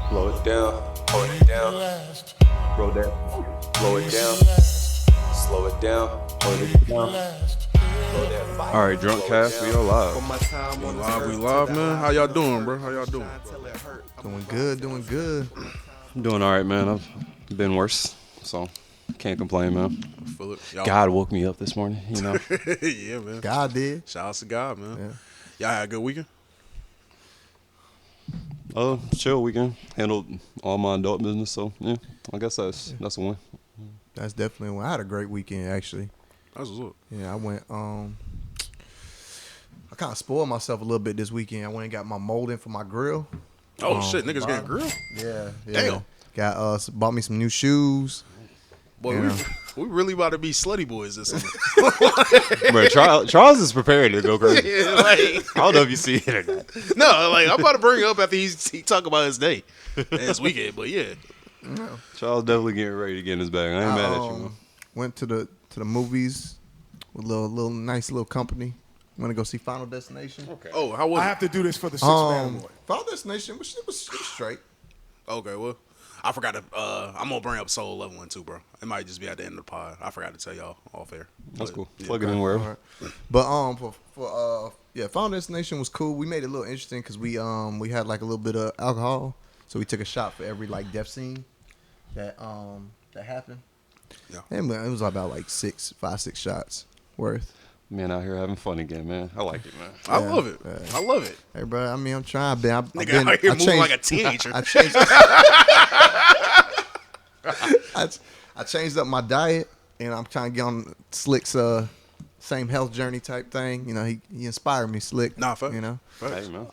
Blow it down, hold it down, roll that, blow it down, slow it down, hold it down. All right, Drunk Cast, we all live. We live, man. How y'all doing, bro? How y'all doing? Doing good, doing good. I'm doing all right, man. I've been worse, so can't complain, man. Feel it. God woke me up this morning, you know. Yeah, man. God did. Shout out to God, man. Yeah. Y'all had a good weekend? Chill weekend. Handled all my adult business, so yeah, I guess that's a win. That's definitely one. I had a great weekend, actually. That's what's up. Yeah, I went, I kind of spoiled myself a little bit this weekend. I went and got my molding for my grill. Oh, shit, niggas getting grilled? Yeah. Damn. Bought me some new shoes. Boy, we really about to be slutty boys this summer. Bro, Charles is prepared to go crazy. Yeah, like, I don't know if you see it or not. no, like, I'm about to bring it up after he talk about his day and his weekend, but yeah. Charles definitely getting ready to get in his bag. I ain't mad at you, man. Went to the movies with a little nice little company. Went to go see Final Destination. Okay. Oh, how was I it? have to do this for the six-man boy. Final Destination was straight. Okay, well, I forgot to. I'm gonna bring up Soul Level one too, bro. It might just be at the end of the pod. I forgot to tell y'all off air. That's But, cool. yeah. Plug it in wherever. But Final Destination was cool. We made it a little interesting because we had like a little bit of alcohol, so we took a shot for every like death scene that happened. Yeah. And it was about like 6 shots worth. Man out here having fun again, man. I like it, man. I love it. I love it. Hey, bro. I mean, I'm trying. I've been Nigga out here moving like a teenager. I changed. I changed up my diet, and I'm trying to get on Slick's same health journey type thing. You know, he inspired me, Slick. Nah, fuck. You know. Hey, man.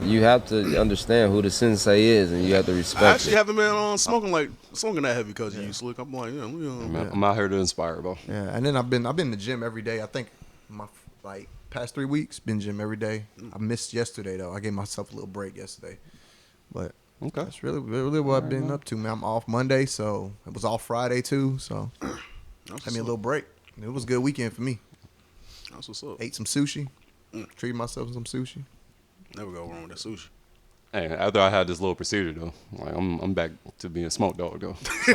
You have to understand who the sensei is, and you have to respect I actually it. haven't been smoking that heavy because of you, Slick. I'm like, yeah, Man, I'm out here to inspire, bro. Yeah, and then I've been in the gym every day. I think my past 3 weeks been gym every day. I missed yesterday though. I gave myself a little break yesterday, but Okay. that's really what I've been up to, man. I'm off Monday, so it was off Friday too. So had me a little break. It was a good weekend for me. That's what's up. Ate some sushi. Treated myself to some sushi. Never go wrong with that sushi. Hey, after I had this little procedure though, like I'm back to being a smoke dog though. So,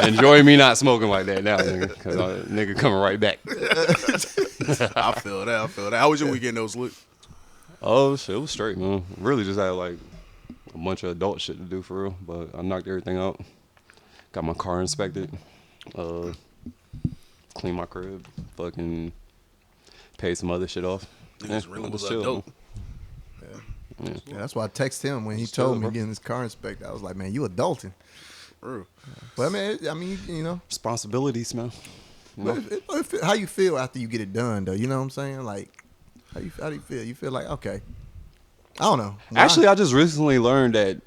enjoy me not smoking like that now, nigga, because nigga coming right back. I feel that. How was your weekend though, Slick? Oh shit, it was straight, man. Really just had like a bunch of adult shit to do for real, but I knocked everything out. Got my car inspected, cleaned my crib, fucking paid some other shit off. Niggas really it was chill, dope. man. Yeah, that's why I texted him when he It's told chill, me bro. getting his car inspected. I was like, man, you adulting. Real. But I mean, you know. Responsibilities, man. You know? How you feel after you get it done, though? You know what I'm saying? Like, how do you feel? You feel like, okay. I don't know. Actually, I just recently learned that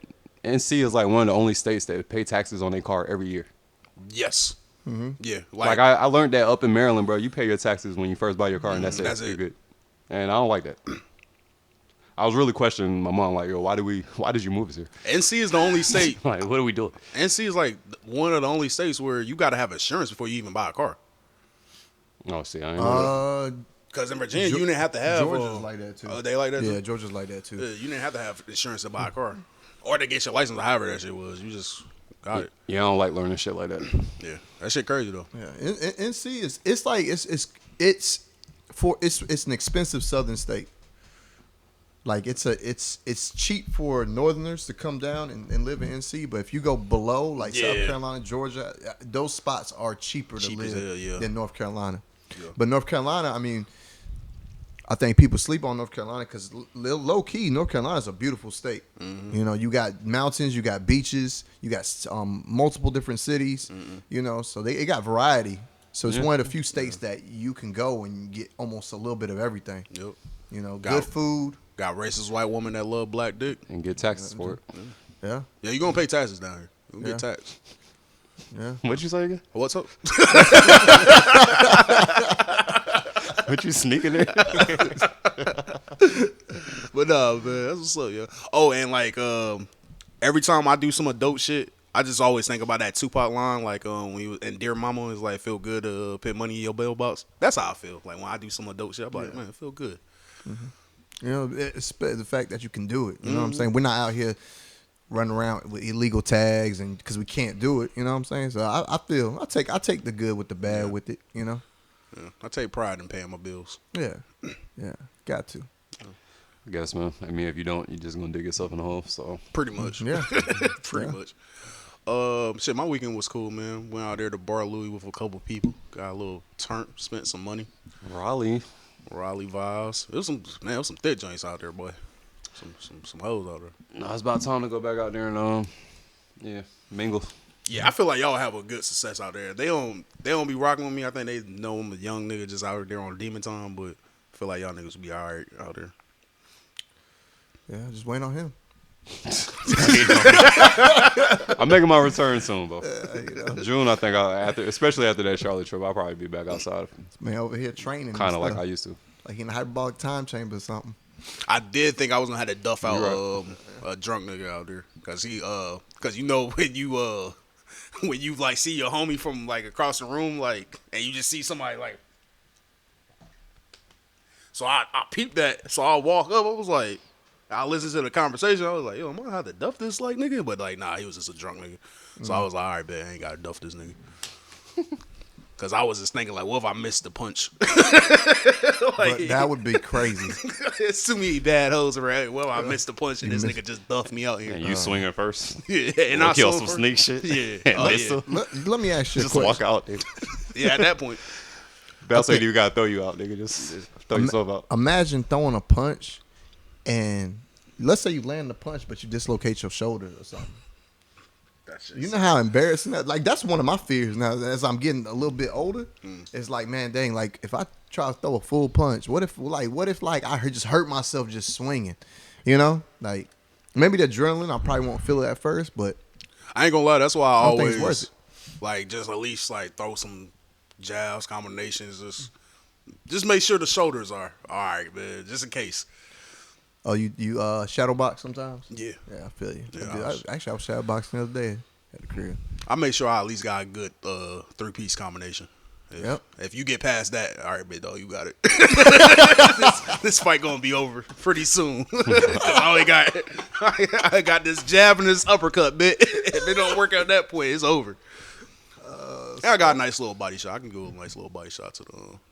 NC is like one of the only states that pay taxes on their car every year. Yes. Mm-hmm. Yeah. Like I learned that up in Maryland, bro. You pay your taxes when you first buy your car, and that's it. That's You're it. good. And I don't like that. I was really questioning my mom, like, yo, why did you move us here? NC is the only state. Like, what are we doing? NC is like one of the only states where you got to have insurance before you even buy a car. Oh, see, I ain't know that. Because in Virginia, you didn't have to have. Georgia's like that too. Oh, they like that too? Yeah, Georgia's like that too. Yeah, you didn't have to have insurance to buy a car. Or to get your license, or however that shit was. You just got it. Yeah, I don't like learning shit like that. Yeah. That shit crazy, though. Yeah, NC is it's an expensive southern state. Like it's cheap for northerners to come down and live in NC, but if you go below like South Carolina, Georgia, those spots are cheaper to Cheap as live hell, yeah. than North Carolina. Yeah. But North Carolina, I mean, I think people sleep on North Carolina because low key, North Carolina is a beautiful state. Mm-hmm. You know, you got mountains, you got beaches, you got multiple different cities. Mm-hmm. You know, so it got variety. So it's one of the few states that you can go and get almost a little bit of everything. Yep. You know, Got- good food. Got racist white woman that love black dick. And get taxes for it. Yeah, Yeah, you going to pay taxes down here. You going to get Yeah. taxed. yeah. What'd you say again? What's up? What you sneaking in? But nah, man, that's what's up, yo. Oh, and like every time I do some adult shit, I just always think about that Tupac line, like when he was and Dear Mama is like, feel good to put money in your bail box. That's how I feel. Like when I do some adult shit, I'm like, man, it feel good. You know, it's the fact that you can do it. You know what I'm saying? We're not out here running around with illegal tags and because we can't do it. You know what I'm saying? So I take the good with the bad with it. You know? Yeah, I take pride in paying my bills. Yeah, got to. I guess, man. I mean, if you don't, you're just gonna dig yourself in the hole. So Pretty much. Yeah, Pretty much. Shit, my weekend was cool, man. Went out there to Bar Louie with a couple people. Got a little turn, spent some money. Raleigh vibes. It was some thick joints out there, boy. Some hoes out there. No, it's about time to go back out there and mingle. Yeah, I feel like y'all have a good success out there. They don't be rocking with me. I think they know I'm a young nigga just out there on demon time, but I feel like y'all niggas will be alright out there. Yeah, just wait on him. I'm making my return soon, bro. You know. June, I think, especially after that Charlotte trip, I'll probably be back outside. Man, over here training. Kind of like I used to. Like in a hyperbolic time chamber or something. I did think I was gonna have to duff out Right. a drunk nigga out there, cause you know when you like see your homie from like across the room, like, and you just see somebody like. So I peeped that. So I walk up. I was like, I listened to the conversation. I was like, yo, am I gonna have to duff this like nigga? But like, nah, he was just a drunk nigga. So I was like, all right, man, I ain't gotta duff this nigga. Cause I was just thinking like, what if I missed the punch? But that would be crazy. There's too many bad hoes around. Well, I missed the punch and this nigga just duffed me out here. And you swinging first. Yeah, and I kill saw some sneak shit. Yeah, And miss yeah. them. Let me ask you a Just question. walk out, nigga. Yeah, at that point. Best lady, you gotta throw you out, nigga. Just throw yourself out. Imagine throwing a punch and let's say you land the punch, but you dislocate your shoulder or something. You know how embarrassing that? Like that's one of my fears now. As I'm getting a little bit older, it's like, man, dang, like if I try to throw a full punch, what if I just hurt myself just swinging? You know, like maybe the adrenaline, I probably won't feel it at first, but I ain't gonna lie, that's why I don't think it's always worth it. like just at least like throw some jabs, combinations, just make sure the shoulders are all right, man, just in case. Oh, you shadow box sometimes? Yeah. Yeah, I feel you. Yeah, I was shadow boxing the other day at the crib. I make sure I at least got a good 3-piece combination. If you get past that, all right, big dog, you got it. this fight gonna be over pretty soon. I got this jab and this uppercut, bit. If it don't work out that point, it's over. I got a nice little body shot. I can go a nice little body shot to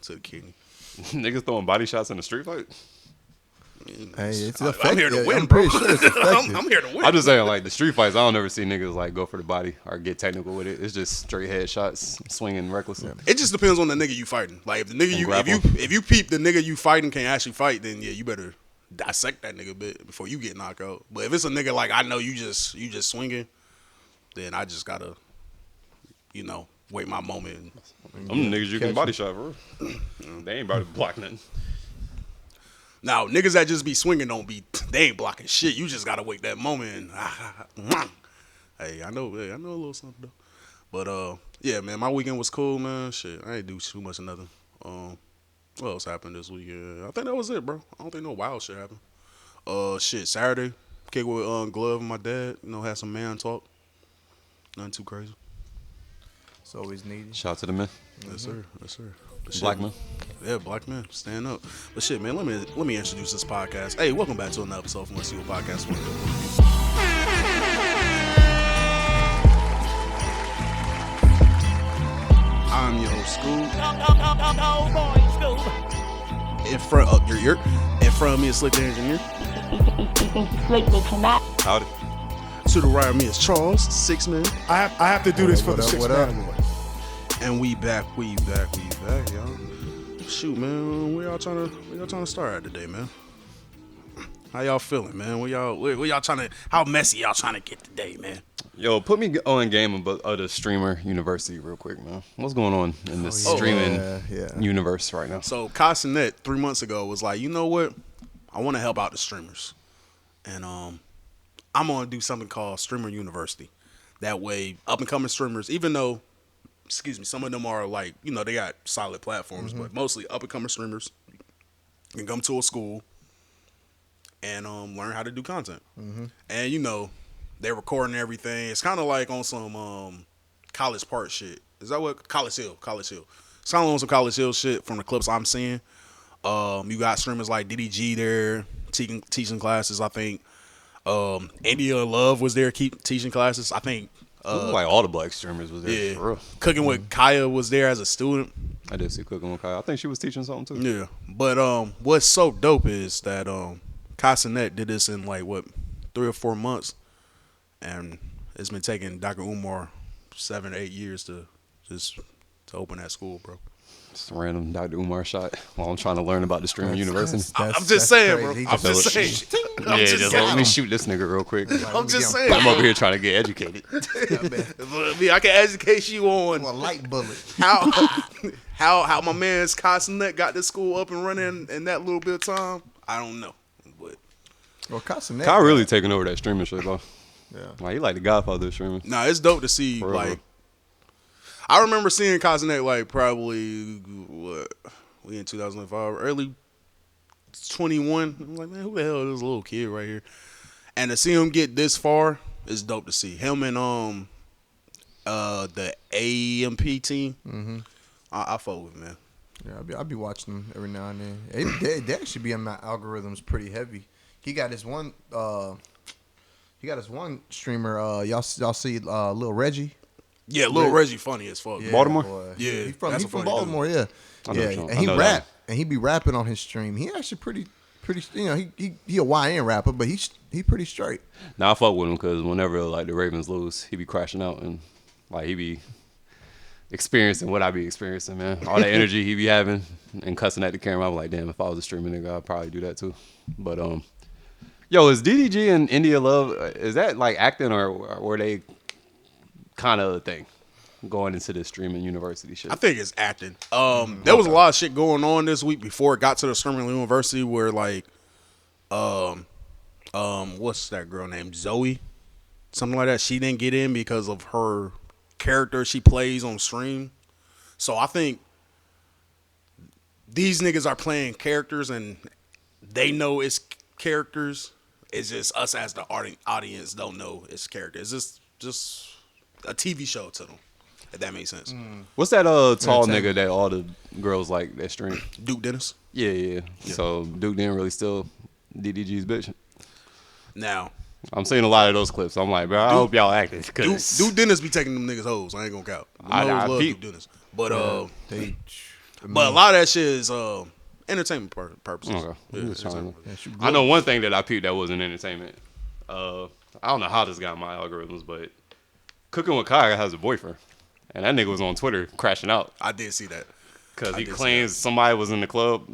the kidney. Niggas throwing body shots in the street fight. Hey, it's I'm effective. here to win, I'm bro. pretty sure it's effective. I'm here to win. I'm just saying, like the street fights, I don't ever see niggas like go for the body or get technical with it. It's just straight head shots, swinging recklessly. It just depends on the nigga you fighting. Like if the nigga if you peep the nigga you fighting can actually fight, then yeah, you better dissect that nigga a bit before you get knocked out. But if it's a nigga like I know you just swinging, then I just gotta, wait my moment. Them niggas you can body shot, bro. They ain't about to block nothing. Now niggas that just be swinging they ain't blocking shit. You just gotta wait that moment. And, hey, I know a little something though. But yeah, man, my weekend was cool, man. Shit, I ain't do too much of nothing. What else happened this weekend? I think that was it, bro. I don't think no wild shit happened. Shit, Saturday, kick with Glove and my dad. Had some man talk. Nothing too crazy. It's always needed. Shout out to the men. Yes, sir. Yes, sir. But Black shit, men. Yeah, black men, stand up. But shit, man, let me introduce this podcast. Hey, welcome back to another episode from Let's See What Podcast. I'm your host, Scoob. In front of in front of me is Slick the Engineer. Slick the Cenat. Howdy. To the right of me is Charles, 6 man. I have to do this for What the up, 6 what up? man award. And we back, y'all. Shoot, man, where y'all trying to start at today, man? How y'all feeling, man? Where y'all trying to? How messy y'all trying to get today, man? Yo, put me on game of the streamer university real quick, man. What's going on in this streaming universe right now? So Cenat 3 months ago was like, you know what? I want to help out the streamers, and I'm gonna do something called Streamer University. That way, up and coming streamers, even though, some of them are like, they got solid platforms, but mostly up and coming streamers can come to a school and learn how to do content. And they're recording everything. It's kind of like on some College Park shit. Is that what College Hill? It's kind of on some College Hill shit from the clips I'm seeing. You got streamers like Diddy G there teaching classes. I think India Love was there teaching classes. I think. Like all the black streamers was there. Yeah, For real. Cooking with Kaya was there as a student. I did see Cooking with Kai. I think she was teaching something too. Yeah, but what's so dope is that Cenat did this in like 3 or 4 months, and it's been taking Dr. Umar 7 or 8 years to open that school, bro. Just a random Dr. Umar shot while I'm trying to learn about the streaming university. I'm just saying, bro. crazy. I'm just saying. Yeah, just let me shoot this nigga real quick. I'm just saying. I'm over here trying to get educated. I can educate you on A light bullet. how my man's Cenat got this school up and running in that little bit of time. I don't know, but Well, Cenat. Kai really taking over that streaming shit though. Yeah. Like he like the Godfather of streaming. nah, it's dope to see. For real. Like, I remember seeing Cenat like probably we in 2005, early 21. I'm like, man, who the hell is this little kid right here? And to see him get this far is dope to see. Him and the AMP team. Mm-hmm. I fuck with him, man. Yeah, I be watching them every now and then. They actually be in my algorithms pretty heavy. He got his one. He got his one streamer. Y'all see Lil Reggie? Yeah, Lil Reggie funny as fuck. Yeah, Baltimore? boy. Yeah, he from that's a from funny Baltimore. Yeah, I know yeah, what and I he know rap that. and he be rapping on his stream. He actually pretty. You know, he a YN rapper, but he pretty straight. Now I fuck with him because whenever like the Ravens lose, he be crashing out and like he be experiencing what I be experiencing, man. All that energy he be having and cussing at the camera. I'm like, damn, if I was a streaming nigga, I'd probably do that too. But yo, is DDG and India Love, is that like acting or were they kind of a thing going into this streaming university shit? I think it's acting. There was a lot of shit going on this week before it got to the streaming university where like, what's that girl named Zoe, something like that. She didn't get in because of her character she plays on stream. So I think these niggas are playing characters and they know it's characters. It's just us as the audience don't know it's characters. It's just a TV show to them. If that makes sense. What's that tall nigga that all the girls like that stream? Duke Dennis. Yeah. So Duke didn't really steal DDG's bitch. Now, I'm seeing a lot of those clips. I'm like, bro, I hope y'all acted. Duke Dennis be taking them niggas hoes. I ain't gonna count. I love peep. Duke Dennis. But They, but a lot of that shit is entertainment purposes. Okay. Yeah, I'm just trying exactly. to- I know one thing that I peeped that wasn't entertainment. I don't know how this got in my algorithms, but Cooking with Kai has a boyfriend. And that nigga was on Twitter crashing out I did see that. because he did see claims somebody was in the club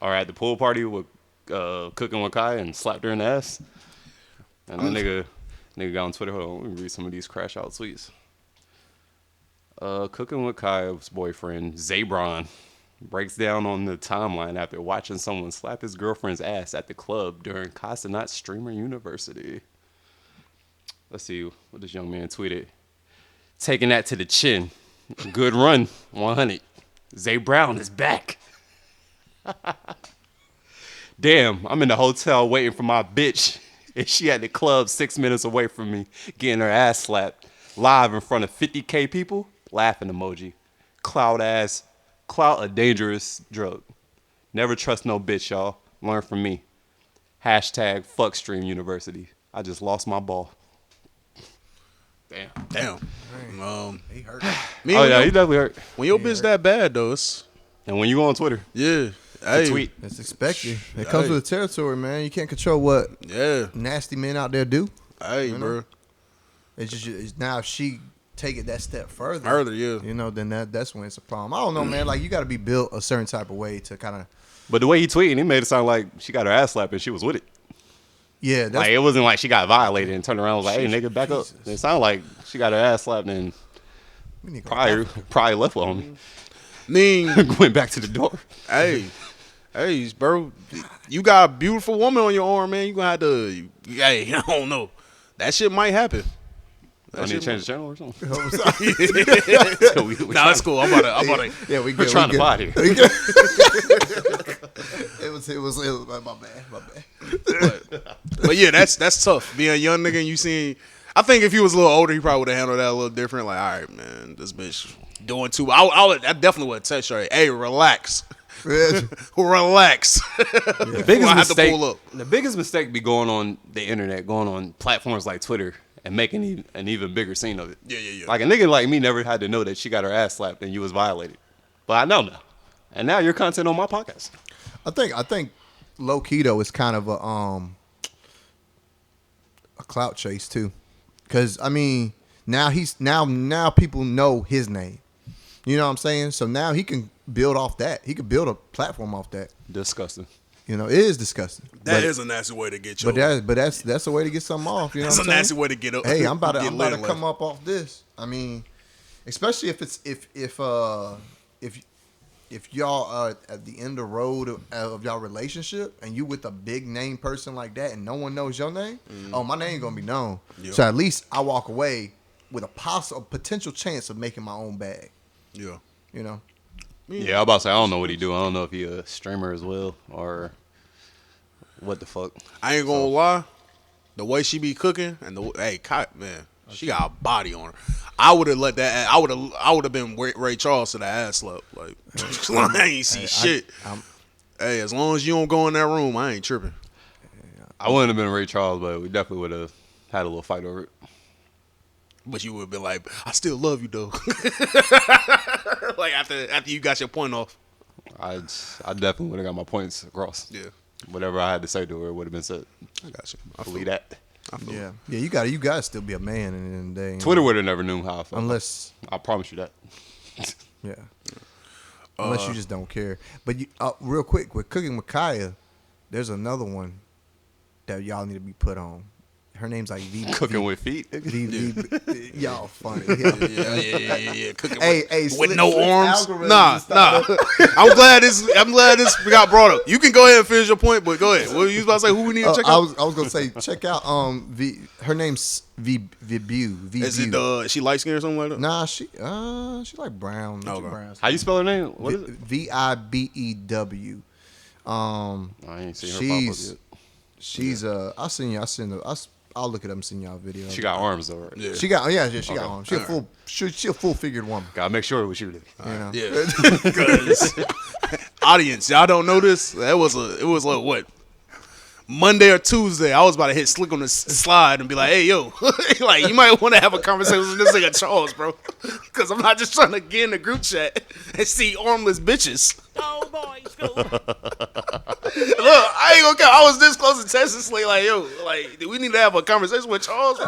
or at the pool party with Cooking with Kai and slapped her in the ass. And that nigga got on Twitter. Hold on, let me read some of these crash out tweets. Cooking with Kai's boyfriend, Zabron, breaks down on the timeline after watching someone slap his girlfriend's ass at the club during Cenat Streamer University. Let's see what this young man tweeted. Taking that to the chin. Good run, 100. Zay Brown is back. Damn, I'm in the hotel waiting for my bitch. And she at the club 6 minutes away from me, getting her ass slapped live in front of 50K people. Laughing emoji. Clout a dangerous drug. Never trust no bitch, y'all. Learn from me. Hashtag fuck Stream University. I just lost my ball. Damn. he hurt. Me Oh and yeah, your- he definitely hurt. when your bitch that bad though, it's And when you go on Twitter, yeah. the Hey, tweet. It's expected. It comes with the territory, man. You can't control what yeah. nasty men out there do. Hey, You know? bro. It's now if she take it that step further, Yeah. you know, then that's when it's a problem. I don't know, man. Like you got to be built a certain type of way to kind of. But the way he tweeted, he made it sound like she got her ass slapped and she was with it. Yeah, that's Like it wasn't like she got violated and turned around and was like, "Hey, nigga, back up." Jesus. It sounded like she got her ass slapped and we need to go probably left with me. mean, Went back to the door. hey, bro, you got a beautiful woman on your arm, man. You gonna have to. Hey, I don't know. That shit might happen. I need to change the channel or something. Nah, that's cool. I'm about to. Yeah, we We're good. trying we to good. fight here. It was my bad. But yeah, that's tough. Being a young nigga and you seeing. I think if he was a little older, he probably would have handled that a little different. Like, all right, man, this bitch doing too. I definitely would text her. Hey, relax. Relax. The biggest I have to mistake, pull up. the biggest mistake be going on the internet, going on platforms like Twitter, and making an even bigger scene of it. Yeah. Like a nigga like me never had to know that she got her ass slapped and you was violated, but I know now, and now your content on my podcast. I think low key though is kind of a clout chase too, because I mean now people know his name. You know what I'm saying? So now he can build off that. He could build a platform off that. Disgusting. You know, it is disgusting. That is a nasty way to get you. But that's a way to get something off. You know, That's what a I'm nasty saying? way to get up. Hey, I'm about to get come up off this. I mean, especially if y'all are at the end of the road of y'all relationship and you with a big name person like that and no one knows your name, oh, my name gonna be known. Yeah. So at least I walk away with a potential chance of making my own bag. Yeah. You know. Yeah, I'm about to say I don't know what he do. I don't know if he a streamer as well or what the fuck. I ain't gonna lie. The way she be cooking and man, she got a body on her. I would have let that. I would have been Ray Charles to the ass slap. Like I ain't see shit. Hey, as long as you don't go in that room, I ain't tripping. I wouldn't have been Ray Charles, but we definitely would have had a little fight over it. But you would have been like, I still love you though. Like after you got your point off. I definitely would have got my points across. Yeah. Whatever I had to say to her would have been said. I got you. I believe that. Yeah. Yeah, you gotta still be a man in the end of the day. Twitter would have never knew how I felt. Unless I promise you that. Yeah. Unless you just don't care. But real quick, with Cooking with Kaya, there's another one that y'all need to be put on. Her name's like Cooking with feet. Y'all funny. Yeah. Cooking Hey, with Slick- no Slick's arms. algorithm Nah. stop. I'm glad this got brought up. You can go ahead and finish your point, but go ahead. What you was about to say? Who we need to check I out? was gonna say check out her name's Vibu. Is it is she light skinned or something like that? Nah, she like brown. Okay. Brown. How you spell her name? What is it? Vibew. I ain't seen her pop up yet. She's I'll look it up and send y'all a video. She got arms though, right? Yeah. She got arms. She a full figured woman. Gotta make sure it was she did. You know? Yeah. Because audience, y'all don't know this. It was like what? Monday or Tuesday, I was about to hit Slick on the slide and be like, "Hey, yo, like you might want to have a conversation with this nigga Charles, bro, because I'm not just trying to get in the group chat and see armless bitches." Oh boy, school. Look, I ain't gonna care. I was this close to texting Slick, like, "Yo, like, we need to have a conversation with Charles,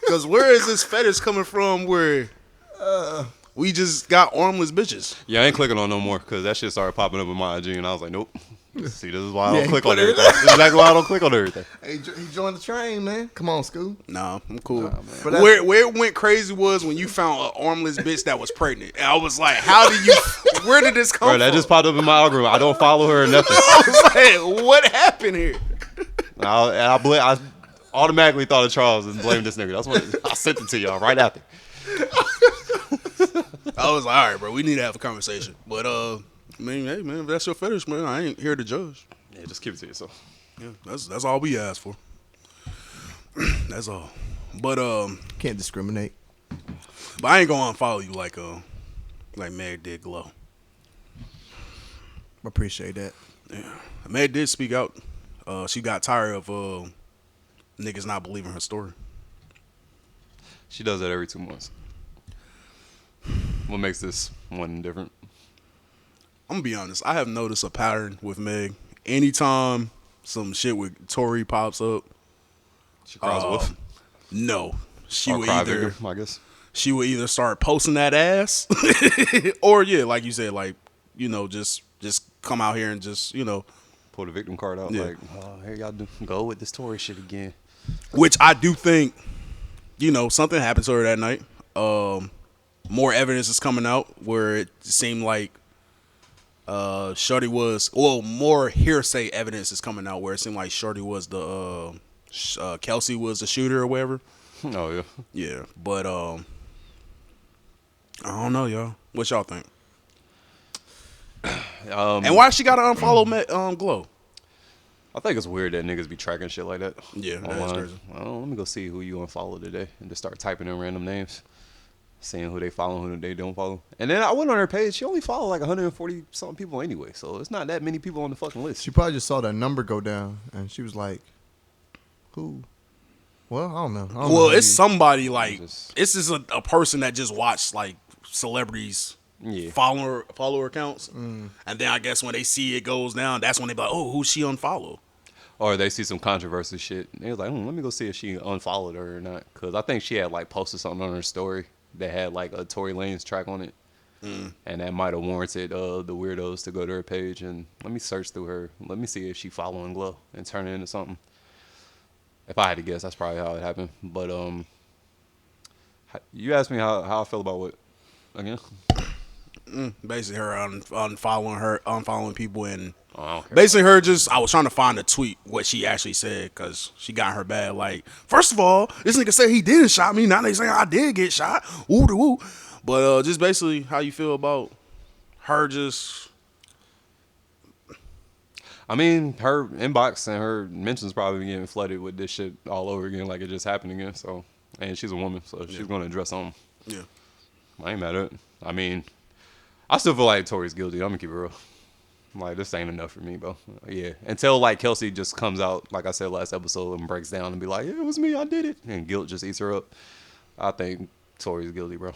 because where is this fetish coming from? Where we just got armless bitches." Yeah, I ain't clicking on no more because that shit started popping up in my IG and I was like, nope. See, this is why I Yeah, don't he click put on it everything. This is exactly why I don't click on everything. Hey, he joined the train, man. Come on, Scoo. Nah, I'm cool. But Where it went crazy was when you found an armless bitch that was pregnant. And I was like, where did this come Bro, from? that just popped up in my algorithm. I don't follow her or nothing. I was like, what happened here? I automatically thought of Charles and blamed this nigga. That's what I sent it to y'all right after. I was like, all right, bro, we need to have a conversation. But, I mean, hey, man, if that's your fetish, man, I ain't here to judge. Yeah, just keep it to yourself. Yeah, that's all we asked for. That's all. But Can't discriminate. I ain't gonna unfollow you like Meg did Glow. Appreciate that. Yeah, Meg did speak out. She got tired of niggas not believing her story. She does that every 2 months. What makes this one different? I'm gonna be honest. I have noticed a pattern with Meg. Anytime some shit with Tory pops up, She cries wolf. no, she Or would cry either vigor, I guess. she would either start posting that ass, or yeah, like you said, like just come out here and just Pull the victim card out. Yeah. Like, oh, here y'all go with this Tory shit again. which I do think something happened to her that night. More evidence is coming out where it seemed like Shorty was more hearsay evidence is coming out where it seemed like Shorty was the Kelsey was the shooter or whatever. Oh, yeah. Yeah, but I don't know, y'all. What y'all think? And why she got to unfollow Glow? I think it's weird that niggas be tracking shit like that. Yeah, that's online. crazy. Well, let me go see who you unfollow today and just start typing in random names. seeing who they follow, who they don't follow. And then I went on her page. She only followed like 140 something people anyway, so it's not that many people on the fucking list. She probably just saw that number go down, and she was like, "Who?" Well, I don't know. Well, it's somebody like Just- it's just a person that just watched like celebrities Yeah. follower accounts, and then I guess when they see it goes down, that's when they be like, oh, who's she unfollow? Or they see some controversy shit. They was like, let me go see if she unfollowed her or not. Because I think she had like posted something on her story that had like a Tory Lanez track on it. And that might have warranted the weirdos to go to her page. And let me search through her. Let me see if she following Glow and turn it into something. If I had to guess, that's probably how it happened. But you asked me how I feel about what again? Basically, her unfollowing people, and Oh, I don't care. basically her just. I was trying to find a tweet what she actually said because she got her bad. Like, first of all, this nigga said he didn't shot me. Now they saying I did get shot. Woo de woo. But just basically, how you feel about her just. I mean, her inbox and her mentions probably getting flooded with this shit all over again, like it just happened again. So, and she's a woman, so she's gonna address something. Yeah. I ain't mad at it. I mean, I still feel like Tory's guilty. I'm gonna keep it real. Like, this ain't enough for me, bro. Yeah. Until like Kelsey just comes out, like I said last episode, and breaks down and be like, yeah, it was me, I did it, and guilt just eats her up. I think Tory's guilty, bro.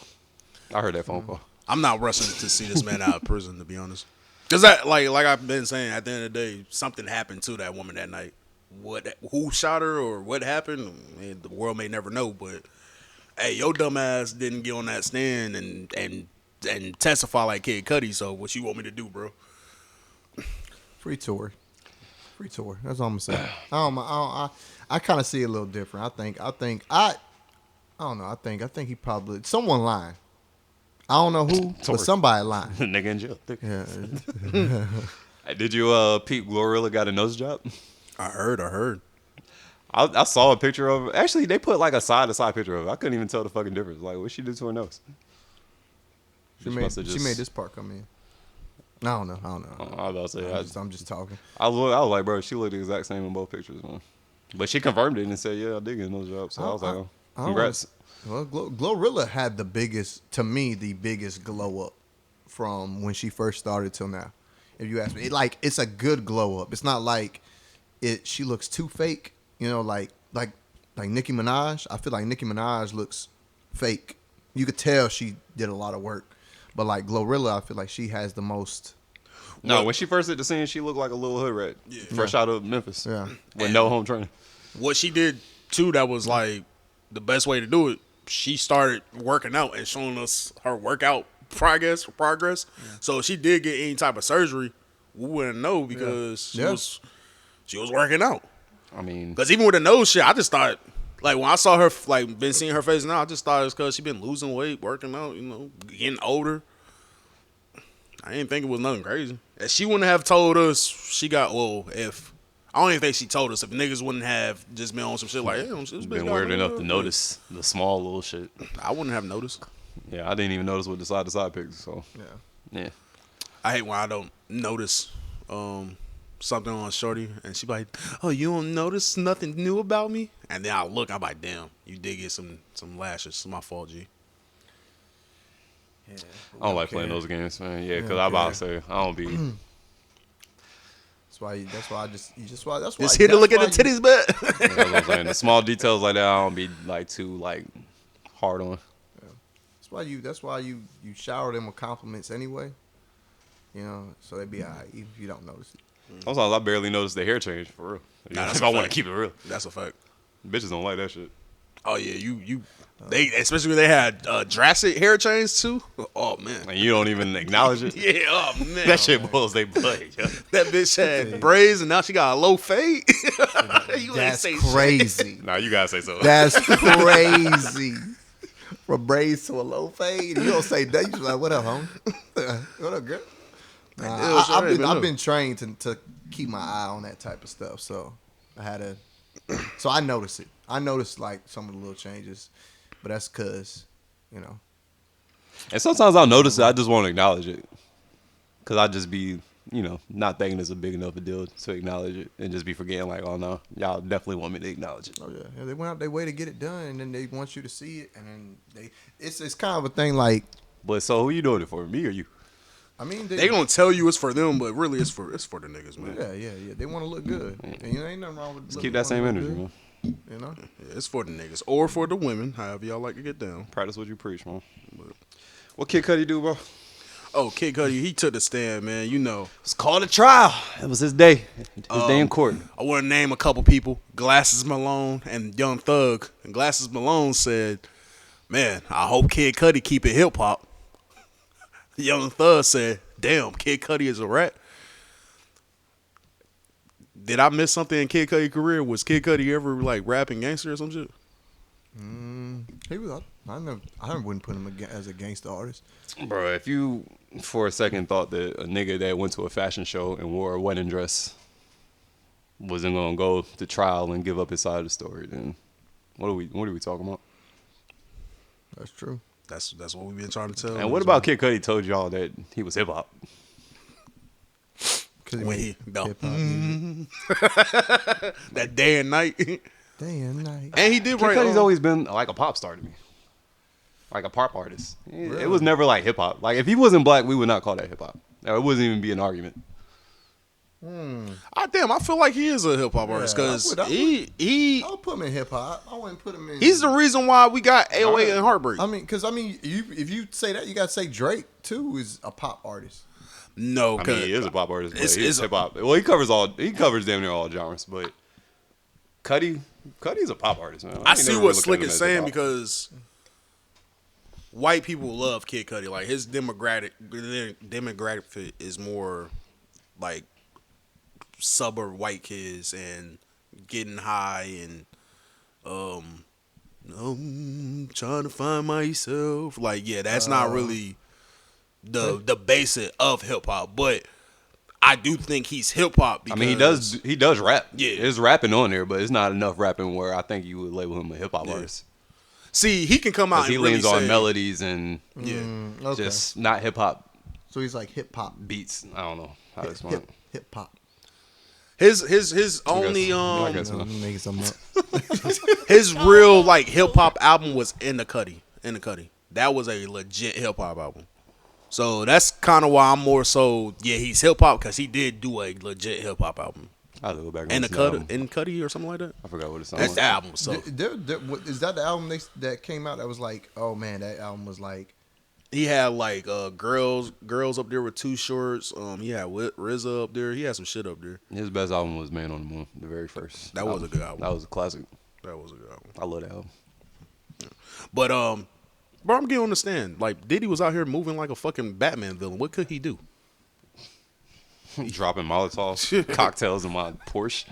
I heard that phone call. I'm not rushing to see this man out of prison, to be honest. Because that, like I've been saying, at the end of the day, something happened to that woman that night. Who shot her or what happened? I mean, the world may never know. But hey, your dumb ass didn't get on that stand and testify like Kid Cudi. So what you want me to do, bro? Free Tory. Free Tory. That's all I'm gonna say. I kind of see it a little different. I don't know. I think he probably someone lying. I don't know who, Tory. but somebody lying. Nigga in jail. Yeah. Hey, did you peep Glorilla got a nose job? I heard. I saw a picture of her. Actually, they put like a side-to-side picture of her. I couldn't even tell the fucking difference. Like, what she did to her nose? She made this part come in. I don't know. I was about to say, I'm just talking. I was like, bro, she looked the exact same in both pictures, man. But she confirmed it and said, yeah, I did get a nose job. So I was like, oh, congrats. Well, Glorilla had the biggest glow up from when she first started till now. If you ask me, it's a good glow up. It's not like she looks too fake. You know, like Nicki Minaj. I feel like Nicki Minaj looks fake. You could tell she did a lot of work. But like Glorilla, I feel like she has the most. No, when she first hit the scene, she looked like a little hood rat. Yeah. Fresh out of Memphis. Yeah. With no home training. What she did too, that was like the best way to do it. She started working out and showing us her workout progress. Yeah. So if she did get any type of surgery, we wouldn't know because she was working out. I mean, because even with the nose shit, I just thought, like, when I saw her, like, been seeing her face now, I just thought it was because she been losing weight, working out, you know, getting older. I didn't think it was nothing crazy. If she wouldn't have told us she got, I don't even think she told us if niggas wouldn't have just been on some shit like, yeah, this bitch been got weird enough to good. notice the small little shit. I wouldn't have noticed. Yeah, I didn't even notice with the side-to-side pics, so. Yeah. I hate when I don't notice something on Shorty and she be like, oh, you don't notice nothing new about me? And then I look, I'm like, damn, you did get some lashes. It's my fault, G. Yeah, I don't like playing those games, man. Yeah, because I'm about to say, I don't be. That's why Just here to look at the titties, but That's what I'm saying. The small details like that, I don't be like too like hard on. That's why you shower them with compliments anyway. You know, so they be alright even if you don't notice it. Sometimes I barely notice the hair change for real. Nah, if I want to keep it real, that's a fact. Bitches don't like that shit. Oh yeah, they especially when they had drastic hair change too. Oh man, And you don't even acknowledge it. yeah, oh man, That shit boils they blood. Yeah. that bitch had braids and now she got a low fade. You ain't That's say crazy. Nah, you gotta say so. That's crazy. From braids to a low fade. You don't say that. You just like, what up, homie? What up, girl? I've been trained to keep my eye on that type of stuff. So I had to. So I noticed it. I noticed like some of the little changes, but that's because, you know. And sometimes I'll notice it. I just won't acknowledge it, cause I just be not thinking it's a big enough a deal to acknowledge it and just be forgetting like, oh no, y'all definitely want me to acknowledge it. Oh yeah, they went out their way to get it done, and then they want you to see it, and then it's kind of a thing like. But so who you doing it for, me or you? I mean, They gonna tell you it's for them, but really it's for the niggas, man. Yeah. They want to look good, and ain't nothing wrong with. Just keep that same energy, man. You know, Yeah, it's for the niggas or for the women, however y'all like to get down. Practice what you preach, man. What Kid Cudi do, bro? Oh, Kid Cudi, he took the stand, man. You know, It's called a trial. It was his day. His day in court. I want to name a couple people: Glasses Malone and Young Thug. And Glasses Malone said, "Man, I hope Kid Cudi keep it hip hop." Young Thug said, "Damn, Kid Cudi is a rat." Did I miss something in Kid Cudi's career? Was Kid Cudi ever like rapping gangster or some shit? he was. I wouldn't put him as a gangster artist. Bro, if you for a second thought that a nigga that went to a fashion show and wore a wedding dress wasn't gonna go to trial and give up his side of the story, then what are we talking about? That's true. That's what we've been trying to tell. And what about Kid Cudi told y'all that he was hip hop? Because when he hip-hop that day and night, day and night. and he did Kid write. Cudi's always been like a pop star to me. Like a pop artist. It was never like hip hop. Like if he wasn't black, we would not call that hip hop. It wouldn't even be an argument. I feel like he is a hip hop artist because I'll put him in hip hop. I wouldn't put him in. he's the reason why we got AOA and Heartbreak. I mean, if you say that, you gotta say Drake too is a pop artist. No, I because mean, he is a pop artist, but it's he's a- hip hop. Well, he covers damn near all genres, but Cudi's a pop artist, man. I ain't see never what looked at Slick him is as saying hip-hop. because white people love Kid Cudi. Like his demographic fit is more like suburb white kids and getting high and trying to find myself. Like that's not really the basic of hip hop, but I do think he's hip hop. I mean, he does rap. Yeah. There's rapping on there, but it's not enough rapping where I think you would label him a hip hop artist. See, he can come out 'Cause and he really leans on say- melodies and Okay. just not hip hop So he's like hip hop. beats. I don't know how to explain it. Hip hop. His only I guess so. I'm making something up. his real like hip hop album was In the Cudi. That was a legit hip hop album. So that's kind of why I'm more so he's hip hop because he did do a legit hip hop album. I have to go back and In the listen to the album. Cudi or something like that. I forgot what it sounds That's like. the album. So Is that the album that came out that was like, oh man, that album was like, he had like girls up there with Too Shorts. He had RZA up there. He had some shit up there. His best album was Man on the Moon, the very first. That was a good album. That was a classic. That was a good album. I love that album. But bro, I'm getting on the stand. Like Diddy was out here moving like a fucking Batman villain. What could he do? Dropping Molotovs, cocktails in my Porsche.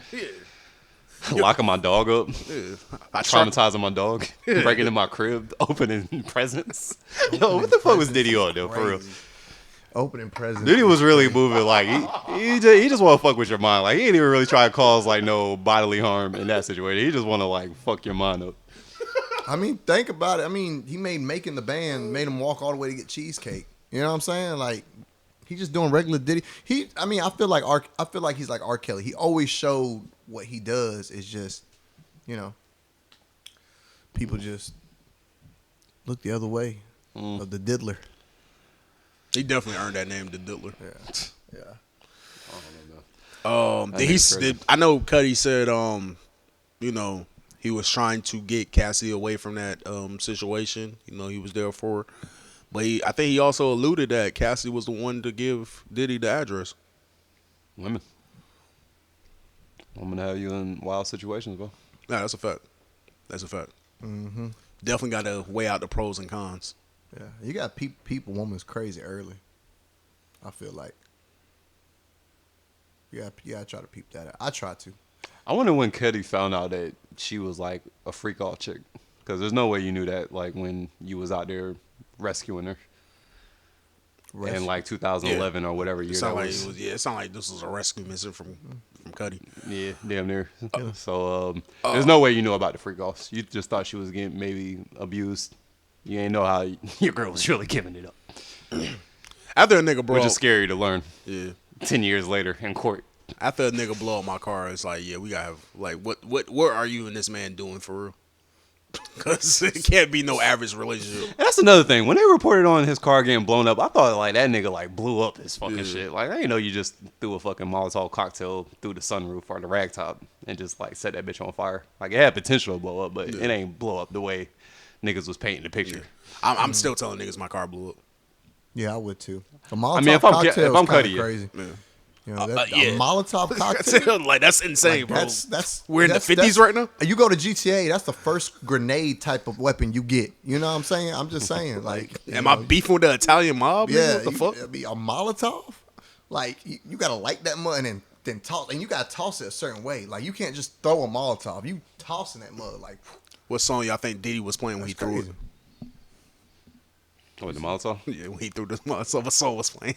Locking my dog up. Traumatizing my dog. Breaking in my crib. Opening presents. Yo, what the fuck was Diddy on though, for real? opening presents. Diddy was really moving like he just want to fuck with your mind. Like he ain't even really try to cause like no bodily harm in that situation. He just want to like fuck your mind up. I mean, think about it. I mean, he made Making the Band made him walk all the way to get cheesecake. You know what I'm saying? Like he just doing regular Diddy. I feel like he's like R. Kelly. He always showed what he does is just, people just look the other way of the diddler. He definitely earned that name, the Diddler. Yeah. I know Cudi said, he was trying to get Cassie away from that situation. He was there for her. But I think he also alluded that Cassie was the one to give Diddy the address. Women. I'm gonna have you in wild situations, bro. Nah, that's a fact. Mm-hmm. Definitely got to weigh out the pros and cons. Yeah. You got people woman's crazy early. I feel like. Yeah, I try to peep that out. I try to. I wonder when Cudi found out that she was like a freak off chick, because there's no way you knew that like when you was out there rescuing her in like 2011 or whatever year that was. It sounded like this was a rescue mission from Cudi. Yeah, damn near. So there's no way you knew about the freak offs. You just thought she was getting maybe abused. You ain't know how your girl was really giving it up, After a nigga, bro, which is scary to learn. yeah. 10 years later in court. After a nigga blow up my car, it's like, yeah, we gotta have like, what are you and this man doing for real? Because it can't be no average relationship. And that's another thing. When they reported on his car getting blown up, I thought like that nigga like blew up his fucking shit. Like I didn't know you just threw a fucking Molotov cocktail through the sunroof or the rag top and just like set that bitch on fire. Like it had potential to blow up, but it ain't blow up the way niggas was painting the picture. Yeah. I'm still telling niggas my car blew up. Yeah, I would too. A Molotov I mean, if I'm Cudi, crazy. Yeah. You know, a Yeah. Molotov cocktail. Like that's insane, Like, bro. that's We're in the that's- 50s right now. You go to GTA, that's the first grenade type of weapon you get. You know what I'm saying? I'm just saying, like, Am I beefing with the Italian mob? Yeah, What the fuck? Be a Molotov. Like you gotta light that mud and then toss, and you gotta toss it a certain way. Like you can't just throw a Molotov. You tossing that mud like. What song y'all think Diddy was playing when he threw Crazy. it? What, the Molotov? Yeah, when he threw the Molotov, a soul was playing.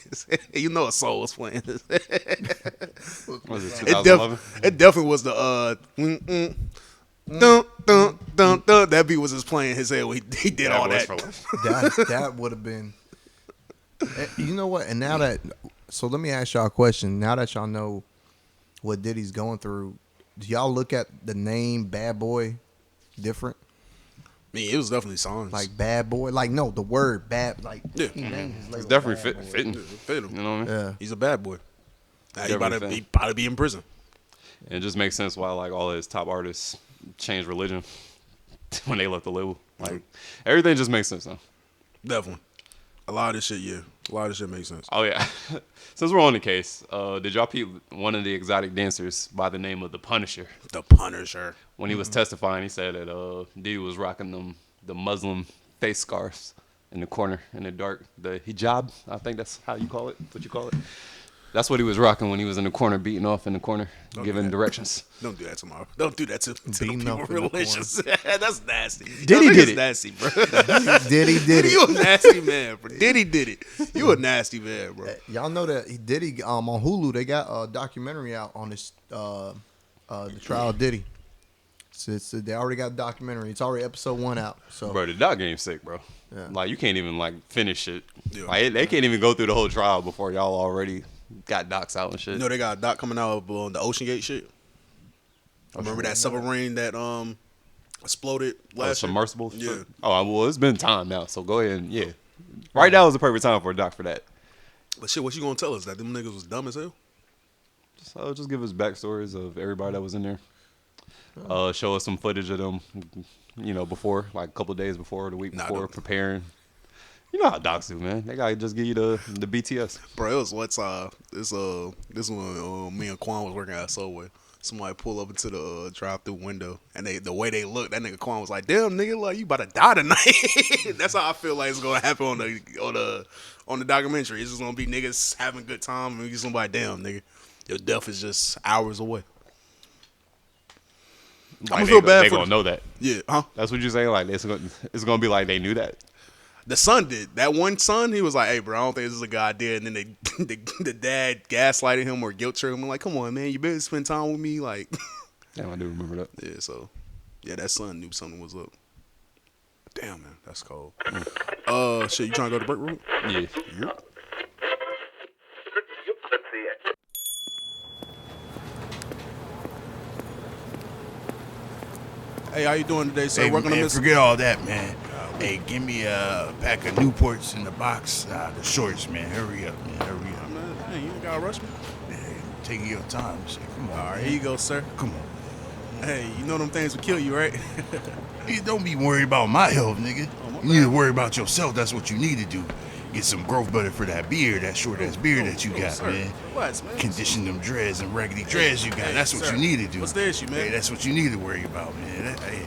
You know a soul was playing. Was it 2011? It definitely was the dun, dun, dun, dun. That beat was just playing his head when he did all that. That would have been. You know what? And now that, so let me ask y'all a question. Now that y'all know what Diddy's going through, do y'all look at the name Bad Boy different? I mean, it was definitely songs. Like Bad Boy, like no, the word bad, like Yeah. he named his label It's definitely Bad Boy. fitting. Fit him. You know what I mean? Yeah, He's a bad boy. Now he Definitely about to be in prison. And it just makes sense why like all his top artists changed religion when they left the label. Like everything just makes sense now. Definitely. A lot of this shit, yeah. A lot of this shit makes sense. Oh yeah. Since we're on the case, did y'all peep one of the exotic dancers by the name of the Punisher? The Punisher. When he was testifying, he said that Diddy was rocking the Muslim face scarves in the corner in the dark, the hijab. I think that's how you call it. What you call it? That's what he was rocking when he was in the corner, beating off in the corner, giving directions. Don't do that tomorrow. Don't do that to Beating the up people in the relations. That's nasty. Diddy Yo, did niggas it. nasty, bro. Diddy did You it. a nasty man, bro. Diddy did it. You a nasty man, bro. Y'all know that Diddy on Hulu they got a documentary out on this the trial of Diddy. So they already got a documentary. It's already episode 1 out. So Bro, the doc game sick, bro. Yeah. Like you can't even like finish it. Yeah. Like they can't even go through the whole trial before y'all already got docs out and shit. You know they got a doc coming out of the Ocean Gate shit. Remember that submarine that exploded last year? Submersible? Yeah. Oh, well, it's been time now, so go ahead and, yeah. Right now is the perfect time for a doc for that. But shit, what you gonna tell us? That them niggas was dumb as hell? Just give us backstories of everybody that was in there. Show us some footage of them, you know, before, like a couple of days before, the week before, preparing. You know how docs do, man. They gotta just give you the BTS. Bro, it was this one me and Quan was working at Subway. Somebody pull up into the drive-through window, and the way they looked, that nigga Quan was like, "Damn, nigga, like you about to die tonight." That's how I feel like it's gonna happen on the documentary. It's just gonna be niggas having a good time, and just gonna be like, "Damn, nigga, your death is just hours away." Like, I'm gonna feel bad they for gonna know that. Yeah, huh? That's what you're saying. Like it's gonna be like they knew that. The son did. That one son, he was like, "Hey, bro, I don't think this is a good idea." And then the dad gaslighted him or guilt tripped him. Like, come on, man, you better spend time with me. Like, Damn, I do remember that. yeah. So, yeah, that son knew something was up. Damn, man, that's cold. Shit, you trying to go to break room? Yeah. Yep. Hey, how you doing today, sir? Hey, Welcome to man, Miss. forget all that, man. Hey, give me a pack of Newports in the box. The shorts, man. Hurry up, man. Hurry up. Man, hey, you ain't gotta rush me. Man, take your time. Shit. Come on. All right, man. here you go, sir. Come on. Hey, you know them things will kill you, right? Nigga, don't be worried about my health, nigga. my You need to worry about yourself. That's what you need to do. Get some growth butter for that beard, that short ass beard that you got, sir. man. Relax, man. Condition them dreads and raggedy dreads you got. Hey, That's what sir. you need to do. What's the issue, man? Hey, that's what you need to worry about, man. Hey,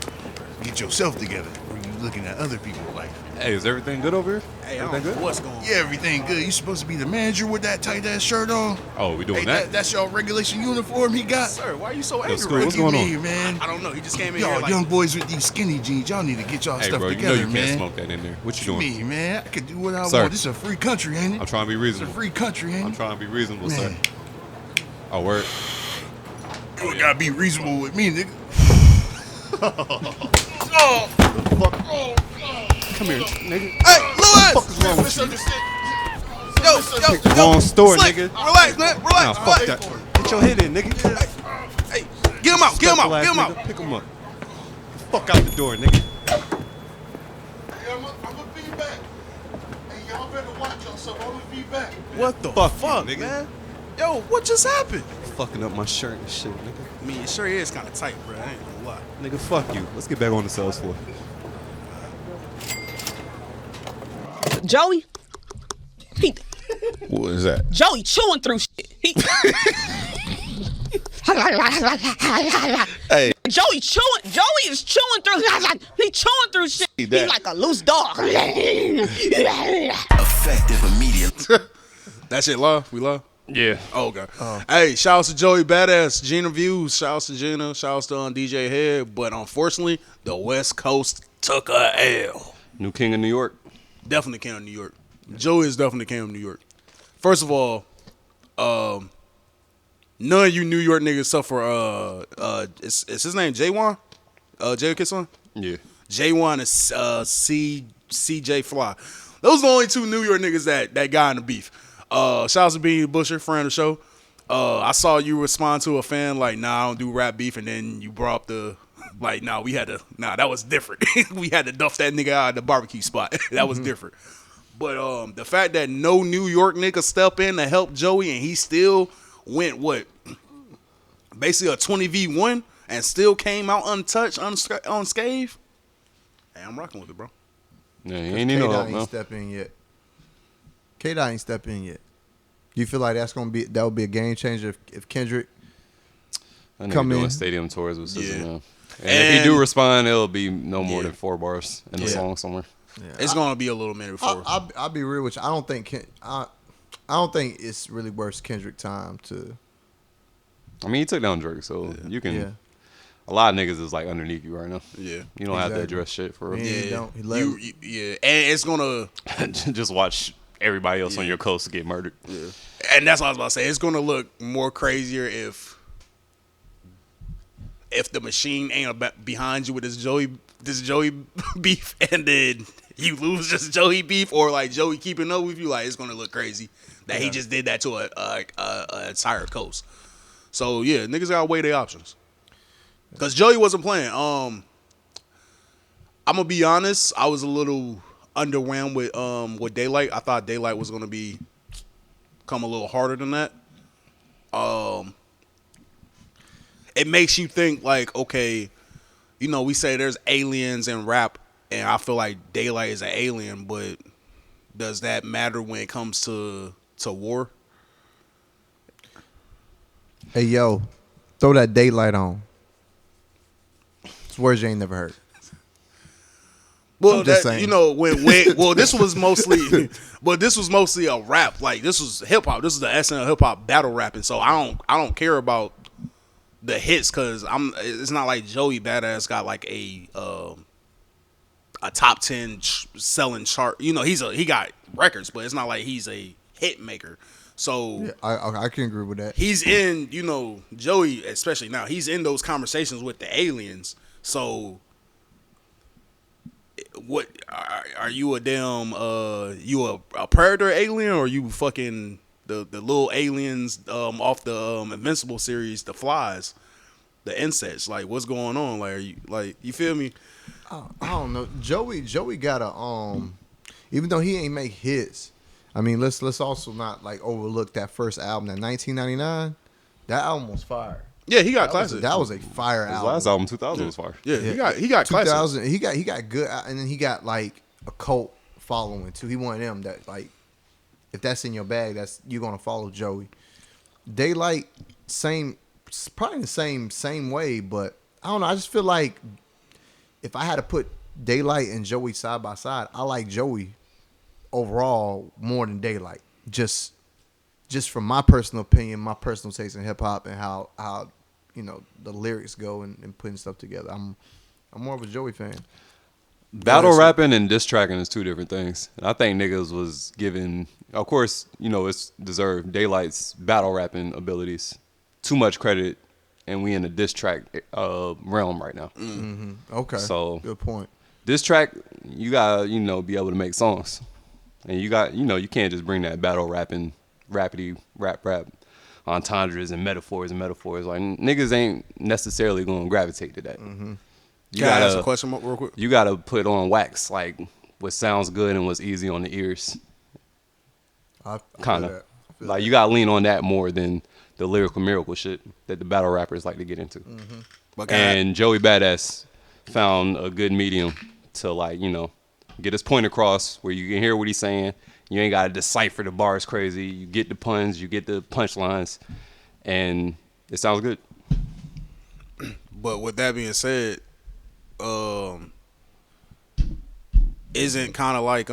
get yourself together. Or you looking at other people's life. Hey, is everything good over here? Hey, I don't Everything know good? what's going on. Yeah, everything good. You supposed to be the manager with that tight ass shirt on. Oh, we doing Hey, that? that's your regulation uniform he got. Sir, why are you so angry? School, right what's now? What going you on? mean, man? I don't know. He just came in Y'all here like, young boys with these skinny jeans, y'all need to get y'all Hey, stuff bro, you know together, you man. can't smoke that in there. What you What you doing? mean, man? I can do what I Sir. want. This is a free country, ain't it? I'm trying to be It's a reasonable. free country, ain't I'm it? trying to be reasonable, Man. sir. Oh, word. You ain't gotta be reasonable with me, nigga. Come here, nigga. "Hey, Louis, What's wrong with you? yo, Wrong store, Slick, nigga. Relax, man. Relax. Nah, fuck relax. that. Get your head in, nigga. Hey, get him out. Get him out. Get him Nigga, out. pick him up. Fuck out the door, nigga. I'm gonna be back. Hey, y'all better watch yourself. I'm gonna be back. What the Fuck fuck, you, nigga. man? Yo, what just happened? Fucking up my shirt and shit, nigga. I mean, your shirt is kind of tight, bro. I ain't gonna lie. Nigga, fuck you. Let's get back on the sales floor. Joey, What is that? Joey chewing through shit. Hey, Joey is chewing through. He chewing through shit. He that- like a loose dog. Effective immediate. That shit love? We love? Yeah. Oh, okay. Hey, shout out to Joey Badass, Gina Views. Shout out to Gina. Shout out to DJ Head. But unfortunately, the West Coast took a L. New king of New York. Definitely came from New York. Joey is definitely came from New York. First of all, none of you New York niggas suffer. Is his name J1? Jay Kisson? Yeah. J1 is CJ Fly. Those are the only two New York niggas that got in the beef. Shout out to Beanie Busher, friend of the show. I saw you respond to a fan like, nah, I don't do rap beef, and then you brought up the like, nah, that was different. We had to duff that nigga out of the barbecue spot. That was different. But the fact that no New York nigga step in to help Joey and he still went basically a 20v1 and still came out untouched, unscathed. Hey, I'm rocking with it, bro. Yeah, he ain't need no help, ain't man. step in yet. K-Dot ain't step in yet. Do you feel like that would be a game changer if Kendrick That nigga come doing in? stadium tours with SZA, Yeah. man. And if he do respond, it'll be no more than 4 bars in the Yeah. song somewhere. It's gonna be a little minute before. I'll be real with you. I don't think it's really worth Kendrick time to. I mean, he took down Drake, so you can. Yeah. A lot of niggas is like underneath you right now. Yeah. You don't have to Exactly. address shit for real. Yeah. He don't. He let him. Yeah, and it's gonna, Just watch everybody else on your coast get murdered. and that's what I was about to say. It's gonna look more crazier if the machine ain't behind you with this Joey beef, and then you lose just Joey beef, or like Joey keeping up with you. Like, it's gonna look crazy that he just did that to a entire coast. So yeah, niggas gotta weigh their options. Cause Joey wasn't playing. I'm gonna be honest. I was a little underwhelmed with Daylight. I thought Daylight was gonna come a little harder than that. It makes you think like, okay, you know, we say there's aliens in rap, and I feel like Daylight is an alien, but does that matter when it comes to war? Hey yo, throw that Daylight on. It's words you ain't never heard. Well, I'm just that, saying. you know, when this was mostly, but this was mostly a rap. Like, this was hip hop. This is the essence of hip hop battle rapping. So I don't care about the hits, because it's not like Joey Badass got like a top 10 selling chart. You know, he got records, but it's not like he's a hit maker. So Yeah, I can agree with that. he's in, you know, Joey, especially now, he's in those conversations with the aliens. So what are you a damn you a predator alien, or you fucking the little aliens off the Invincible series, the flies, the insects? Like, what's going on? Like, are you, like, you feel me? I don't know. Joey got a even though he ain't make hits. I mean, let's also not like overlook that first album, that 1999. That album was fire. Yeah, he got classics. That was a fire His album. last album, 2000, was fire. Yeah, he got classics. 2000. He got good, and then he got like a cult following too. He one of them that, like, if that's in your bag, you're gonna follow Joey. Daylight, probably the same way, but I don't know. I just feel like if I had to put Daylight and Joey side by side, I like Joey overall more than Daylight. Just from my personal opinion, my personal taste in hip hop, and how you know the lyrics go and putting stuff together. I'm more of a Joey fan. Battle rapping and diss tracking is two different things. And I think niggas was given, of course, you know, it's deserved, Daylight's battle rapping abilities too much credit, and we in the diss track realm right now. Okay, So good point. diss track, you gotta, you know, be able to make songs. And you got, you can't just bring that battle rapping, rapidy, rap, entendres and metaphors. Like, niggas ain't necessarily going to gravitate to that. Can I ask a question real quick? You got to put on wax, like, what sounds good and what's easy on the ears. Kind of. Like, you got to lean on that more than the lyrical miracle shit that the battle rappers like to get into. And Joey Badass found a good medium to, like, get his point across where you can hear what he's saying. You ain't got to decipher the bars crazy. You get the puns, you get the punchlines, and it sounds good. But with that being said, isn't kind of like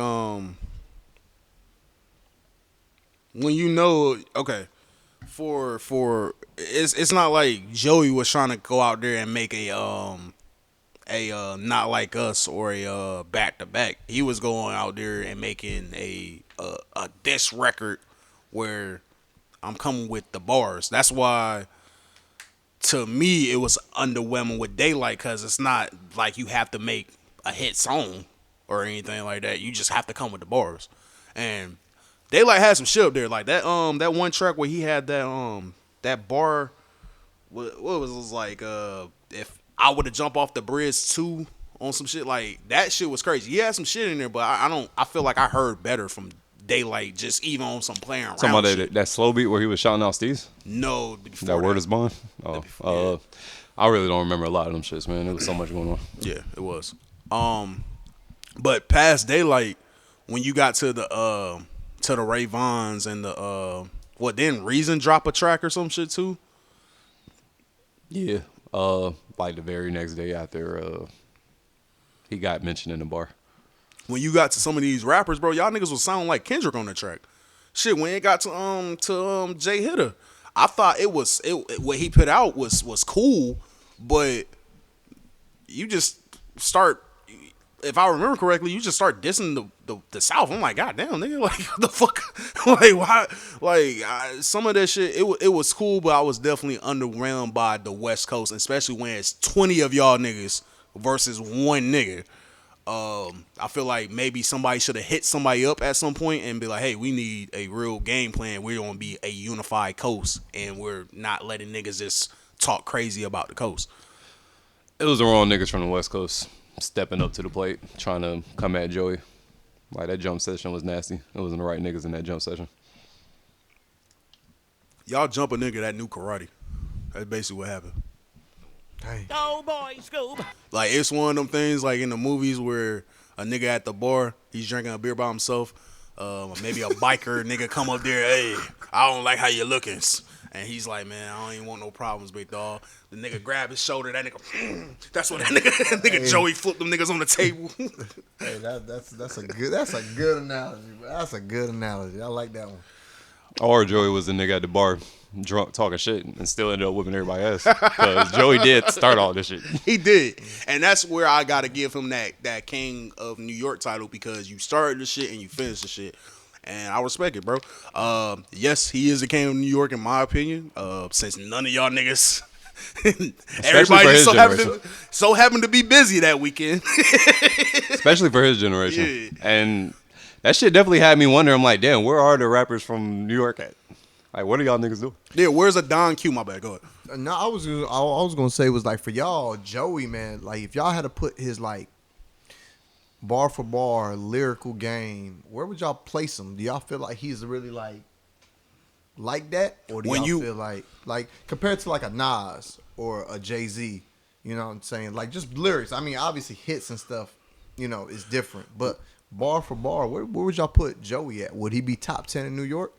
when okay, for it's not like Joey was trying to go out there and make a Not Like Us or a back to back. He was going out there and making a diss record where I'm coming with the bars. That's why, to me, it was underwhelming with Daylight, because it's not like you have to make a hit song or anything like that. You just have to come with the bars. And Daylight had some shit up there, like that that one track where he had that bar. What was it like? If I would have jumped off the bridge too on some shit, like that shit was crazy. He had some shit in there, but I feel like I heard better from Daylight, just even on some playing around. Talking about that slow beat where he was shouting out Steez? No, that Word is Bond? Oh, I really don't remember a lot of them shits, man. There was so much going on. Yeah, it was. But past Daylight, when you got to the Ray Vons and the didn't Reason drop a track or some shit too? Yeah. Like the very next day after he got mentioned in the bar. When you got to some of these rappers, bro, y'all niggas was sounding like Kendrick on the track. Shit, when it got to Jay Hitter, I thought what he put out was cool, but you just start, if I remember correctly, you just start dissing the South. I'm like, God damn, nigga, like what the fuck, like why, like some of that shit, it was cool, but I was definitely underwhelmed by the West Coast, especially when it's 20 of y'all niggas versus one nigga. I feel like maybe somebody should have hit somebody up at some point and be like, hey, we need a real game plan. We're going to be a unified coast, and we're not letting niggas just talk crazy about the coast. It was the wrong niggas from the West Coast stepping up to the plate, trying to come at Joey. Like, that jump session was nasty. It wasn't the right niggas in that jump session. Y'all jump a nigga that knew karate. That's basically what happened. Dang. Go, boy, Scoob. Like, it's one of them things like in the movies where a nigga at the bar, he's drinking a beer by himself. Maybe a biker nigga come up there, hey, I don't like how you looking. And he's like, man, I don't even want no problems, big dog. The nigga grab his shoulder, that nigga, that's what that nigga Hey. Joey flipped them niggas on the table. Hey, that's a good analogy. That's a good analogy. I like that one. Or Joey was the nigga at the bar, drunk, talking shit, and still ended up whipping everybody's ass. Because Joey did start all this shit. He did. And that's where I got to give him that King of New York title, because you started the shit and you finished the shit. And I respect it, bro. Yes, he is the King of New York in my opinion. Since none of y'all niggas, everybody so happened to be busy that weekend. Especially for his generation. Yeah. And that shit definitely had me wonder. I'm like, damn, where are the rappers from New York at? Like, what are y'all niggas doing? Yeah, where's a Don Q? My bad, go ahead. No, I was gonna say was like for y'all, Joey, man, like if y'all had to put his like bar for bar lyrical game, where would y'all place him? Do y'all feel like he's really like that, or do y'all feel like compared to like a Nas or a Jay-Z, you know what I'm saying? Like just lyrics. I mean, obviously hits and stuff, you know, is different, but bar for bar, where would y'all put Joey at? Would he be top 10 in New York?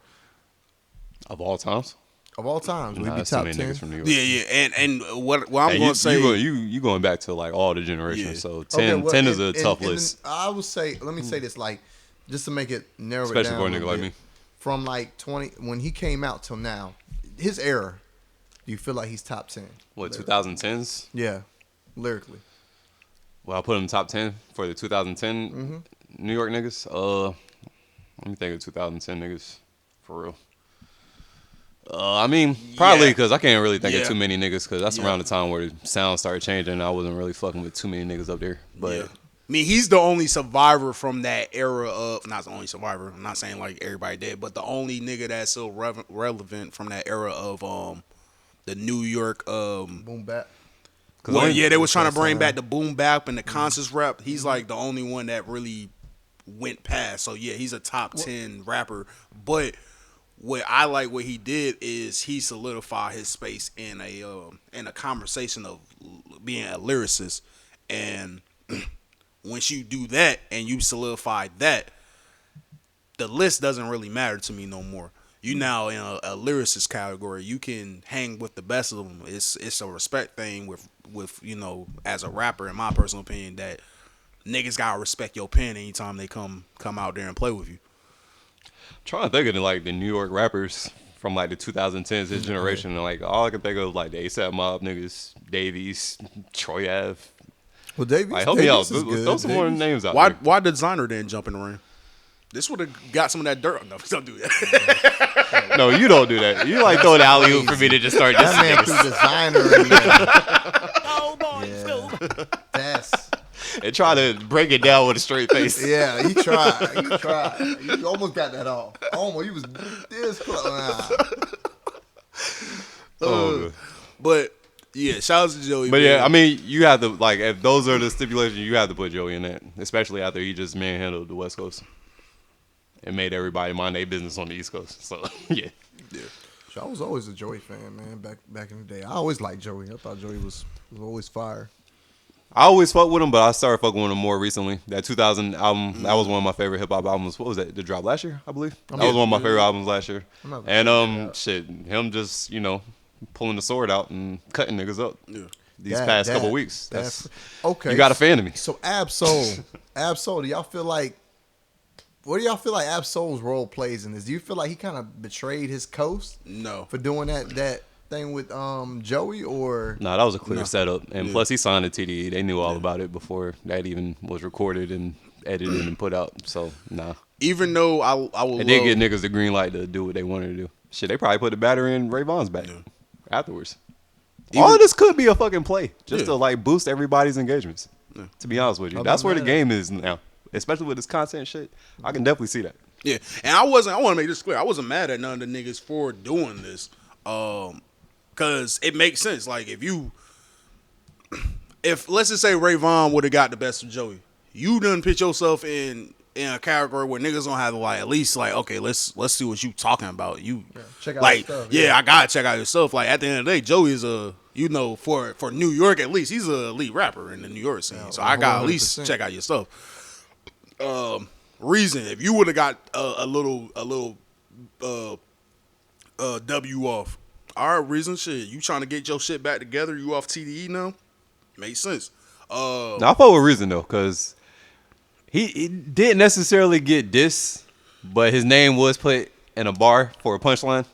Of all times? Of all times, would he be that's too top many 10? niggas from New York. Yeah. And what I'm going to say, you going back to like all the generations. Yeah. So 10 is a tough list. I would say, let me say this, like, just to make it narrow Especially it down. for a nigga like me. From like 20, when he came out till now, his era, do you feel like he's top 10? What, 2010s? Yeah, lyrically. Well, I put him top 10 for the 2010 New York niggas. Let me think of 2010 niggas for real. I mean, probably because I can't really think of too many niggas, because that's around the time where the sound started changing and I wasn't really fucking with too many niggas up there. But mean, he's the only survivor from that era of. Not the only survivor. I'm not saying like everybody dead, but the only nigga that's still relevant from that era of the New York Boom bap. Well, yeah, they was trying to bring back the boom bap and the conscious rap. He's like the only one that really went past. So yeah, he's a top 10 rapper. But what I like what he did is he solidified his space in a conversation of being a lyricist. And once you do that and you solidify that, the list doesn't really matter to me no more. You now in a lyricist category. You can hang with the best of them. It's a respect thing with as a rapper, in my personal opinion, that niggas gotta respect your pen anytime they come out there and play with you. I'm trying to think of like the New York rappers from like the 2010s, his generation, and like all I can think of is like the ASAP Mob niggas, Davies, Troy Ave. Well, Davies, like, help me out. Throw some more names out. Why Designer didn't jump in the ring? This would have got some of that dirt. No, don't do that. No, you don't do that. You like throw the alley oop for me to just start. That man threw Designer in there. Oh boy, Yeah. That's. And try to break it down with a straight face. Yeah, he tried. You almost got that off. Almost. He was this close. But yeah, shout out to Joey. But man. yeah, I mean, you have to like if those are the stipulations, you have to put Joey in that, especially after he just manhandled the West Coast and made everybody mind their business on the East Coast. So yeah. I was always a Joey fan, man. Back in the day, I always liked Joey. I thought Joey was always fire. I always fucked with him, but I started fucking with him more recently. That 2000 album, that was one of my favorite hip hop albums. What was that? It dropped last year, I believe. That was one of my favorite albums last year. And shit, him just pulling the sword out and cutting niggas up. Yeah. These past couple weeks. That's okay. You got a fan of me. So Ab-Soul, do y'all feel like? What do y'all feel like Ab-Soul's role plays in this? Do you feel like he kind of betrayed his coast? No. For doing that thing with Joey, or no, that was a clear setup, and plus he signed a TDE. They knew all about it before that even was recorded and edited and put out. So nah. Even though I will, it did get niggas the green light to do what they wanted to do. Shit, they probably put the battery in Ray Vaughn's back afterwards. All of this could be a fucking play just to like boost everybody's engagements. To be honest with you, that's where the game is now, especially with this content shit. I can definitely see that. Yeah, and I want to make this clear. I wasn't mad at none of the niggas for doing this. Cause it makes sense. Like if let's just say Ray Vaughn would have got the best of Joey, you done put yourself in a category where niggas gonna have to like at least like, okay, let's see what you talking about. You check out like your stuff, I gotta check out your stuff. Like at the end of the day, Joey is for New York at least, he's a elite rapper in the New York scene. So I gotta at least check out your stuff. Reason, if you would have got a little W off. All right, Reason, shit, you trying to get your shit back together? You off TDE now? Makes sense. Now, I fuck with Reason though, cause he didn't necessarily get dissed, but his name was put in a bar for a punchline,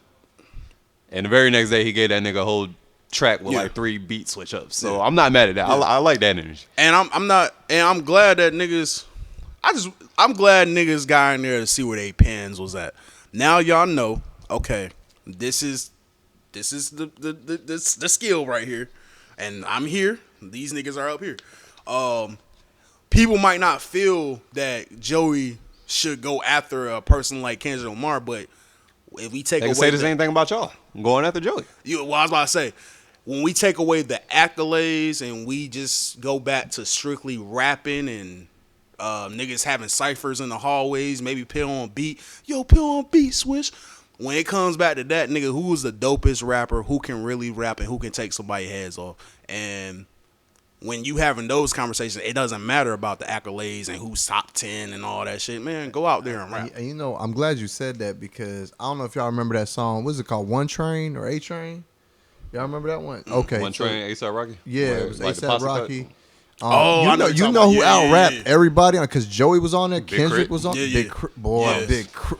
and the very next day he gave that nigga a whole track with like 3 beat switch ups. So I'm not mad at that. I like that energy. And I'm glad that niggas. I'm glad niggas got in there to see where they pens was at. Now y'all know. Okay, this is the skill right here, and I'm here. These niggas are up here. People might not feel that Joey should go after a person like Kendrick Lamar, but if we take they away can say the same thing about y'all. I'm going after Joey. I was about to say, when we take away the accolades and we just go back to strictly rapping and niggas having ciphers in the hallways, maybe pill on beat. Yo, pill on beat, Swish. When it comes back to that, nigga, who is the dopest rapper, who can really rap and who can take somebody's heads off? And when you having those conversations, it doesn't matter about the accolades and who's top 10 and all that shit. Man, go out there and rap. And I'm glad you said that, because I don't know if y'all remember that song. What is it called? One Train or A Train? Y'all remember that one? Okay. One Train, A$AP Rocky? Yeah, it was A$AP Rocky. You know who out-rapped everybody, because Joey was on there, Kendrick was on. Yeah, Big Crit.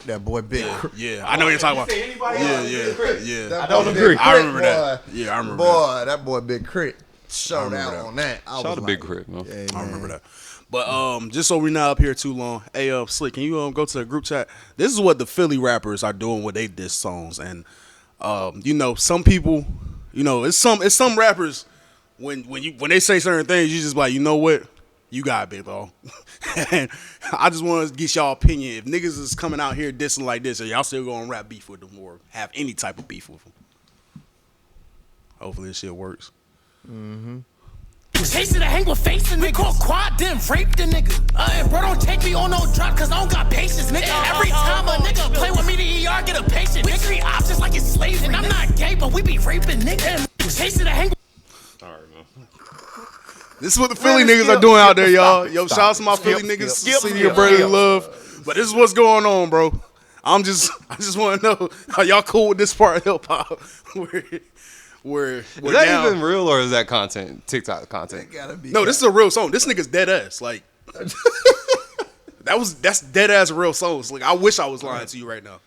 That boy, Big Crit. Yeah, I know what you're talking about. Yeah. I don't agree. I remember that. Yeah, I remember that. That boy, Big Crit, showed out on that. Shout out to Big Crit, man. Yeah, I remember that. But just so we're not up here too long, hey, Slick, can you go to the group chat? This is what the Philly rappers are doing with they diss songs, and some people, it's some rappers when they say certain things, you just like, you know what, You got it, big dog. And I just want to get y'all opinion. If niggas is coming out here dissing like this, are y'all still going to rap beef with them or have any type of beef with them? Hopefully this shit works. Chasing the hang with facing niggas. Call quad then rape the nigga. And bro, don't take me on no drop cause I don't got patience, nigga. Every time a nigga play with me, the ER get a patient. We treat options like it's slavery. And I'm not gay, but we be raping niggas. Chasing the hang. All right, man. This is what the Philly niggas are doing out there, y'all. Yo, shout out to my Philly niggas. City of brotherly love. But this is what's going on, bro. I just want to know, are y'all cool with this part of hip hop? Where Is that even real or is that content? TikTok content? Gotta be. No, this is a real song. This nigga's dead ass. Like that's dead ass real songs. Like I wish I was lying to you right now.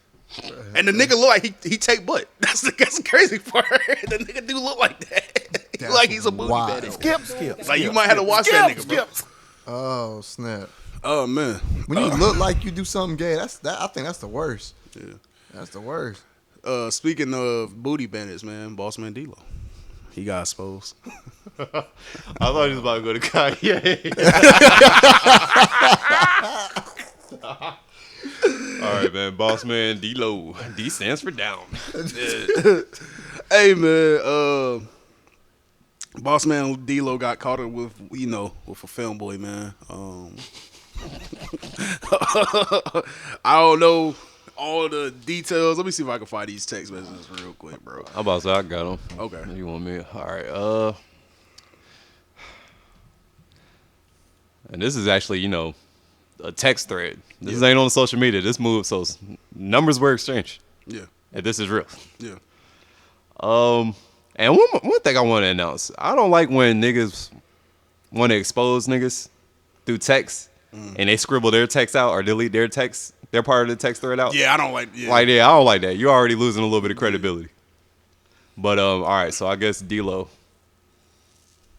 And the nigga look like he take butt. That's the crazy part. The nigga do look like that. He like he's a booty bandit. Skip. Like you might have to watch that nigga, bro. Oh snap! Oh man. When you look like you do something gay, I think that's the worst. Yeah. That's the worst. Speaking of booty bandits, man, Bossman Dlow. He got exposed. I thought he was about to go to Kanye. All right, man. Bossman Dlow. D stands for down. Hey, man. Bossman Dlow got caught up with a film boy, man. I don't know all the details. Let me see if I can find these text messages real quick, bro. I'm about to say I got him. Okay. You want me? All right. And this is actually, a text thread. This ain't on social media. This move, so numbers were exchanged. Yeah. And this is real. Yeah. And one thing I want to announce. I don't like when niggas want to expose niggas through text and they scribble their text out or delete their text, their part of the text thread out. Yeah, I don't like. Yeah. Like, yeah, I don't like that. You're already losing a little bit of credibility. But all right, so I guess D-Lo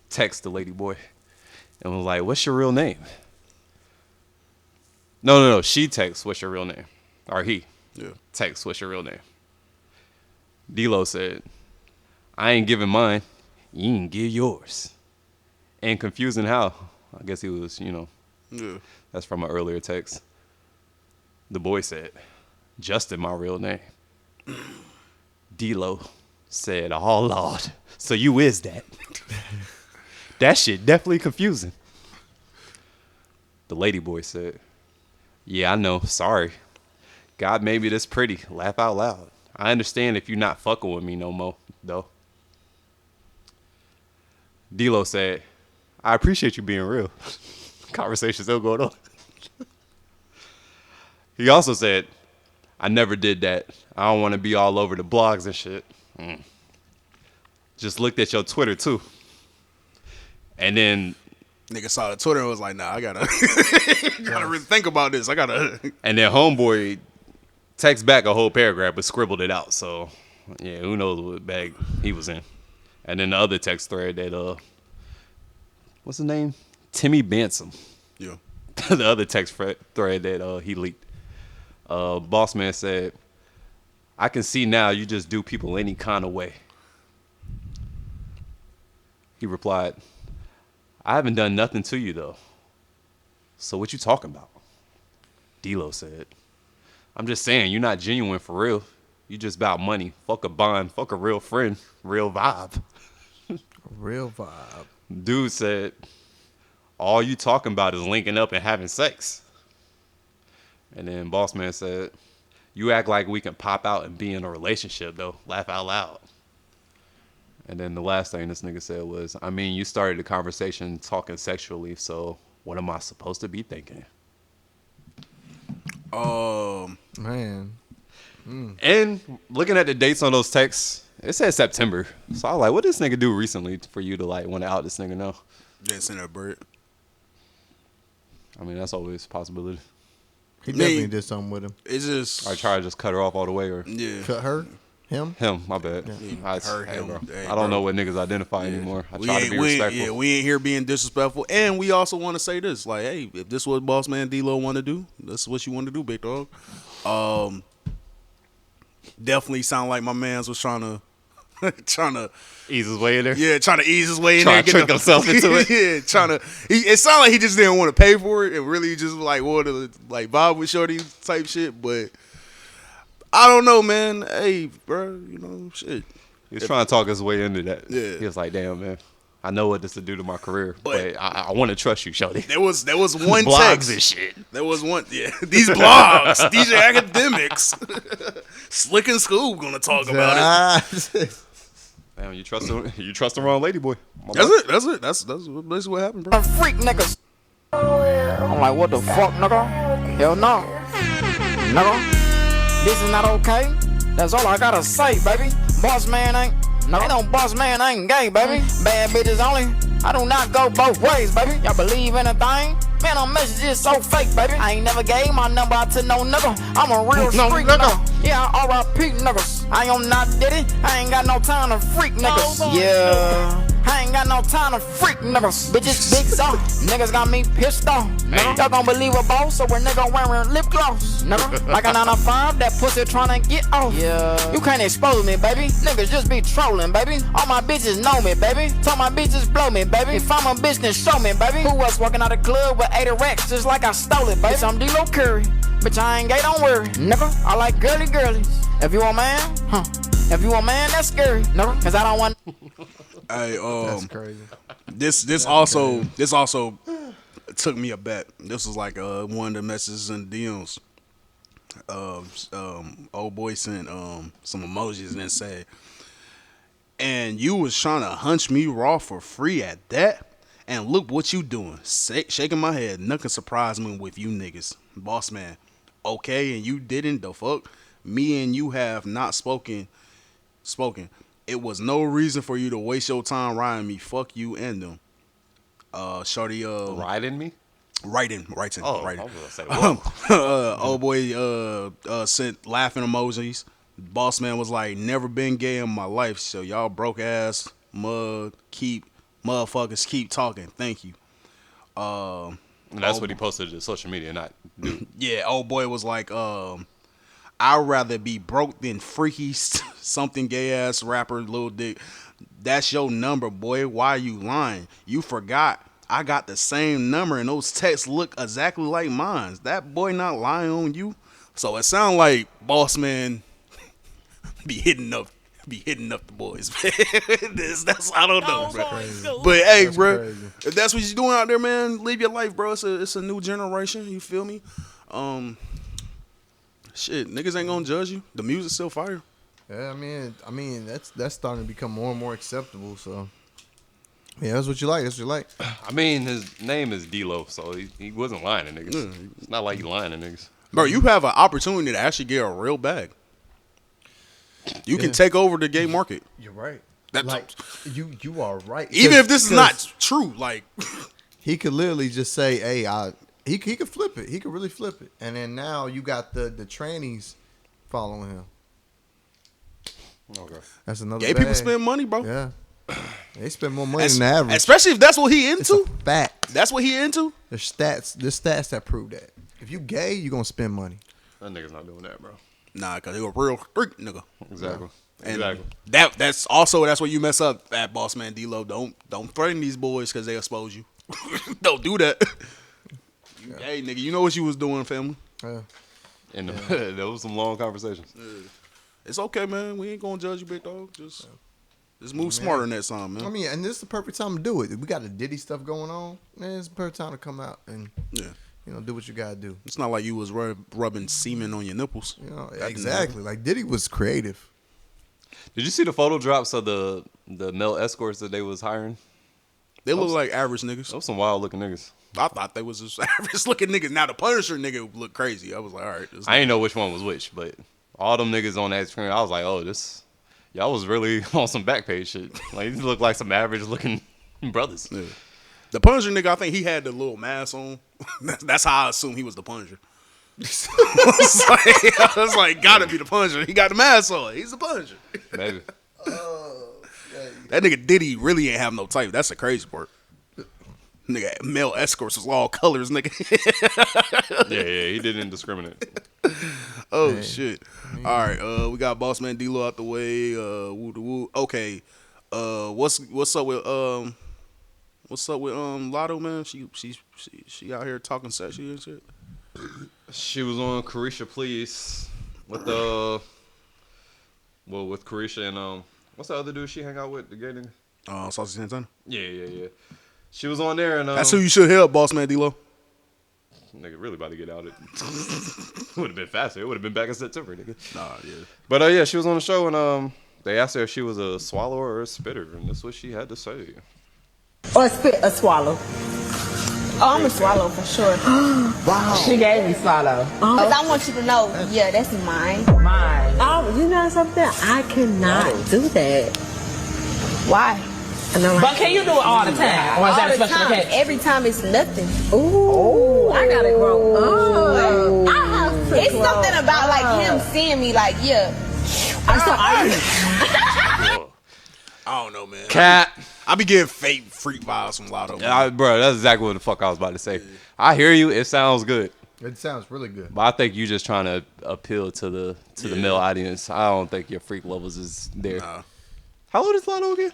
text the lady boy and was like, "What's your real name?" No. She texts, "What's your real name?" Or he texts, "What's your real name?" D-Lo said, "I ain't giving mine. You ain't give yours." And confusing how? I guess he was, Yeah. that's from an earlier text. The boy said, "Justin, my real name." D-Lo said, "Oh, Lord. So you is that?" That shit definitely confusing. The lady boy said, "Yeah, I know. Sorry. God made me this pretty. Laugh out loud. I understand if you're not fucking with me no more, though." D-Lo said, "I appreciate you being real." Conversation still going on. He also said, "I never did that. I don't want to be all over the blogs and shit. Just looked at your Twitter, too." And then... Nigga saw the Twitter and was like, "Nah, I gotta really think about this. I gotta." And then homeboy text back a whole paragraph but scribbled it out. So, yeah, who knows what bag he was in. And then the other text thread that, what's his name? Timmy Bansom. Yeah. The other text thread that he leaked. Bossman said, "I can see now you just do people any kind of way." He replied, "I haven't done nothing to you, though. So what you talking about?" D-Lo said, "I'm just saying, you're not genuine for real. You just about money. Fuck a bond. Fuck a real friend. Real vibe." Real vibe. Dude said, "All you talking about is linking up and having sex." And then Bossman said, "You act like we can pop out and be in a relationship, though. Laugh out loud." And then the last thing this nigga said was, "I mean, you started the conversation talking sexually, so what am I supposed to be thinking?" Man. And looking at the dates on those texts, it said September. So I was like, what did this nigga do recently for you to like want to out this nigga now? Just send her a bird. I mean, that's always a possibility. He definitely did something with him. It's just. I try to just cut her off all the way, or Cut her? Him? my bad. Her, him. Bro. Hey, I don't know what niggas identify anymore. I try to be respectful. We ain't here being disrespectful, and we also want to say this: like, hey, if this is what Bossman D-Lo want to do, this is what you want to do, big dog. Definitely sound like my man's was trying to trying to ease his way in there. Yeah, trying to ease his way in Trying there. to trick himself into it. Yeah, it sounded like he just didn't want to pay for it and really just like wanted to like vibe with Shorty type shit. But I don't know, man. Hey, bro, you know, shit. He was trying to talk his way into that. Yeah. He was like, damn, man. I know what this would do to my career, but I want to trust you, Shorty. There was one blogs text. and shit. There was one, yeah. These blogs, DJ Academics, Slick and Scoob gonna talk about it. Damn, you trust the wrong lady, boy. That's it. That's basically what happened, bro. Freak niggas. I'm like, what the fuck, nigga? Hell no. Nigga, this is not okay. That's all I gotta say, baby. Boss man ain't. No, they don't boss man ain't gay, baby. Bad bitches only. I do not go both ways, baby. Y'all believe anything? Man, them messages so fake, baby. I ain't never gave my number out to no nigga. I'm a real street nigga. Yeah, R.I.P. niggas. I am not Diddy. I ain't got no time to freak niggas. Yeah. I ain't got no time to freak niggas. Bitches big so niggas got me pissed off. Y'all gon' believe a boss, so a nigga wearing lip gloss. Nigga, like a 9 to 5, that pussy tryna get off. Yeah. You can't expose me, baby. Niggas just be trolling, baby. All my bitches know me, baby. Tell my bitches blow me, baby. If I'm a bitch, then show me, baby. Who was walking out the club with 80 racks just like I stole it, baby? Bitch, I'm D-Lo Curry. Bitch, I ain't gay, don't worry. Nigga, I like girly girlies. If you a man, if you a man, that's scary. Nigga, cause I don't want. Hey, That's crazy. This also took me aback. This was like one of the messages in the DMs. Old boy sent some emojis and then said, and you was trying to hunch me raw for free at that, and look what you doing. Shaking my head, nothing surprised me with you niggas. Boss man, okay, and you didn't, the fuck? Me and you have not spoken. It was no reason for you to waste your time riding me. Fuck you and them. Shorty, Riding me? Writing. Oh, I was gonna say, whoa. Old boy sent laughing emojis. Boss man was like, never been gay in my life, so y'all broke ass motherfuckers keep talking. Thank you. And that's what he posted to social media, not dude. Yeah, old boy was like, I'd rather be broke than freaky something gay ass rapper, little dick. That's your number, boy. Why you lying? You forgot I got the same number and those texts look exactly like mine. That boy not lying on you. So it sound like boss man be hitting up the boys. That's I don't know, bro. But hey, that's bro, crazy. If that's what you're doing out there, man, live your life, bro. It's a new generation. You feel me? Shit, niggas ain't gonna judge you. The music's still fire. Yeah, I mean that's starting to become more and more acceptable. So yeah, that's what you like. That's what you like. I mean, his name is D-Lo, so he wasn't lying to niggas. Yeah. It's not like he lying to niggas. Bro, you have an opportunity to actually get a real bag. You can take over the gay market. You're right. That's like you are right. Even if this is not true, like he could literally just say, "Hey, he could flip it. He could really flip it." And then now you got the trannies following him. Okay, that's another. Gay people spend money, bro. Yeah, they spend more money than the average. Especially if that's what he into. It's a fact. That's what he into. There's stats that prove that. If you gay, you gonna spend money. That nigga's not doing that, bro. Nah, cause he a real street nigga. Exactly. And exactly. That's where you mess up at Bossman Dlow. Don't threaten these boys because they expose you. Don't do that. Hey, nigga, you know what you was doing, family. Yeah. And there was some long conversations. Yeah. It's okay, man. We ain't gonna judge you, big dog. Just move smarter next time, man. I mean, and this is the perfect time to do it. We got the Diddy stuff going on. Man, it's the perfect time to come out and do what you gotta do. It's not like you was rubbing semen on your nipples. You know, exactly. Like Diddy was creative. Did you see the photo drops of the male escorts that they was hiring? They look like average niggas. Those some wild looking niggas. I thought they was just average looking niggas. Now the Punisher nigga looked crazy. I was like, all right. I ain't know which one was which, but all them niggas on that screen, I was like, oh, y'all was really on some back page shit. Like, these look like some average looking brothers. Yeah. The Punisher nigga, I think he had the little mask on. That's how I assume he was the Punisher. I was like, gotta be the Punisher. He got the mask on. He's the Punisher. Maybe. That nigga Diddy really ain't have no type. That's the crazy part. Nigga, male escorts was all colors, nigga. yeah, he didn't discriminate. Oh shit! All right, we got Bossman Dlow out the way. Woo. Okay, what's up with Lotto, man? She out here talking sexy and shit. She was on Carisha Please with with Carisha and what's the other dude she hang out with, the gay nigga? Saucy Santana. Yeah. She was on there and that's who you should hit up, Bossman Dlow. Nigga really about to get out. It would have been faster. It would have been back in September, nigga. Nah, yeah. But yeah, she was on the show and they asked her if she was a swallower or a spitter, and that's what she had to say. Or a swallow. Oh, I'm a swallow for sure. Wow. She gave me swallow. Because I want you to know, yeah, that's mine. Mine. Oh, you know something? I cannot do that. Why? But can you do it all the time? Or is that a special time. occasion? Every time it's nothing. Ooh, I gotta grow up. I have to It's grow something about like him seeing me like, yeah. I don't know, man. Cat. I be getting fake freak vibes from Lotto. Yeah, bro, that's exactly what the fuck I was about to say. I hear you. It sounds good. It sounds really good. But I think you just trying to appeal to the male audience. I don't think your freak levels is there. Nah. How old is Lotto again?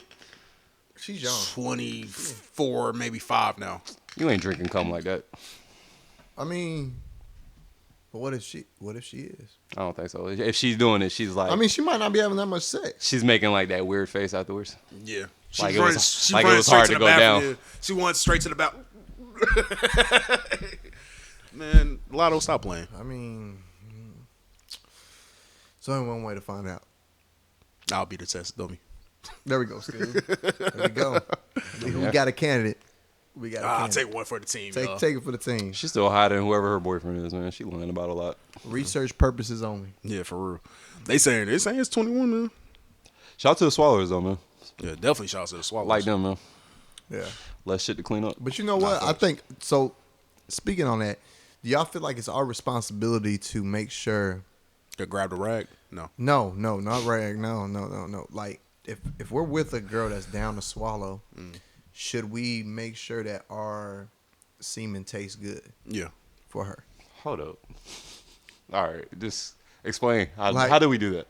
She's young. 24, maybe 5 now. You ain't drinking cum like that. I mean, but what if she is? I don't think so. If she's doing it, she's like. I mean, she might not be having that much sex. She's making like that weird face afterwards. Yeah. Like it was hard to go down. Yeah. She went straight to the back. Man, Lotto, stop playing. I mean, there's only one way to find out. I'll be the test dummy. There we go, Steve. There we go. We got a candidate. I'll take one for the team. Take it for the team. She's still hiding whoever her boyfriend is, man. She lying about a lot. Research purposes only. Yeah, for real. They saying it's 21, man. Shout out to the Swallowers though, man. Yeah, definitely shout out to the Swallows. Like them, man. Yeah. Less shit to clean up. But you know what? I think so. Speaking on that, do y'all feel like it's our responsibility to make sure to grab the rag? No, not rag. No. Like if we're with a girl that's down to swallow, should we make sure that our semen tastes good? Yeah, for her. Hold up. All right, just explain how do we do that?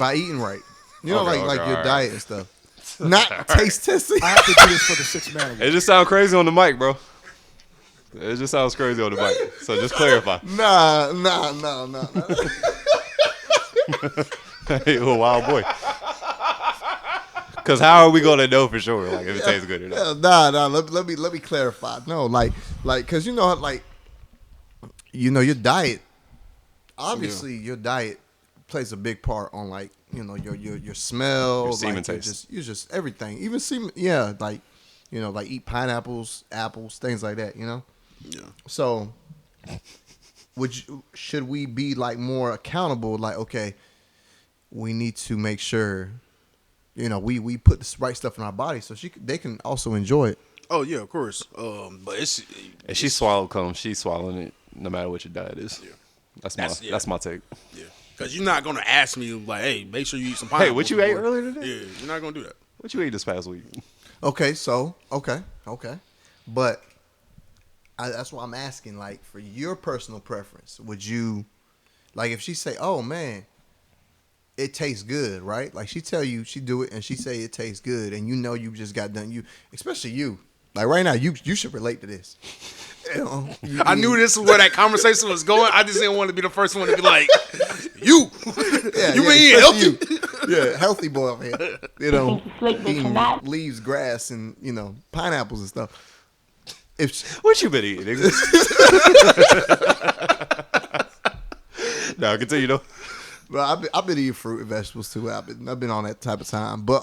By eating right. You know, Okay, like your right. diet and stuff. Not taste testing. I have to do this for the 6 man. It just sounds crazy on the mic, bro. It just sounds crazy on the mic. So just clarify. Nah. You a wild boy. Because how are we gonna know for sure, like if it tastes good or not? Nah. Let me clarify. No, like, because you know, like, your diet. Obviously, your diet plays a big part on like your smell, Your semen like taste. you're just everything. Even semen, yeah, like like eat pineapples, apples, things like that. Yeah. So, should we be like more accountable? Like, okay, we need to make sure, we put the right stuff in our body so they can also enjoy it. Oh yeah, of course. But if she swallowed cum, she's swallowing it no matter what your diet is. Yeah. That's my take. Yeah. Because you're not gonna ask me like, hey, make sure you eat some pineapple. Hey, what you ate earlier today? Yeah, you're not gonna do that. What you ate this past week? Okay, so okay, but that's why I'm asking. Like, for your personal preference, would you like if she say, "Oh man, it tastes good," right? Like she tell you she do it and she say it tastes good, and you just got done. You, especially you, like right now, you should relate to this. I knew this was where that conversation was going. I just didn't want to be the first one to be like, you mean healthy? Yeah, healthy boy over here. Eating leaves, grass, and pineapples and stuff. What you been eating? No, continue though. But I've been eating fruit and vegetables too. I've been on that type of time. But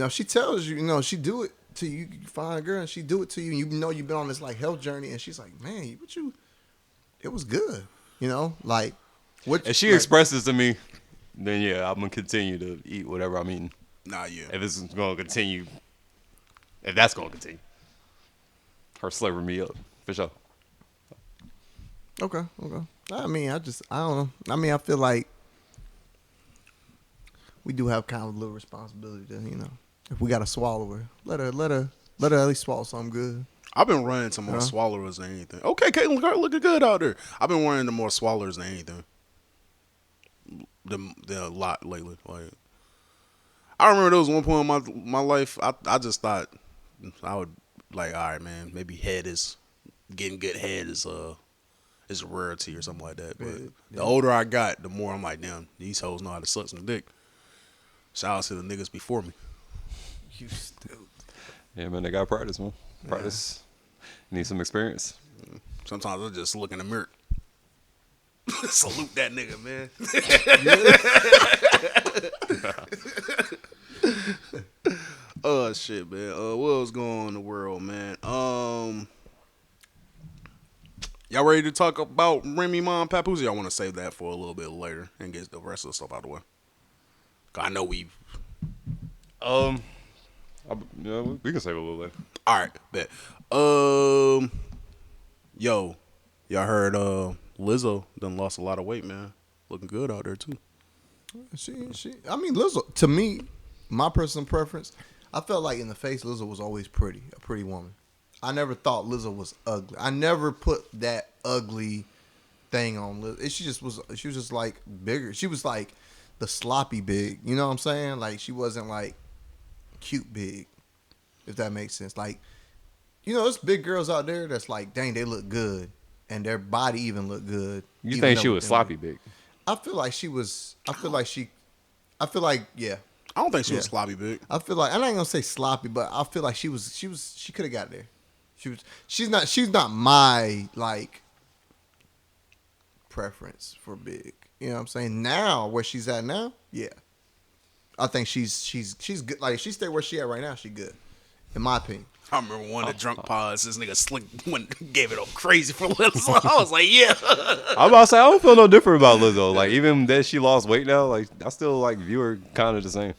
she tells you, she do it to you. You find a girl and she do it to you, and you've been on this like health journey, and she's like, man, it was good. Like what? If she expresses to me, then yeah, I'm gonna continue to eat whatever I'm eating. Nah, yeah. If it's gonna continue, if that's gonna continue, her slaving me up for sure. Okay. I mean, I don't know. I mean, I feel like we do have kind of a little responsibility to, if we got to swallow her, let her at least swallow something good. I've been running to more swallowers than anything. Okay, Caitlin, looking good out there. I've been running to more swallowers than anything. the lot lately. Like, I remember there was one point in my life. I just thought I would like, all right, man, maybe getting good head is a rarity or something like that. But the older I got, the more I'm like, damn, these hoes know how to suck some dick. Shout out to the niggas before me. You stupid. Yeah, man, they got practice, man. Practice. Need some experience. Sometimes I just look in the mirror. Salute that nigga, man. Oh shit, man. What else going on in the world, man? Y'all ready to talk about Remy Ma and Papoose? Y'all want to save that for a little bit later and get the rest of the stuff out of the way? 'Cause I know we can save it a little later. All right, bet. Yo, y'all heard Lizzo done lost a lot of weight, man. Looking good out there too. I mean, Lizzo, to me, my personal preference, I felt like in the face, Lizzo was always pretty, a pretty woman. I never thought Lizzo was ugly. I never put that ugly thing on Lizzo. She was just like bigger. She was like the sloppy big. You know what I'm saying? Like she wasn't like cute big, if that makes sense. Like, you know, there's big girls out there that's like, dang, they look good, and their body even look good. You think she was sloppy big? I feel like she was. I feel like, yeah. I don't think she was sloppy big. I feel like, I'm not gonna say sloppy, but I feel like she could have got there. She's not my like preference for big. You know what I'm saying? Now, where she's at now, yeah. I think she's good. Like, if she stay where she at right now, she good. In my opinion. I remember one of the drunk pods, this nigga Slick gave it up crazy for Lizzo. I was like, yeah. I'm about to say, I don't feel no different about Lizzo. Like, even that she lost weight now, like, I still like view her kind of the same.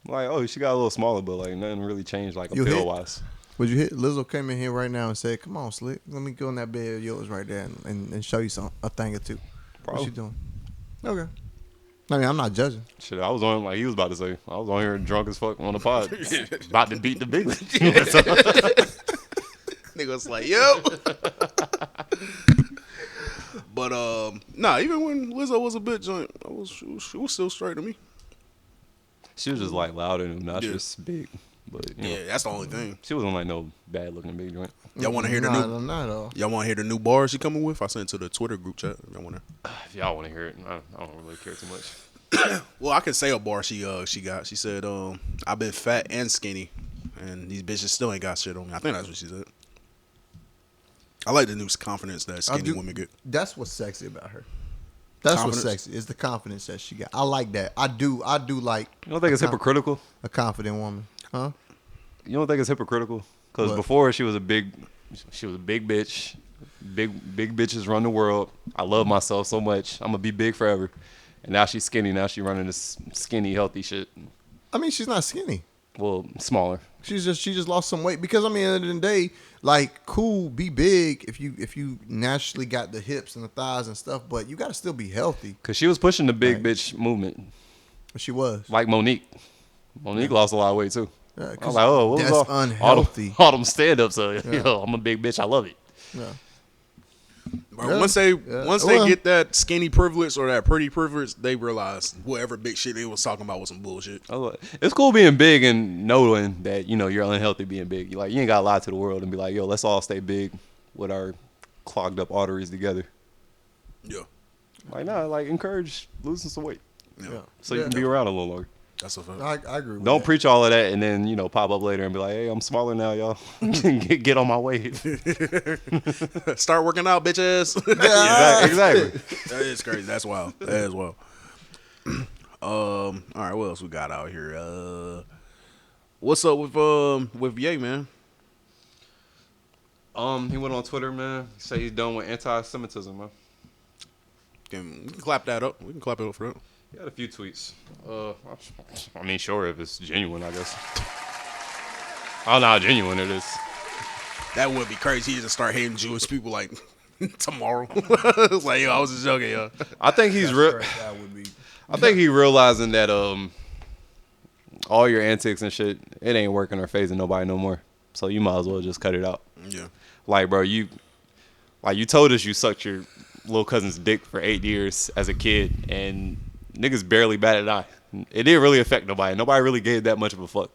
Like, oh, she got a little smaller, but like nothing really changed like appeal wise. Would you hit? Lizzo came in here right now and said, "Come on, Slick, let me go in that bed of yours right there and show you a thing or two." Probably. What you doing? Okay. I mean, I'm not judging. Shit, I was on, like he was about to say, I was on here drunk as fuck on the pod, about to beat the big one. Nigga was like, yo. But nah, even when Lizzo was a bit joint, she was still straight to me. She was just like loud and obnoxious, big. But you know, that's the only thing. She wasn't like no bad looking big joint. Y'all want to hear Y'all want to hear the new bar she coming with? I sent it to the Twitter group chat. Y'all want to? If y'all want to hear it, I don't really care too much. Well, I can say a bar she got. She said, "I've been fat and skinny, and these bitches still ain't got shit on me." I think that's what she said. I like the new confidence that skinny women get. That's what's sexy about her. That's what's sexy is the confidence that she got. I like that. I do like. You don't think it's hypocritical? A confident woman, huh? You don't think it's hypocritical? Because before she was a big bitch. Big bitches run the world. I love myself so much. I'm gonna be big forever. And now she's skinny. Now she running this skinny, healthy shit. I mean, she's not skinny. Well, smaller. She just lost some weight because, I mean, at the end of the day, like, cool, be big if you naturally got the hips and the thighs and stuff, but you got to still be healthy. Because she was pushing the big bitch movement. She was. Like Monique. Monique lost a lot of weight too. Yeah, I was like, oh, what was unhealthy. All them stand-ups. Yo, I'm a big bitch. I love it. Yeah. Once they get that skinny privilege or that pretty privilege, they realize whatever big shit they was talking about was some bullshit. It's cool being big and knowing that, you know, you're unhealthy being big. Like, you ain't got to lie to the world and be like, yo, let's all stay big with our clogged up arteries together. Yeah. Like, nah, like, encourage losing some weight. Yeah. So you can be around a little longer. That's a fact. I agree with Don't that. preach all of that and then, you know, pop up later and be like, hey, I'm smaller now, y'all. get on my way. Start working out, bitch ass. Exactly. That is crazy. That's wild. That is wild. All right, what else we got out here? What's up with Ye, man? He went on Twitter, man. He said he's done with anti-Semitism, man. We can clap that up. We can clap it up for that. He had a few tweets. I mean, sure, if it's genuine, I guess. I don't know how genuine it is. That would be crazy. He just start hating Jewish people like tomorrow. It's like, yo, I was just joking, yo. I think he's real. I think he realizing that all your antics and shit, it ain't working or phasing nobody no more. So you might as well just cut it out. Yeah. Like, bro, you told us you sucked your little cousin's dick for 8 years as a kid, and niggas barely batted an eye. It didn't really affect nobody. Nobody really gave that much of a fuck.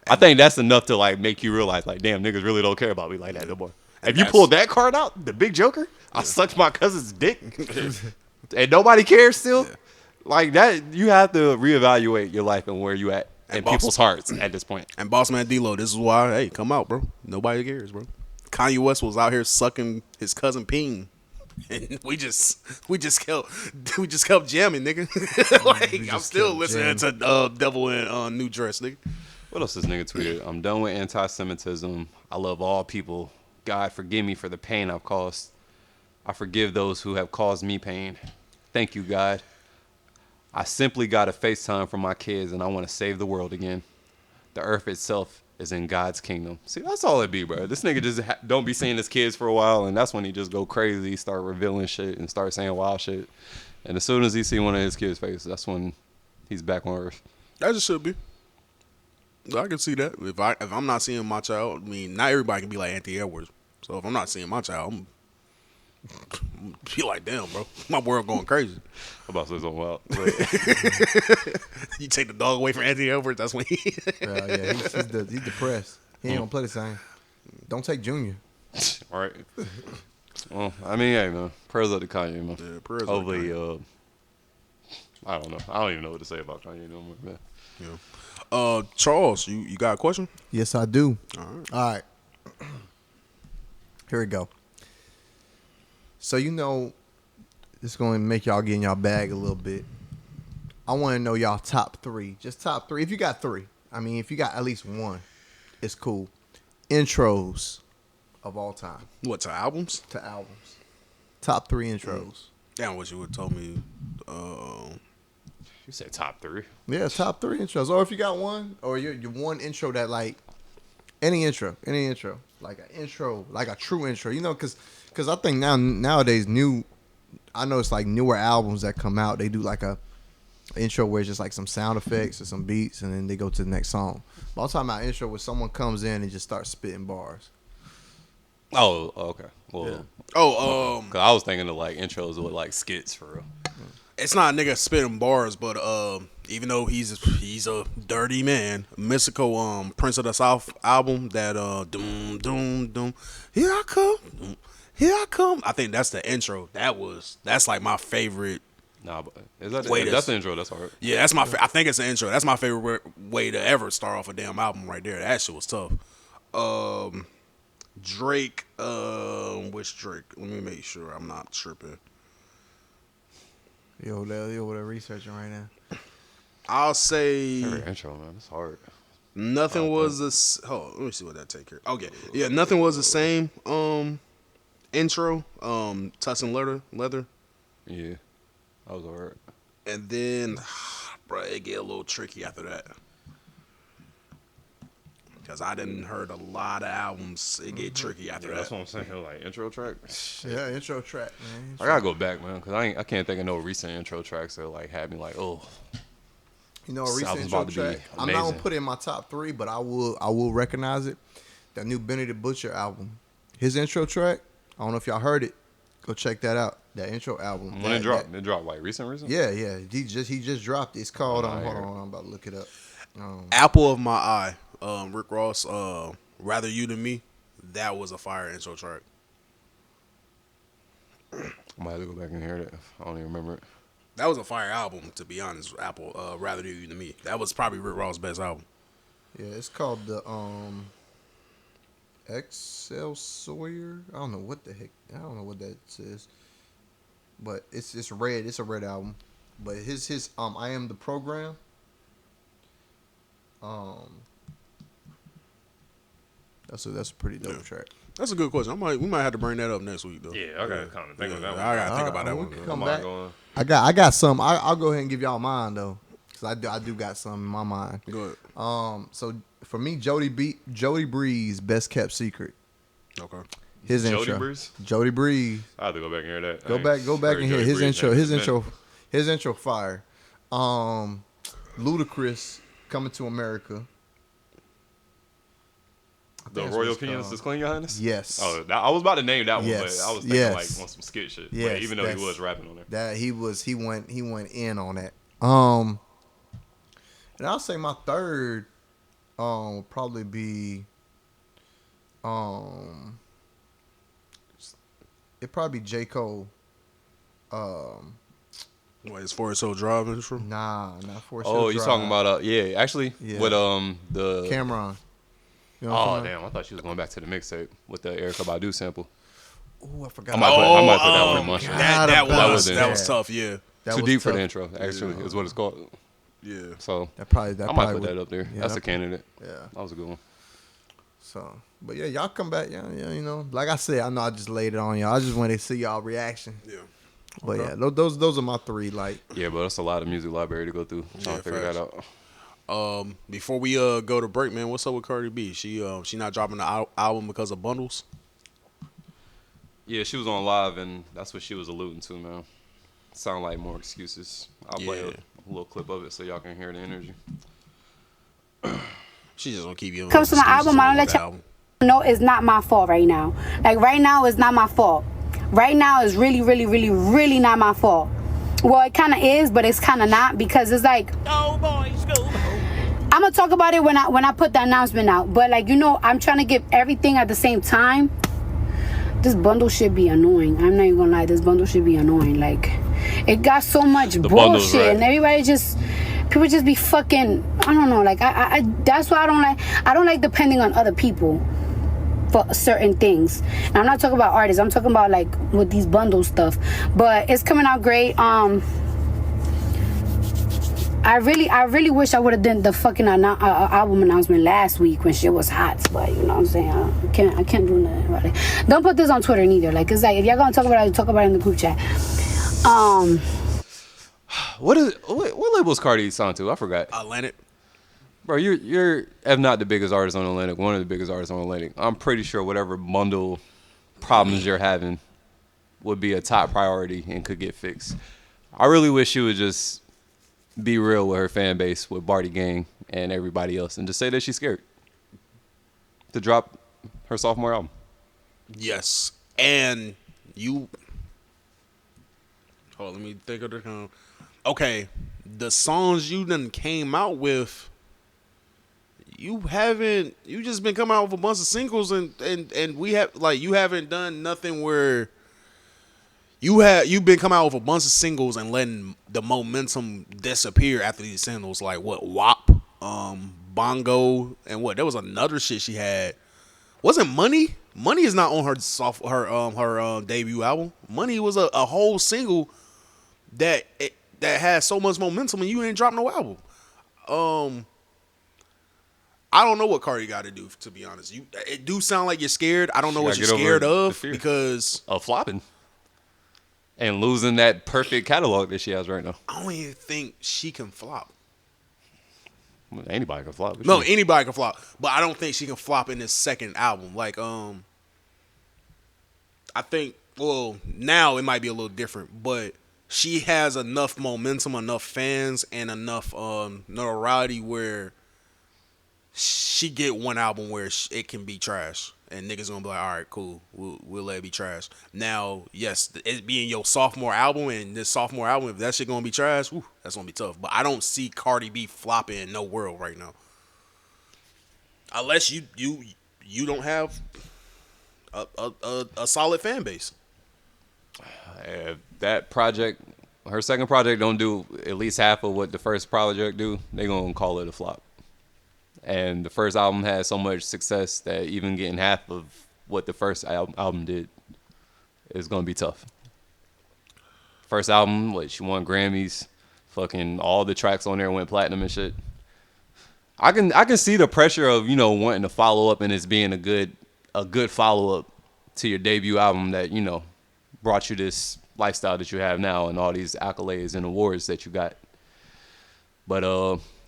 I think that's enough to like make you realize like, damn, niggas really don't care about me like that no more. If you pulled that card out, the big Joker, I sucked my cousin's dick, and nobody cares still. Like that, you have to reevaluate your life and where you at in people's hearts at this point. And Bossman Dlow, this is why, hey, come out, bro. Nobody cares, bro. Kanye West was out here sucking his cousin Ping. And we just kept jamming, nigga. Like I'm still listening to Devil in New Dress, nigga. What else this nigga tweeted? I'm done with anti-Semitism. I love all people. God forgive me for the pain I've caused. I forgive those who have caused me pain. Thank you, God. I simply got a FaceTime from my kids, and I want to save the world again. The earth itself is in God's kingdom. See, that's all it be, bro. This nigga just don't be seeing his kids for a while, and that's when he just go crazy, start revealing shit, and start saying wild shit. And as soon as he see one of his kids' faces, that's when he's back on earth. That just should be. I can see that. If I'm not seeing my child, I mean, not everybody can be like Anthony Edwards. So if I'm not seeing my child, I'm be like, damn, bro, my world going crazy. I'm about to say something wild. You take the dog away from Anthony Edwards, that's when he. Yeah, he's depressed. He ain't gonna play the same. Don't take Junior. All right. Well, I mean, hey, man. Prayers up to Kanye, man. Yeah, prayers up to Hopefully, Kanye. I don't know. I don't even know what to say about Kanye no more, man. Yeah. Charles, you got a question? Yes, I do. All right. Here we go. So this is going to make y'all get in y'all bag a little bit. I want to know y'all top three. Just top three. If you got three. I mean, if you got at least one, it's cool. Intros of all time. What, to albums? To albums. Top three intros. Damn, what you would told me. You said top three. Yeah, top three intros. Or if you got one, or your one intro that like, any intro. Like an intro, like a true intro. Because I think nowadays I know it's like newer albums that come out. They do like a intro where it's just like some sound effects or some beats, and then they go to the next song. But I'm talking about intro where someone comes in and just starts spitting bars. Oh, okay. Well, yeah. Cause I was thinking of like intros with like skits for real. It's not a nigga spitting bars, but even though he's a dirty man, Mystical Prince of the South album, that doom doom doom, here I come, here I come. I think that's the intro. That's like my favorite. Nah, but that's the intro. That's hard. Yeah, that's my. I think it's the intro. That's my favorite way to ever start off a damn album right there. That shit was tough. Drake. Which Drake? Let me make sure I'm not tripping. Yo, what they're researching right now. I'll say intro, man. It's hard. Nothing was the. Hold on, let me see what that take care. Okay, yeah, nothing was the same. Intro. Tussin leather. Yeah, that was hard. And then, bro, it get a little tricky after that. Because I didn't heard a lot of albums. It get tricky after that. That's what I'm saying. Like intro track. Yeah, intro track, man. I gotta go back, man, because I can't think of no recent intro tracks that like had me like, oh. A recent intro track. I'm not gonna put it in my top three, but I will recognize it. That new Benny the Butcher album, his intro track. I don't know if y'all heard it. Go check that out. That intro album. When it dropped? It dropped like recent? Yeah. He just dropped it. It's called. Hold on. I'm about to look it up. Apple of My Eye. Rick Ross, Rather You Than Me, that was a fire intro track. I might have to go back and hear that. I don't even remember it. That was a fire album, to be honest. Apple, Rather You Than Me. That was probably Rick Ross' best album. Yeah, it's called the Excelsior. I don't know what the heck. I don't know what that says. But it's red. It's a red album. But his I Am the Program. That's a pretty dope track. That's a good question. We might have to bring that up next week though. Yeah, I gotta kind of think of that one. I gotta think about that one. Come back. I got some. I'll go ahead and give y'all mine though, because I do got some in my mind. Good. So for me, Jody Breeze, Best Kept Secret. Okay. His Jody intro. Breeze? Jody Breeze. I have to go back and hear that. Go back and hear his intro. His intro fire. Ludacris, Coming to America. The Royal Pianist is Clean, Your Highness? Yes. Oh, I was about to name that one, but I was thinking like on some skit shit. Yes, but even though he was rapping on there. That he went in on that. And I'll say my third would probably be it'd probably be J. Cole. What is Forest Hill Drive intro? Nah, not Forest Hill Oh, Drive. you talking about with the Cameron. You know oh damn, I thought she was going back to the mixtape with the Erykah Badu sample. Oh, I forgot. I might put that one in my shit. That was tough. Yeah, that too was deep for tough. the intro. Actually, is what it's called. Yeah. So that probably I might put that up there. Yeah, That's a candidate. Yeah, that was a good one. So, but yeah, y'all come back. Yeah, you know, like I said, I know I just laid it on y'all. I just wanted to see y'all reaction. Yeah. But yeah, those are my three. Like, yeah, but that's a lot of music library to go through. Trying to figure that out. Before we go to break, man, what's up with Cardi B? She not dropping the album because of bundles. Yeah, she was on live, and that's what she was alluding to, man. Sound like more excuses. I'll play a little clip of it so y'all can hear the energy. She just gonna keep you. Comes to my album, I don't let y'all know it's not my fault right now. Like right now, it's not my fault. Right now is really, really, really, really not my fault. Well, it kind of is, but it's kind of not because it's like. Oh boy, school. I'm gonna talk about it when I put the announcement out. But like I'm trying to get everything at the same time. This bundle should be annoying. I'm not even gonna lie. This bundle should be annoying. Like, it got so much bullshit, right. And everybody people just be fucking. I don't know. Like, I that's why I don't like depending on other people for certain things. And I'm not talking about artists. I'm talking about like with these bundle stuff. But it's coming out great. I really wish I would have done the fucking album announcement last week when shit was hot. But you know what I'm saying? I can't do nothing about it. Don't put this on Twitter neither. Like, it's like if y'all gonna talk about it, talk about it in the group chat. What label's Cardi signed to? I forgot. Atlantic. Bro, you're if not the biggest artist on Atlantic, one of the biggest artists on Atlantic. I'm pretty sure whatever bundle problems you're having would be a top priority and could get fixed. I really wish she would just be real with her fan base, with Barty Gang and everybody else, and just say that she's scared to drop her sophomore album. Yes, and you. Oh, let me think of the. Okay, the songs you done came out with. You just been coming out with a bunch of singles and we have like you haven't done nothing where you've been coming out with a bunch of singles and letting the momentum disappear after these singles, like what WAP, Bongo, and what there was another shit she had. Wasn't Money? Money is not on her debut album. Money was a whole single that had so much momentum and you didn't drop no album. I don't know what Cardi got to do, to be honest. It do sound like you're scared. I don't know what you're scared of because of flopping and losing that perfect catalog that she has right now. I don't even think she can flop. Anybody can flop. No, anybody can flop, but I don't think she can flop in this second album. Like, I think, well, now it might be a little different, but she has enough momentum, enough fans, and enough notoriety where she get one album where it can be trash and niggas gonna be like, all right, cool, we'll let it be trash. Now, yes, it being your sophomore album and this sophomore album, if that shit gonna be trash, that's gonna be tough. But I don't see Cardi B flopping in no world right now, unless you don't have a solid fan base. If that project, her second project, don't do at least half of what the first project do, they gonna call it a flop. And the first album had so much success that even getting half of what the first album did is going to be tough. First album, she won Grammys. Fucking all the tracks on there went platinum and shit. I can see the pressure of, wanting to follow up and it's being a good follow-up to your debut album that, brought you this lifestyle that you have now and all these accolades and awards that you got. But,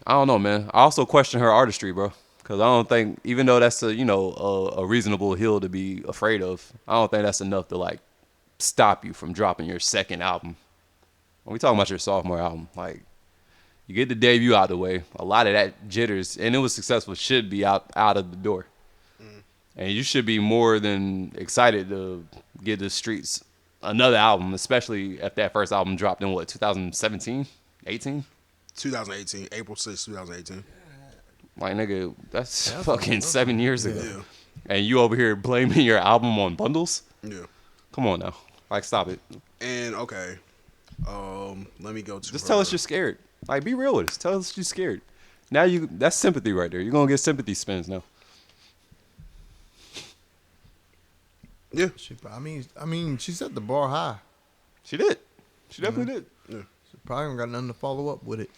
I don't know, man. I also question her artistry, bro. Because I don't think, even though that's a reasonable hill to be afraid of, I don't think that's enough to, stop you from dropping your second album. When we talking about your sophomore album, you get the debut out of the way. A lot of that jitters, and it was successful, should be out of the door. And you should be more than excited to give the streets another album, especially if that first album dropped in, 2017, 18? 2018, April 6th, 2018. Like, nigga, that's fucking 7 years ago. Yeah. And you over here blaming your album on bundles? Yeah. Come on now. Like, stop it. And, okay. Let me go to Just tell us you're scared. Like, be real with us. Tell us you're scared. Now that's sympathy right there. You're going to get sympathy spins now. Yeah. I mean, she set the bar high. She did. She definitely did. Yeah. She probably don't got nothing to follow up with it.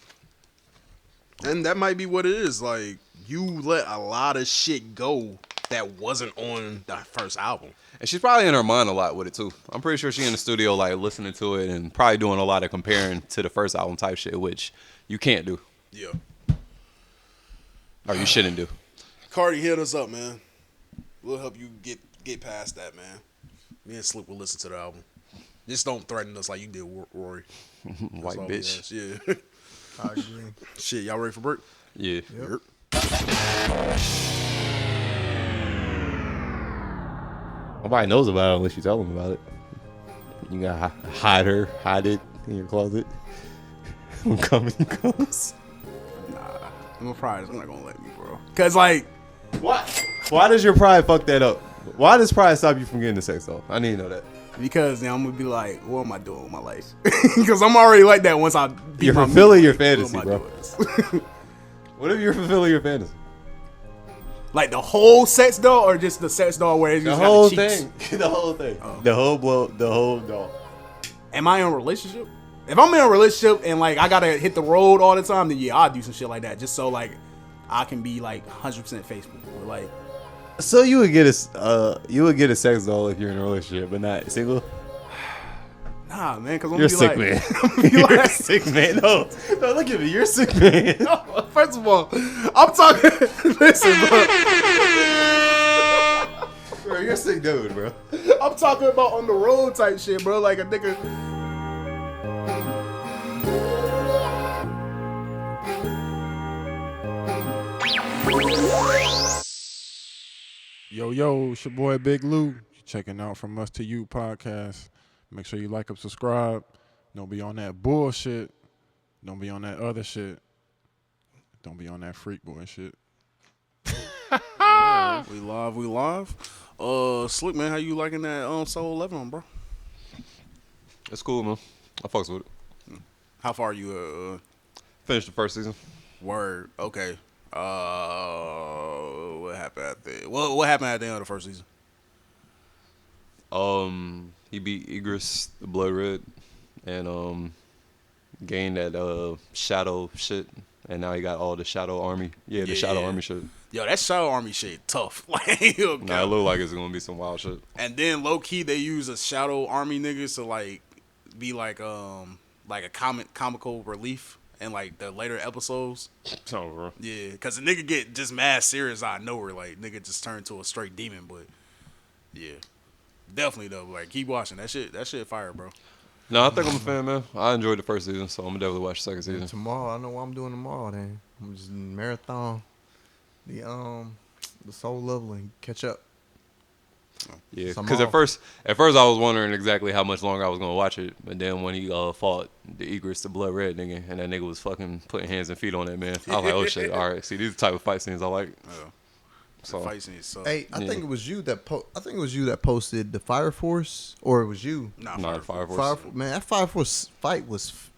And that might be what it is. Like, you let a lot of shit go that wasn't on the first album. And she's probably in her mind a lot with it, too. I'm pretty sure she's in the studio, like, listening to it and probably doing a lot of comparing to the first album type shit, which you can't do. Yeah. Or you shouldn't do. Cardi, hit us up, man. We'll help you get past that, man. Me and Slick will listen to the album. Just don't threaten us like you did, Rory. White bitch. Yeah. I agree. Shit, y'all ready for break? Yeah. Yep. Nobody knows about it unless you tell them about it. You gotta hide it in your closet when coming comes. Nah, I'm not gonna let me, bro. Cause like, what? Why does your pride fuck that up? Why does pride stop you from getting the sex off? I need to know that. Because then I'm gonna be like, what am I doing with my life? Because I'm already like that once I. You're fulfilling your fantasy, bro. What if you're fulfilling your fantasy? Like the whole sex doll, or just the sex doll where it's the just whole got the cheeks? thing? The whole thing. Oh. The whole doll. Am I in a relationship? If I'm in a relationship and like I gotta hit the road all the time, then yeah, I'll do some shit like that just so like I can be like 100% faithful. Or, like, so you would get a sex doll if you're in a relationship, but not single. Nah, man, because you're a sick man. You're a sick man. No, look at me. You're a sick man. First of all, I'm talking. Listen, bro. Bro, you're a sick dude, bro. I'm talking about on the road type shit, bro. Like a nigga. Yo, it's your boy Big Lou. You're checking out From Us to You podcast. Make sure you like and subscribe. Don't be on that bullshit. Don't be on that other shit. Don't be on that freak boy shit. We live. Slick, man, how you liking that Soul 11, bro? It's cool, man. I fucks with it. How far you finished the first season? Word. Okay. What happened at the what happened at the end of the first season? He beat Igris the Blood Red and gained that shadow shit, and now he got all the shadow army. Yeah, the shadow army shit. Yo, that shadow army shit tough. Like, nah, it look like it's gonna be some wild shit. And then low key they use a shadow army niggas to like be like a comical relief in like the later episodes. Oh, bro. Yeah, cause the nigga get just mad serious out of nowhere. Like nigga just turned to a straight demon. But yeah, definitely though. Like keep watching that shit. That shit fire, bro. No, I think I'm a fan, man. I enjoyed the first season, so I'm gonna definitely watch the second season. Tomorrow, I know what I'm doing tomorrow. Then I'm just marathon the Soul Level and catch up. Yeah, because at first I was wondering exactly how much longer I was gonna watch it, but then when he fought the Igris, the Blood Red nigga, and that nigga was fucking putting hands and feet on that man, I was like, oh shit, all right. See, these are the type of fight scenes I like. Yeah. So, fight scenes. So. Hey, I think it was you that posted the Fire Force, or it was you? Nah, Fire Force. Man, that Fire Force fight was.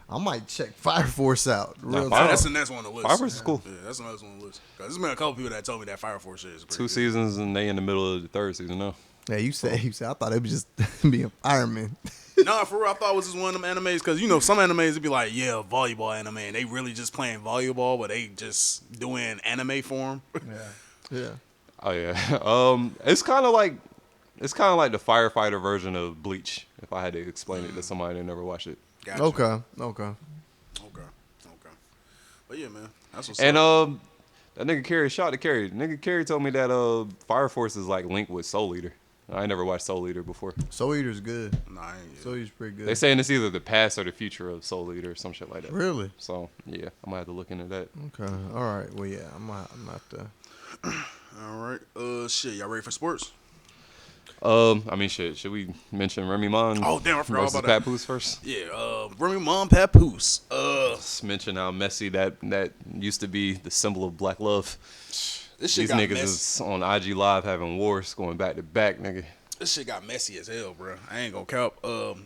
I might check Fire Force out. That's the next one on the list. Fire Force is cool. Yeah, that's the next one on the list. Cause there's been a couple people that told me that Fire Force shit is pretty 2 seasons and they in the middle of the 3rd season now. Yeah, you said I thought it was just being fireman. Nah, for real, I thought it was just one of them animes. Cause you know some animes would be like, yeah, volleyball anime, and they really just playing volleyball, but they just doing anime form. Yeah. Oh yeah. It's kind of like the firefighter version of Bleach. If I had to explain it to somebody that never watched it. Gotcha. Okay. But yeah, man, that's what's and up. That nigga Carrie, shout out to Carrie. Nigga Carrie told me that Fire Force is like linked with Soul Eater. I ain't never watched Soul Eater before. Soul Eater's good. Nah, I ain't Soul Eater's pretty good. They saying it's either the past or the future of Soul Eater or some shit like that. Really? So yeah, I'm gonna have to look into that. Okay. All right. Well, yeah, I'm not the. All right. Shit, y'all ready for sports? I mean, should we mention Remy Ma and Oh damn, I forgot versus about that. Papoose first? Yeah, Remy Ma and Papoose. Let's mention how messy that used to be the symbol of black love. This shit These got niggas messy. is on IG Live having wars going back to back, nigga. This shit got messy as hell, bro. I ain't gonna cap.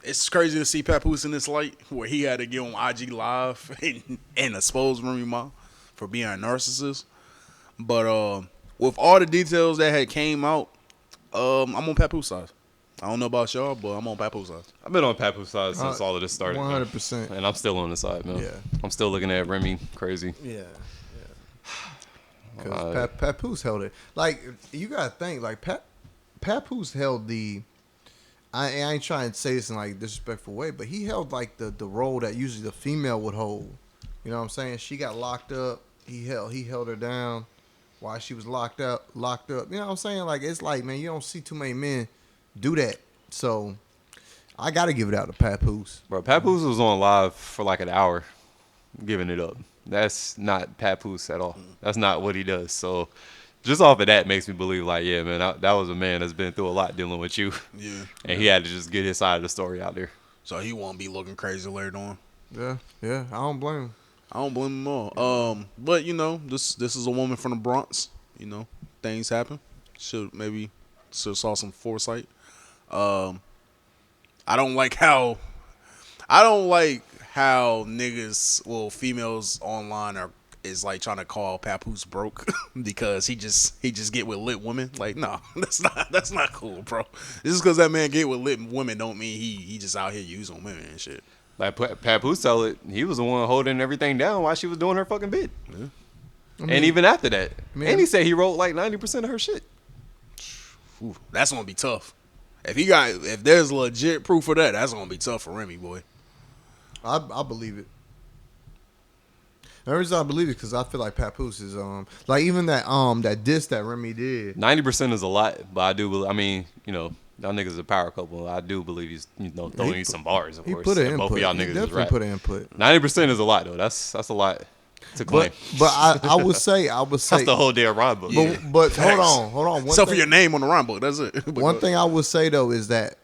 It's crazy to see Papoose in this light where he had to get on IG Live and expose Remy Ma for being a narcissist. But with all the details that had came out, I'm on Papoose side. I don't know about y'all, but I'm on Papoose side. I've been on Papoose side since all of this started. 100%. And I'm still on the side, man. Yeah. I'm still looking at Remy crazy. Yeah. Because Papoose held it. Like, you gotta think, like, Papoose held the. I ain't trying to say this in like a disrespectful way, but he held like the role that usually the female would hold. You know what I'm saying? She got locked up. He held her down while she was locked up. You know what I'm saying? Like, it's like, man, you don't see too many men do that. So I gotta give it out to Papoose. Bro, Papoose was on live for like an hour giving it up. That's not Papoose at all. That's not what he does. So just off of that makes me believe, like, yeah, man, that was a man that's been through a lot dealing with you. Yeah. And he had to just get his side of the story out there. So he won't be looking crazy later on. Yeah. I don't blame him. I don't blame him at all. But you know, this is a woman from the Bronx. You know, things happen. Should saw some foresight. I don't like how niggas, well, females online is like trying to call Papoose broke because he just get with lit women. Like, no, that's not cool, bro. Just because that man get with lit women don't mean he just out here using women and shit. Like Papoose tell it, he was the one holding everything down while she was doing her fucking bid. Yeah. And even after that. And he said he wrote like 90% of her shit. Ooh, that's gonna be tough. If there's legit proof of that, that's gonna be tough for Remy, boy. I believe it. The reason I believe it because I feel like Papoose is like even that diss that Remy did. 90% is a lot, but I do. I mean, you know, y'all niggas a power couple. I do believe he's throwing you some bars. Of course, put an and both input. of y'all He niggas definitely is put an input. 90% is a lot though. That's a lot to claim. But I would say that's the whole damn rhyme book. But hold on. So for your name on the rhyme book, that's it. One thing I would say though is that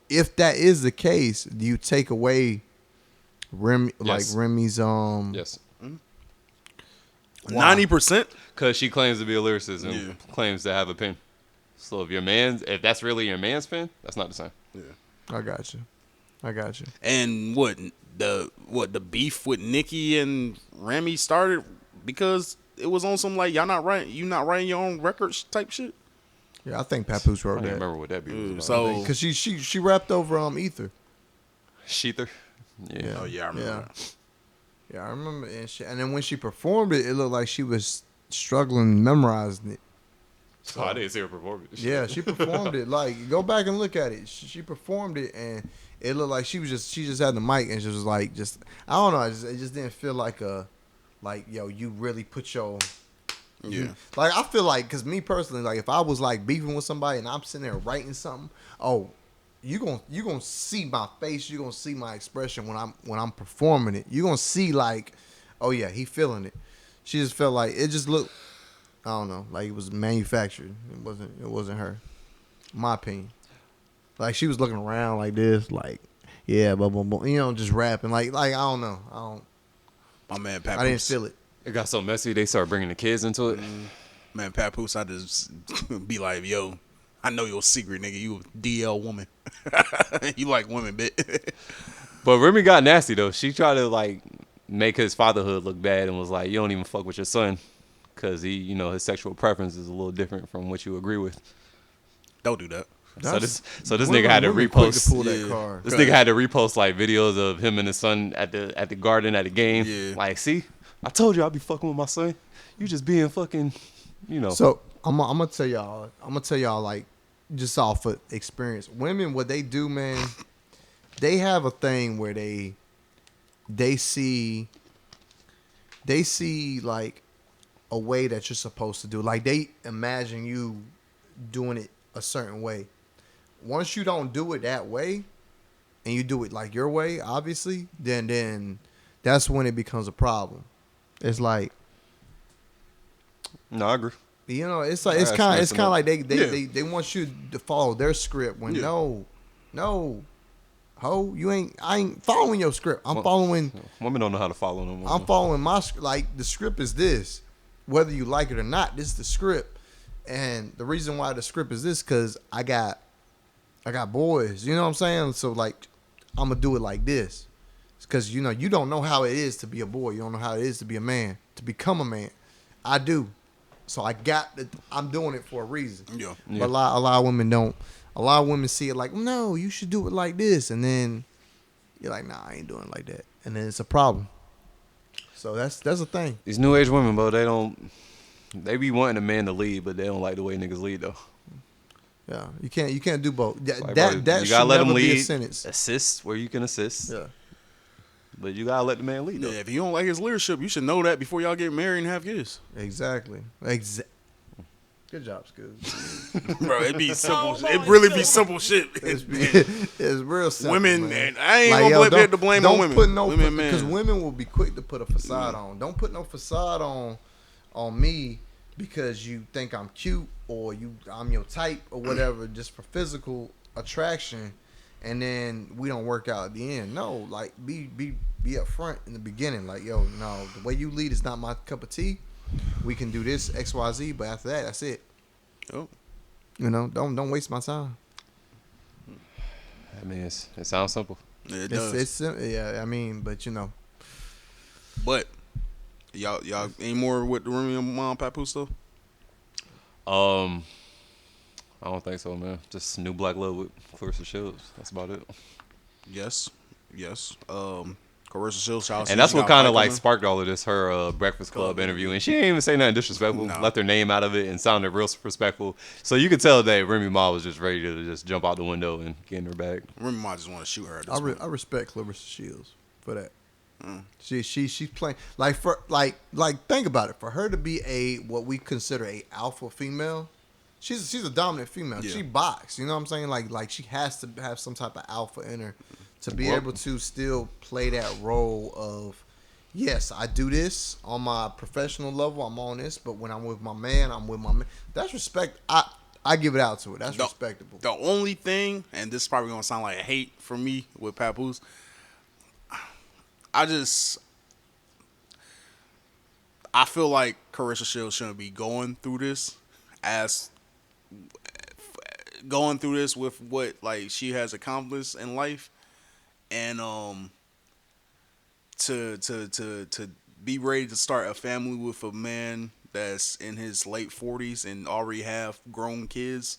if that is the case, do you take away Remy like Remy's Yes. 90%? Because she claims to be a lyricist and claims to have a pen. So if that's really your man's pen, that's not the same. Yeah. I got you. And what the beef with Nicki and Remy started because it was on some like you not writing your own records type shit. Yeah, I think Papoose wrote that. I don't remember what that beef was about. So because she rapped over Ether. Sheether. Yeah. Oh yeah, I remember that. Yeah, I remember. And then when she performed it, it looked like she was struggling memorizing it. So I didn't see her perform it. Yeah, she performed it. Like, go back and look at it. She performed it, and it looked like she just had the mic, and she was like, I don't know. It just didn't feel like yo, you really put your. Yeah. Like, I feel like, because me personally, like, if I was like beefing with somebody and I'm sitting there writing something, you gonna see my face, you gonna see my expression when I'm performing it. You gonna see like, oh yeah, he feeling it. She just felt like it just looked, I don't know, like it was manufactured. It wasn't her. My opinion. Like she was looking around like this, like, yeah, just rapping. Like I don't know. My man Papoose. I didn't feel it. It got so messy they started bringing the kids into it. Man, Papoose, I just be like, yo, I know your secret, nigga. You a DL woman. You like women, bit. But Remy got nasty though. She tried to like make his fatherhood look bad and was like, you don't even fuck with your son because he, his sexual preference is a little different from what you agree with. Don't do that. So this nigga had to repost. This nigga had to repost like videos of him and his son at the garden at the game. Yeah. Like, see, I told you I'd be fucking with my son. You just being fucking, So I'm gonna tell y'all like just off of experience. Women, what they do, man, they have a thing where they see like a way that you're supposed to do. Like they imagine you doing it a certain way. Once you don't do it that way and you do it like your way, obviously, then that's when it becomes a problem. It's like, no, I agree. You know, it's like it's kind of like they want you to follow their script when no, ho, I ain't following your script. I'm following. Women don't know how to follow them. I'm following my script. Like the script is this, whether you like it or not. This is the script, and the reason why the script is this because I got boys. You know what I'm saying? So like, I'm gonna do it like this, because you know you don't know how it is to be a boy. You don't know how it is to be a man, to become a man. I do. So I'm doing it for a reason. Yeah. But a lot of women don't. A lot of women see it like, no, you should do it like this, and then you're like, nah, I ain't doing it like that, and then it's a problem. So that's a thing. These new age women, bro, they be wanting a man to lead, but they don't like the way niggas lead though. Yeah, you can't do both. That you gotta let them lead. Be a sentence. Assist where you can assist. Yeah. But you gotta let the man lead though. Yeah, if you don't like his leadership, you should know that before y'all get married and have kids. Exactly. Good job, Scoob. Bro, it be simple. It really be simple shit. It's real simple. Women, man. I ain't gonna the blame on women. Because women will be quick to put a facade on. Don't put no facade on me because you think I'm cute or I'm your type or whatever, just for physical attraction, and then we don't work out at the end. No, like be upfront in the beginning. Like, yo, no, the way you lead is not my cup of tea. We can do this XYZ, but after that, that's it. Oh, you know, don't waste my time. I mean, it sounds simple. It does. I mean, but you know. But y'all any more with the Remy Ma and Papoose stuff? I don't think so, man. Just new Black Love with Clarissa Shields. That's about it. Yes. Clarissa Shields, and that's what kind of like sparked all of this. Her Breakfast Club interview, and she didn't even say nothing disrespectful. No. Left her name out of it and sounded real respectful. So you could tell that Remy Ma was just ready to just jump out the window and get in her bag. Remy Ma just want to shoot her. I respect Clarissa Shields for that. She's playing like think about it. For her to be what we consider a alpha female, she's a dominant female. Yeah. She boxed, you know what I'm saying? Like she has to have some type of alpha in her to be able to still play that role of, yes, I do this on my professional level. I'm on this, but when I'm with my man, I'm with my man. That's respect. I give it out to her. That's respectable. The only thing, and this is probably gonna sound like a hate for me with Papoose, I feel like Clarissa Shields shouldn't be going through this with what like she has accomplished in life, and to be ready to start a family with a man that's in his late 40s and already have grown kids.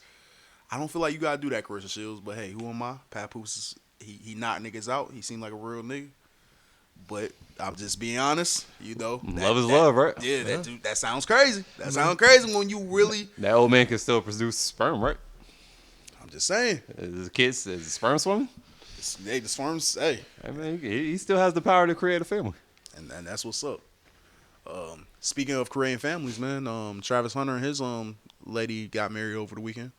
I don't feel like you gotta do that, Clarissa Shields. But hey, who am I? Papoose he knocked niggas out. He seemed like a real nigga. But I'm just being honest, you know. Love is love, right? Yeah, that sounds crazy. That sounds crazy when you really... That old man can still produce sperm, right? I'm just saying. Is the sperm swimming? Hey, the sperm's, hey. I mean, he still has the power to create a family. And that's what's up. Speaking of creating families, man, Travis Hunter and his lady got married over the weekend.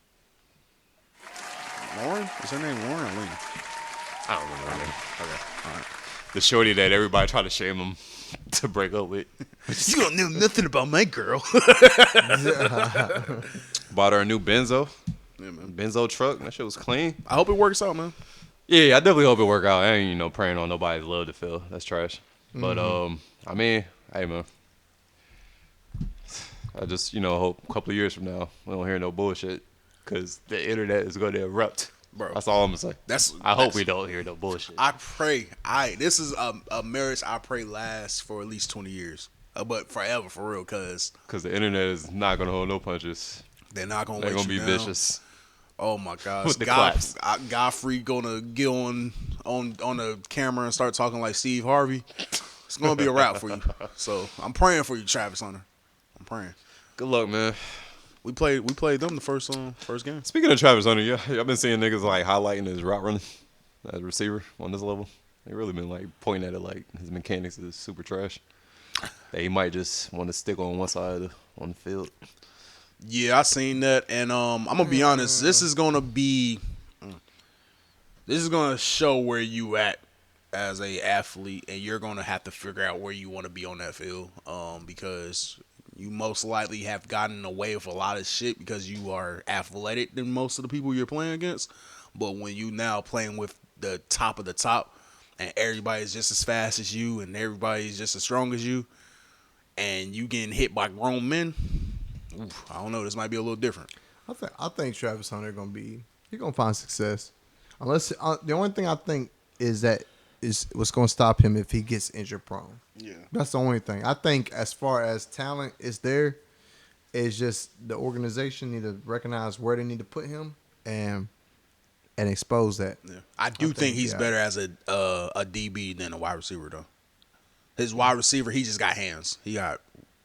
Lauren? Is her name Lauren or Lena? I don't remember her name. Okay, all right. The shorty that everybody tried to shame him to break up with. You don't know nothing about my girl. Bought her a new Benzo. Yeah, man. Benzo truck. That shit was clean. I hope it works out, man. Yeah, I definitely hope it work out. I ain't, praying on nobody's love to fail. That's trash. Mm-hmm. But, I mean, hey, man. I just, hope a couple of years from now we don't hear no bullshit because the internet is going to erupt. Bro, that's all I'm gonna say. I hope we don't hear no bullshit. I pray. This is a marriage I pray lasts for at least 20 years, but forever for real, cause the internet is not gonna hold no punches. They're not gonna. They're gonna be vicious. Oh my gosh, with the claps. Godfrey gonna get on the camera and start talking like Steve Harvey. It's gonna be a wrap for you. So I'm praying for you, Travis Hunter. I'm praying. Good luck, man. We played them the first game. Speaking of Travis Hunter, I've been seeing niggas like highlighting his route running as a receiver on this level. They really been like pointing at it like his mechanics is super trash. That he might just want to stick on one side on the field. Yeah, I seen that, and I'm gonna be honest. This is gonna show where you at as a athlete, and you're gonna have to figure out where you want to be on that field. Because you most likely have gotten away with a lot of shit because you are athletic than most of the people you're playing against. But when you now playing with the top of the top, and everybody's just as fast as you, and everybody's just as strong as you, and you getting hit by grown men, I don't know. This might be a little different. I think Travis Hunter he's gonna find success, unless the only thing I think is what's gonna stop him if he gets injury prone. Yeah, that's the only thing. I think as far as talent is there, it's just the organization need to recognize where they need to put him and expose that. Yeah. I think he's better as a DB than a wide receiver though. His wide receiver, he just got hands. He got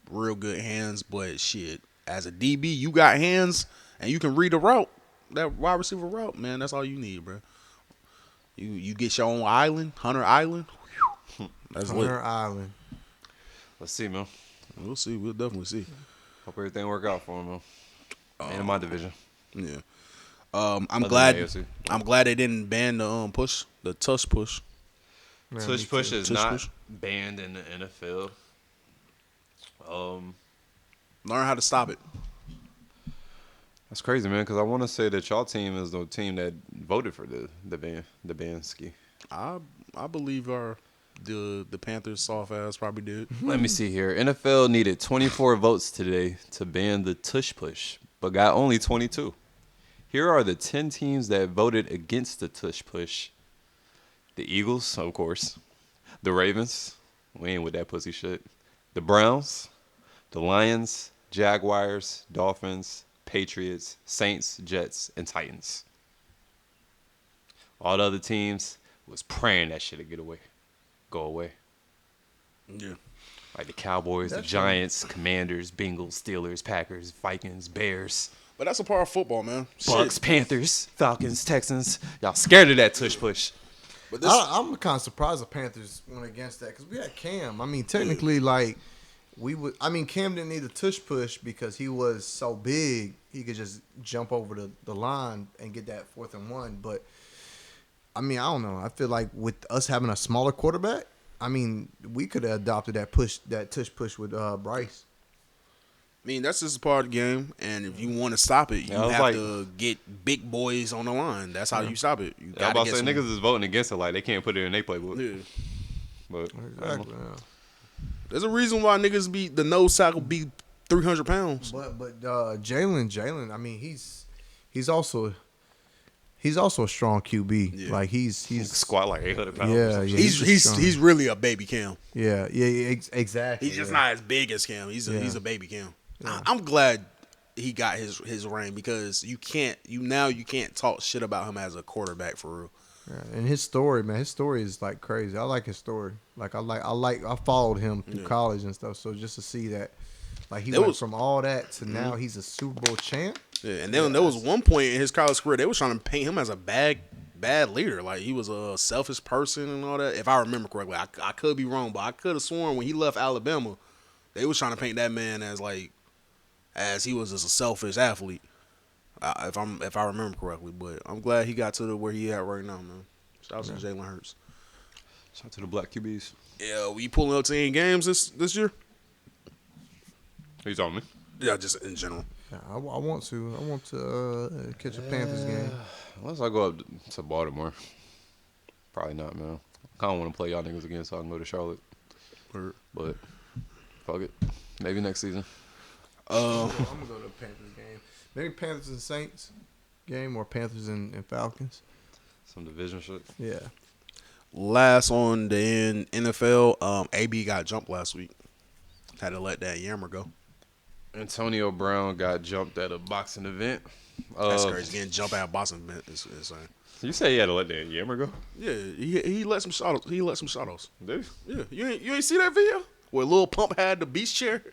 real good hands, but shit, as a DB, you got hands and you can read a route. That wide receiver route, man, that's all you need, bro. You get your own island, Hunter Island. That's Hunter lit. Island. Let's see, man. We'll see. We'll definitely see. Hope everything work out for him, man. In my division. Yeah. I'm glad they didn't ban the tush push. Man, tush push is not banned in the NFL. Learn how to stop it. That's crazy, man. Because I want to say that y'all team is the team that voted for the ban ski. I believe the Panthers soft ass probably did. Let me see here. NFL needed 24 votes today to ban the tush push, but got only 22. Here are the 10 teams that voted against the tush push. The Eagles, of course. The Ravens. We ain't with that pussy shit. The Browns. The Lions. Jaguars. Dolphins. Patriots. Saints. Jets. And Titans. All the other teams was praying that shit would go away. Yeah. Like the Cowboys, the Giants, Commanders, Bengals, Steelers, Packers, Vikings, Bears. But that's a part of football, man. Bucks, Panthers, Falcons, Texans. Y'all scared of that tush push. But I'm kind of surprised the Panthers went against that because we had Cam. I mean, technically, Cam didn't need a tush push because he was so big. He could just jump over the line and get that 4th and 1. But, I mean, I don't know. I feel like with us having a smaller quarterback, I mean, we could have adopted that tush push with Bryce. I mean, that's just a part of the game, and if you want to stop it, you have to get big boys on the line. That's how you stop it. You I'm about to say, niggas is voting against it like they can't put it in their playbook. Yeah. But exactly. There's a reason why niggas the nose tackle be 300 pounds. But Jalen, I mean, he's also a strong QB. Yeah. Like he's squat like 800 pounds. Yeah, he's really a baby Cam. Yeah, exactly. He's just not as big as Cam. He's a baby Cam. Yeah. I'm glad he got his reign because you can't talk shit about him as a quarterback for real. Yeah, and his story is like crazy. I like his story. Like I followed him through college and stuff. So just to see that, like he went from all that to now he's a Super Bowl champ. Yeah, and then there was one point in his college career they was trying to paint him as a bad leader. Like he was a selfish person and all that. If I remember correctly, I could be wrong, but I could have sworn when he left Alabama, they was trying to paint that man as he was just a selfish athlete. If I remember correctly, but I'm glad he got to where he at right now, man. Shout out to Jalen Hurts. Shout out to the black QBs. Yeah, we pulling up to any games this year? He's on me. Yeah, just in general. Yeah, I want to catch a Panthers game. Unless I go up to Baltimore. Probably not, man. I kind of want to play y'all niggas again so I can go to Charlotte. But fuck it. Maybe next season. I'm going to go to a Panthers game. Maybe Panthers and Saints game or Panthers and Falcons. Some division shit. Yeah. Last on the NFL, AB got jumped last week. Had to let that yammer go. Antonio Brown got jumped at a boxing event. That's crazy. Getting jumped at a boxing event is insane. You say he had to let that yammer go? Yeah, he let some shot. He let some shotos. Did he? Yeah, you ain't see that video where Lil Pump had the beach chair?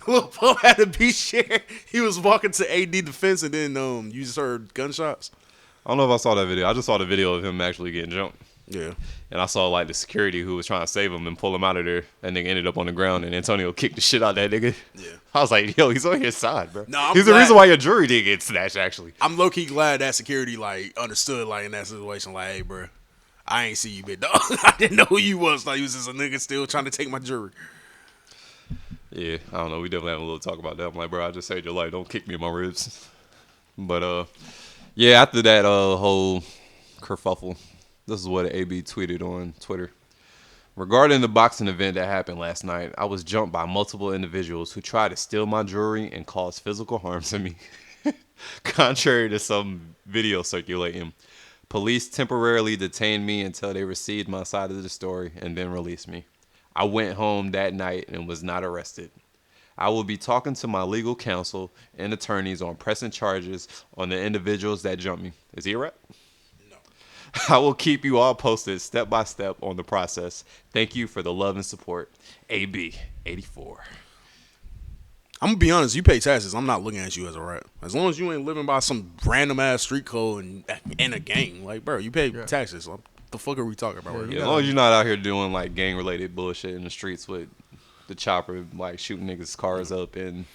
Lil Pump had the beach chair. He was walking to AD defense, and then you just heard gunshots. I don't know if I saw that video. I just saw the video of him actually getting jumped. Yeah. And I saw like the security who was trying to save him and pull him out of there, and nigga ended up on the ground, and Antonio kicked the shit out of that nigga. Yeah. I was like, yo, he's on his side, bro. No, he's the reason why your jury didn't get snatched, actually. I'm low-key glad that security understood in that situation, hey, bro, I ain't see you, big dog. I didn't know who you was. Like, you was just a nigga still trying to take my jury. Yeah, I don't know. We definitely have a little talk about that. I'm like, bro, I just saved your life. Don't kick me in my ribs. But yeah, after that whole kerfuffle, this is what AB tweeted on Twitter. Regarding the boxing event that happened last night, I was jumped by multiple individuals who tried to steal my jewelry and cause physical harm to me. Contrary to some video circulating, police temporarily detained me until they received my side of the story and then released me. I went home that night and was not arrested. I will be talking to my legal counsel and attorneys on pressing charges on the individuals that jumped me. Is he a rap? No. I will keep you all posted step by step on the process. Thank you for the love and support. AB 84. I'm gonna be honest, you pay taxes. I'm not looking at you as a rat. As long as you ain't living by some random ass street code and in a gang, like, bro, you pay taxes. What the fuck are we talking about? Yeah, as long as you're not out here doing like gang related bullshit in the streets with the chopper, like shooting niggas' cars up and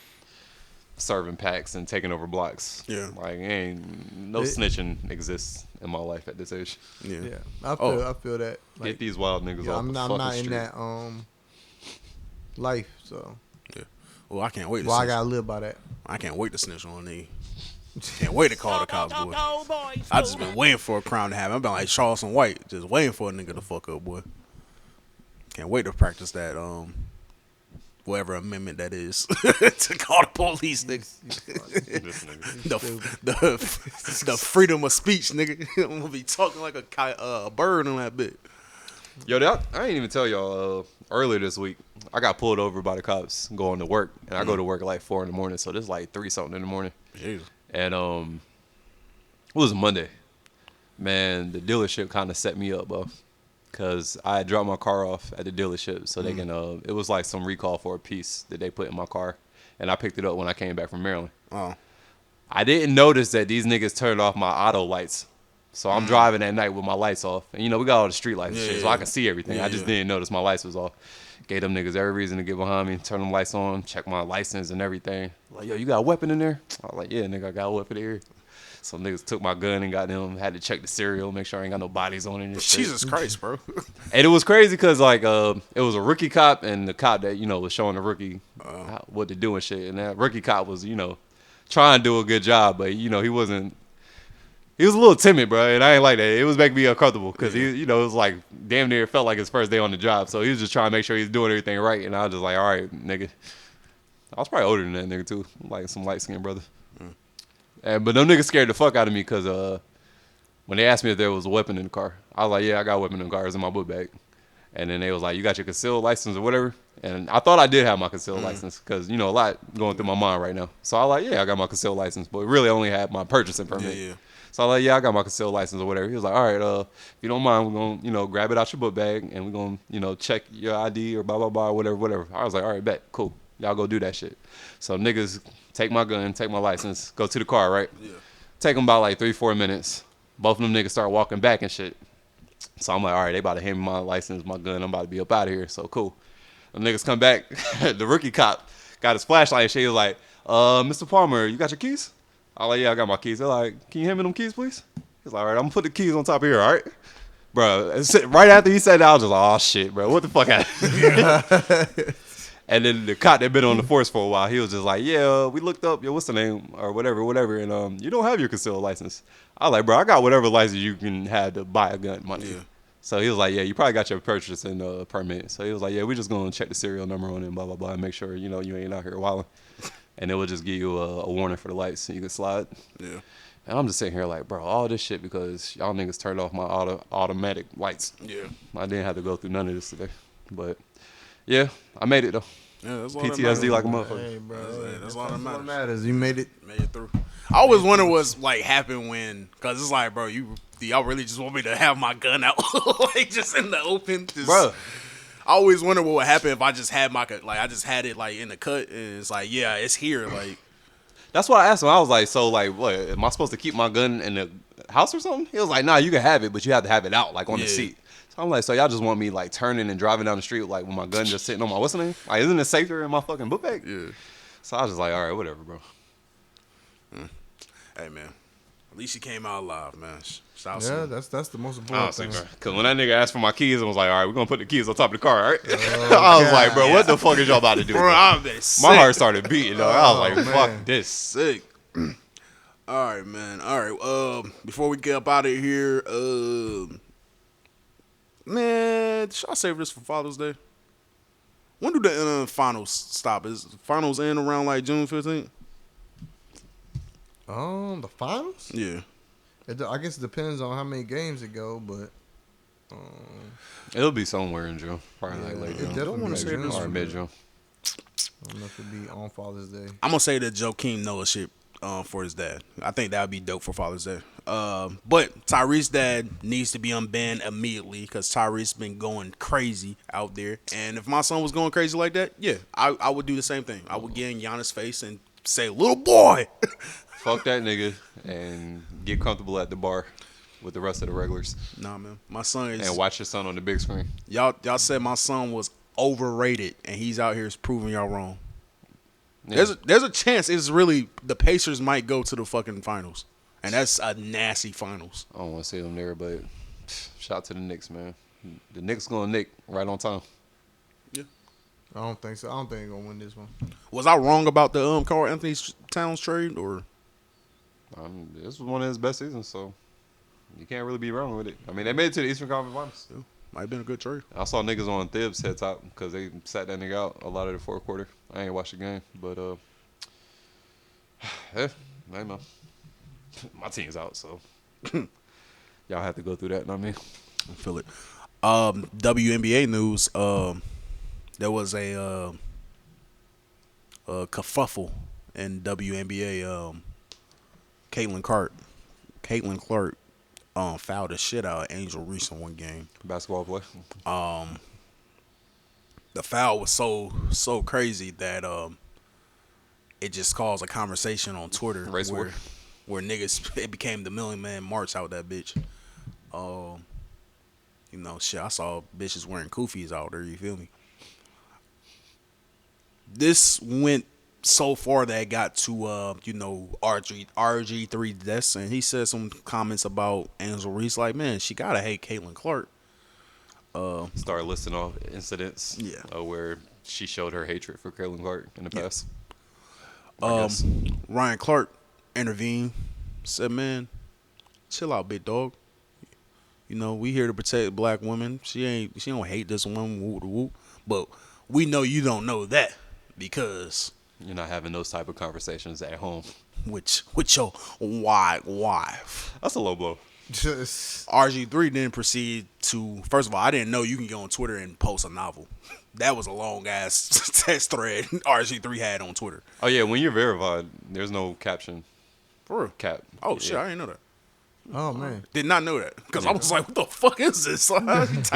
serving packs and taking over blocks. Yeah, like no snitching exists in my life at this age. Yeah, I feel that. Like, get these wild niggas off the fucking I'm not street. in that life, so. Well, I can't wait. Well, I gotta live by that. I can't wait to snitch on these. Can't wait to call the cops, boy. I just been waiting for a crime to happen. I've been like Charleston White, just waiting for a nigga to fuck up, boy. Can't wait to practice that, whatever amendment that is, to call the police, nigga. the freedom of speech, nigga. I'm gonna be talking like a bird on that bit. Yo, I ain't even tell y'all earlier this week. I got pulled over by the cops going to work, and I go to work at like 4 a.m, so this is like 3 something in the morning. Jesus. And it was Monday. Man, the dealership kind of set me up, bro, because I had dropped my car off at the dealership, so they can. It was like some recall for a piece that they put in my car, and I picked it up when I came back from Maryland. Oh. I didn't notice that these niggas turned off my auto lights. So I'm driving at night with my lights off. And, we got all the street lights and shit, so I can see everything. I just didn't notice my lights was off. Gave them niggas every reason to get behind me, turn them lights on, check my license and everything. Like, yo, you got a weapon in there? I was like, yeah, nigga, I got a weapon in here. Some niggas took my gun and got them, had to check the serial, make sure I ain't got no bodies on it and shit. Jesus Christ, bro. And it was crazy because, like, it was a rookie cop and the cop that, was showing the rookie what to do and shit. And that rookie cop was, trying to do a good job, but, he wasn't. He was a little timid, bro, and I ain't like that. It was making me uncomfortable because he, it was like damn near felt like his first day on the job. So he was just trying to make sure he's doing everything right, and I was just like, all right, nigga. I was probably older than that nigga too, like some light skinned brother. But them niggas scared the fuck out of me because when they asked me if there was a weapon in the car, I was like, yeah, I got a weapon in the car. It's in my book bag. And then they was like, you got your concealed license or whatever? And I thought I did have my concealed license because, a lot going through my mind right now. So I was like, yeah, I got my concealed license, but really only had my purchasing permit. Yeah. So I was like, yeah, I got my concealed license or whatever. He was like, all right, if you don't mind, we're going to, grab it out your book bag and we're going to, check your ID or blah, blah, blah, whatever. I was like, all right, bet, cool. Y'all go do that shit. So niggas take my gun, take my license, go to the car, right? Yeah. Take them about like 3-4 minutes. Both of them niggas start walking back and shit. So I'm like, all right, they about to hand me my license, my gun. I'm about to be up out of here. So cool. Them niggas come back. The rookie cop got his flashlight and shit. He was like, Mr. Palmer, you got your keys? I was like, yeah, I got my keys. They're like, can you hand me them keys, please? He's like, all right, I'm going to put the keys on top of here, all right? Bro, right after he said that, I was just like, oh, shit, bro. What the fuck happened? And then the cop that been on the force for a while, he was just like, yeah, we looked up, what's the name, or whatever, and you don't have your concealed license. I was like, bro, I got whatever license you can have to buy a gun, money. Yeah. So he was like, yeah, you probably got your purchasing permit. So he was like, yeah, we just going to check the serial number on it and blah, blah, blah, and make sure, you ain't out here wilding. And it will just give you a warning for the lights so you can slide. Yeah. And I'm just sitting here like, bro, all this shit because y'all niggas turned off my automatic lights. Yeah. I didn't have to go through none of this today. But, yeah, I made it, though. Yeah, that's all PTSD like a motherfucker. Hey, bro, that's all that matters. You made it. Made it through. I always wonder what's, like, happened when, because it's like, bro, y'all really just want me to have my gun out, like, just in the open? Bro. I always wonder what would happen if I just had I just had it like in the cut and it's like, yeah, it's here. Like, that's why I asked him. I was like, so like, what? Am I supposed to keep my gun in the house or something? He was like, nah, you can have it, but you have to have it out, like on the seat. So I'm like, so y'all just want me like turning and driving down the street like with my gun just sitting on my what's the name? Like, isn't it safer in my fucking book bag? Yeah. So I was just like, all right, whatever, bro. Hey man, At least she came out alive, man. Yeah, that's the most important Honestly, thing. bro. Because when that nigga asked for my keys, I was like, all right, we're going to put the keys on top of the car, all right? I was like, bro, what the fuck is y'all about to do? Bro, I've been sick. My heart started beating, though. I was like, man. fuck this. Sick. All right, man. All right. Before we get up out of here, man, should I save this for Father's Day? When do the finals stop? Is finals end around like June 15th? The finals? Yeah. I guess it depends on how many games it go, but It'll be somewhere in June. Probably yeah, like late it June. definitely wanna be say June. this Or mid-June. I don't know if it'd be on Father's Day. I'm gonna say that Joakim Noah shit for his dad. I think that would be dope for Father's Day. But Tyrese's dad needs to be unbanned immediately because Tyrese's been going crazy out there. And if my son was going crazy like that, yeah, I would do the same thing. I would get in Giannis' face and say, "Little boy." Fuck that nigga and get comfortable at the bar with the rest of the regulars. Nah, man, my son is. And watch your son on the big screen. Y'all said my son was overrated, and he's out here proving y'all wrong. Yeah. There's a chance it's really the Pacers might go to the fucking finals, and that's a nasty finals. I don't want to see them there, but shout out to the Knicks, man. The Knicks gonna nick right on time. Yeah, I don't think so. I don't think they're gonna win this one. was I wrong about the Karl Anthony Towns trade or? This was one of his best seasons, so you can't really be wrong with it. I mean, they made it to the Eastern Conference Finals. Yeah, might have been a good trade. I saw niggas on Thibs head top because they sat that nigga out a lot of the fourth quarter. I ain't watched the game, but yeah, I know. My team's out, so y'all have to go through that. Know what I mean? I feel it. WNBA news. There was a kerfuffle in WNBA. Caitlin Clark fouled the shit out of Angel Reese in one game. Basketball play. The foul was so crazy that it just caused a conversation on Twitter Race war. where niggas it became the Million Man March out that bitch. Shit, I saw bitches wearing koofies out there, you feel me? This went so far that it got to RG3 deaths, and he said some comments about Angel Reese like, man, she gotta hate Caitlin Clark. Start listing off incidents Yeah. Where she showed her hatred for Caitlin Clark in the past. Ryan Clark intervened, said, man, chill out, big dog. We here to protect black women. She don't hate this one, whoop whoop. But we know you don't know that because you're not having those type of conversations at home. With your white wife. That's a low blow. RG3 then proceed to, first of all, I didn't know you can go on Twitter and post a novel. That was a long ass text thread RG3 had on Twitter. Oh yeah, when you're verified, there's no caption. For real? Cap. Oh shit, I didn't know that. Oh man, did not know that because I was like, "What the fuck is this?" You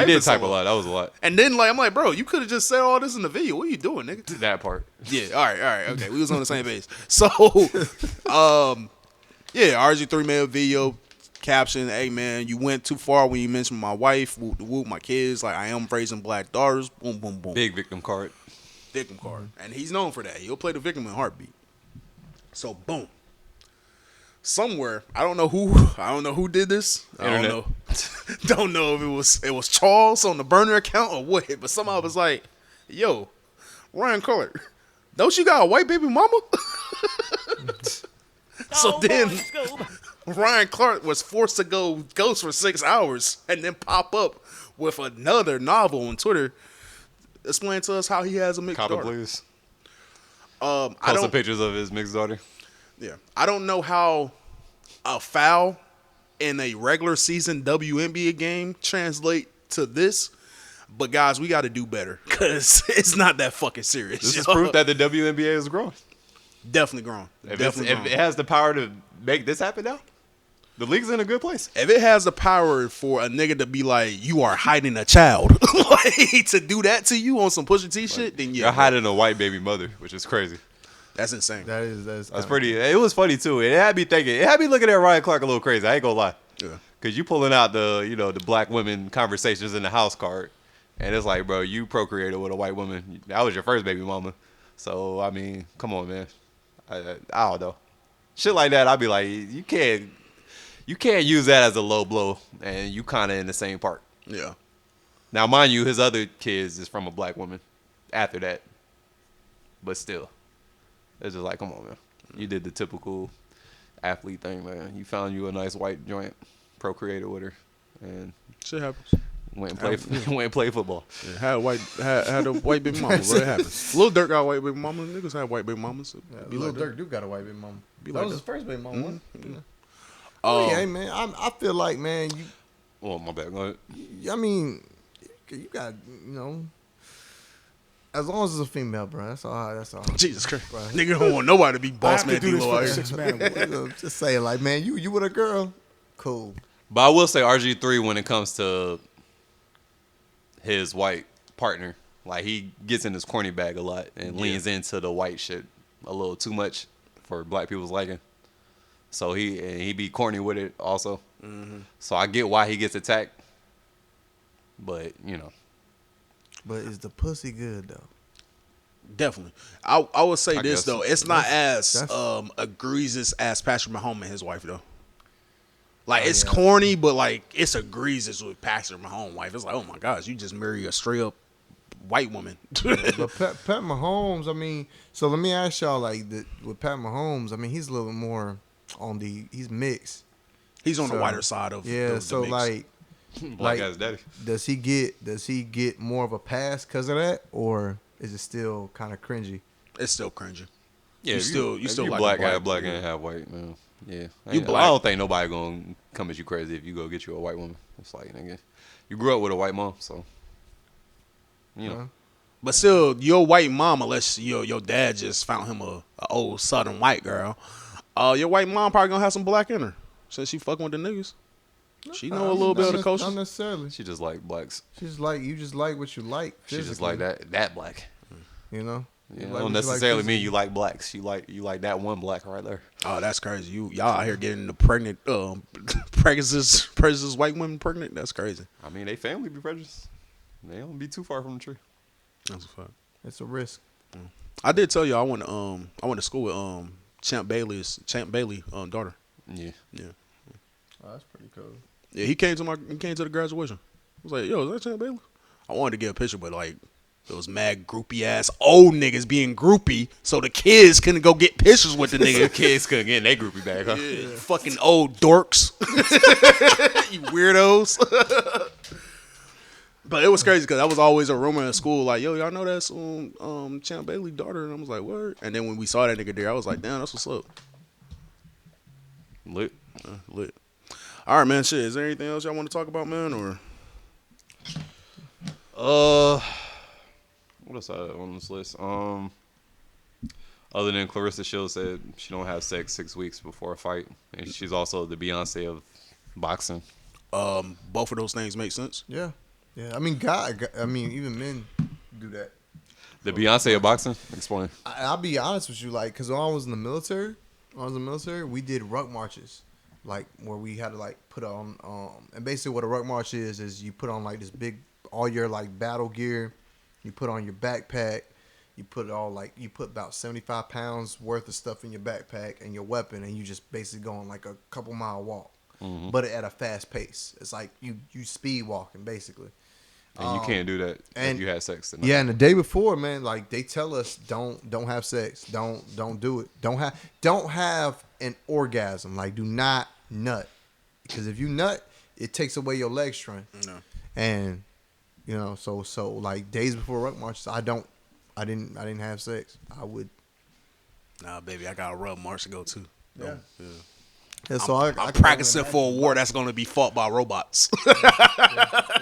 did type a lot. That was a lot. And then I'm like, "Bro, you could have just said all this in the video. What are you doing, nigga?" That part. Yeah. All right. Okay, we was on the same page. So, RG3 made a video caption, "Hey man, you went too far when you mentioned my wife, whoop whoop, my kids. Like I am raising black daughters. Boom, boom, boom. Big victim card. Victim card, and he's known for that. He'll play the victim in a heartbeat. So boom." Somewhere, I don't know who did this. Internet. Don't know if it was Charles on the burner account or what, but somehow it was like, yo, Ryan Clark, don't you got a white baby mama? So then Ryan Clark was forced to go ghost for 6 hours and then pop up with another novel on Twitter. Explain to us how he has a mixed daughter. Please. Post some pictures of his mixed daughter. Yeah. I don't know how a foul in a regular season WNBA game translate to this, but guys, we got to do better because it's not that fucking serious. This is proof that the WNBA is growing. Definitely growing. If it has the power to make this happen now, the league's in a good place. If it has the power for a nigga to be like, you are hiding a child, like, to do that to you on some Pusha T shit, then yeah. You're hiding a white baby mother, which is crazy. That's insane. That's pretty. It was funny too. It had me thinking. It had me looking at Ryan Clark a little crazy. I ain't gonna lie. Yeah. Cause you pulling out the black women conversations in the house card, and it's like, bro, you procreated with a white woman. That was your first baby mama. So I mean, come on, man. I don't know. Shit like that, I'd be like, you can't. you can't use that as a low blow, and you kind of in the same part. Yeah. Now, mind you, his other kids is from a black woman after that. But still, it's just like, come on, man. You did the typical athlete thing, man. You found you a nice white joint, procreated with her, and shit happens. Went and played football. Yeah, had a white baby mama, bro. It happens. Lil Durk got a white baby mama. Niggas had white baby mamas. So Lil Durk do got a white baby mama. That like was his first baby mama. Mm-hmm. Yeah, man. I feel like, man, you. Oh, my bad. Go ahead. I mean, you got, as long as it's a female, bro. That's all. Jesus Christ, bro. Nigga don't want nobody to be Bossman Dlow. Just saying, like, man, you with a girl, cool. But I will say RG3 when it comes to his white partner, like he gets in his corny bag a lot and leans into the white shit a little too much for black people's liking. So he be corny with it also. Mm-hmm. So I get why he gets attacked, but But is the pussy good though? Definitely. I would say this though. It's not as egregious as Patrick Mahomes and his wife though. Like it's corny, but like it's egregious with Patrick Mahomes' wife. It's like, oh my gosh, you just marry a straight up white woman. But Pat Mahomes, I mean, so let me ask y'all, like, with Pat Mahomes, I mean, he's a little bit more on he's mixed. He's on the whiter side of the so mix. Black ass daddy. Does he get more of a pass because of that, or is it still kind of cringy? It's still cringy. Yeah, you still like black, half black and half white, man. Yeah, I don't think nobody gonna come at you crazy if you go get you a white woman. It's like, nigga, you grew up with a white mom, so But still, your white mom, unless your dad just found him a old southern white girl, your white mom probably gonna have some black in her since she fucking with the niggas. She know a little bit of the culture. Not necessarily. She just like blacks. She's like, you just like what you like. She just like that black. You know. Yeah, don't necessarily mean you like blacks. You like that one black right there. Oh, that's crazy. Y'all out here getting the pregnant, prejudiced white women pregnant. That's crazy. I mean, they family be prejudiced. They don't be too far from the tree. That's a fact. It's a risk. I did tell you I went to school with Champ Bailey's daughter. Yeah. Oh, that's pretty cool. Yeah, he came to the graduation. I was like, yo, is that Champ Bailey? I wanted to get a picture, but like there was mad groupie ass old niggas being groupie, so the kids couldn't go get pictures with the nigga. Kids couldn't get in their groupie bag, huh? Yeah. Fucking old dorks. You weirdos. But it was crazy because that was always a rumor in school, like, yo, y'all know that's Champ Bailey's daughter, and I was like, what? And then when we saw that nigga there, I was like, damn, that's what's up. Lit. Lit. All right, man. Shit. Is there anything else y'all want to talk about, man? Or what else I have on this list? Other than Clarissa Shields said she don't have sex 6 weeks before a fight, and she's also the Beyonce of boxing. Both of those things make sense. Yeah. I mean, even men do that. The Beyonce of boxing? Explain. I'll be honest with you, like, because when I was in the military, we did ruck marches, like, where we had to, like, put on, and basically what a ruck march is you put on, like, this big, all your, like, battle gear, you put on your backpack, you put about 75 pounds worth of stuff in your backpack and your weapon, and you just basically go on, like, a couple mile walk, but at a fast pace. It's like you speed walking, basically. And you can't do that if you had sex tonight. Yeah, and the day before, man, like they tell us don't have sex, don't do it, don't have an orgasm, like do not nut, because if you nut, it takes away your leg strength. No. And so like days before ruck marches, I didn't have sex. I would. Nah, baby, I got a rub march to go to. Yeah. Yeah, so I'm practicing for a war that's going to be fought by robots.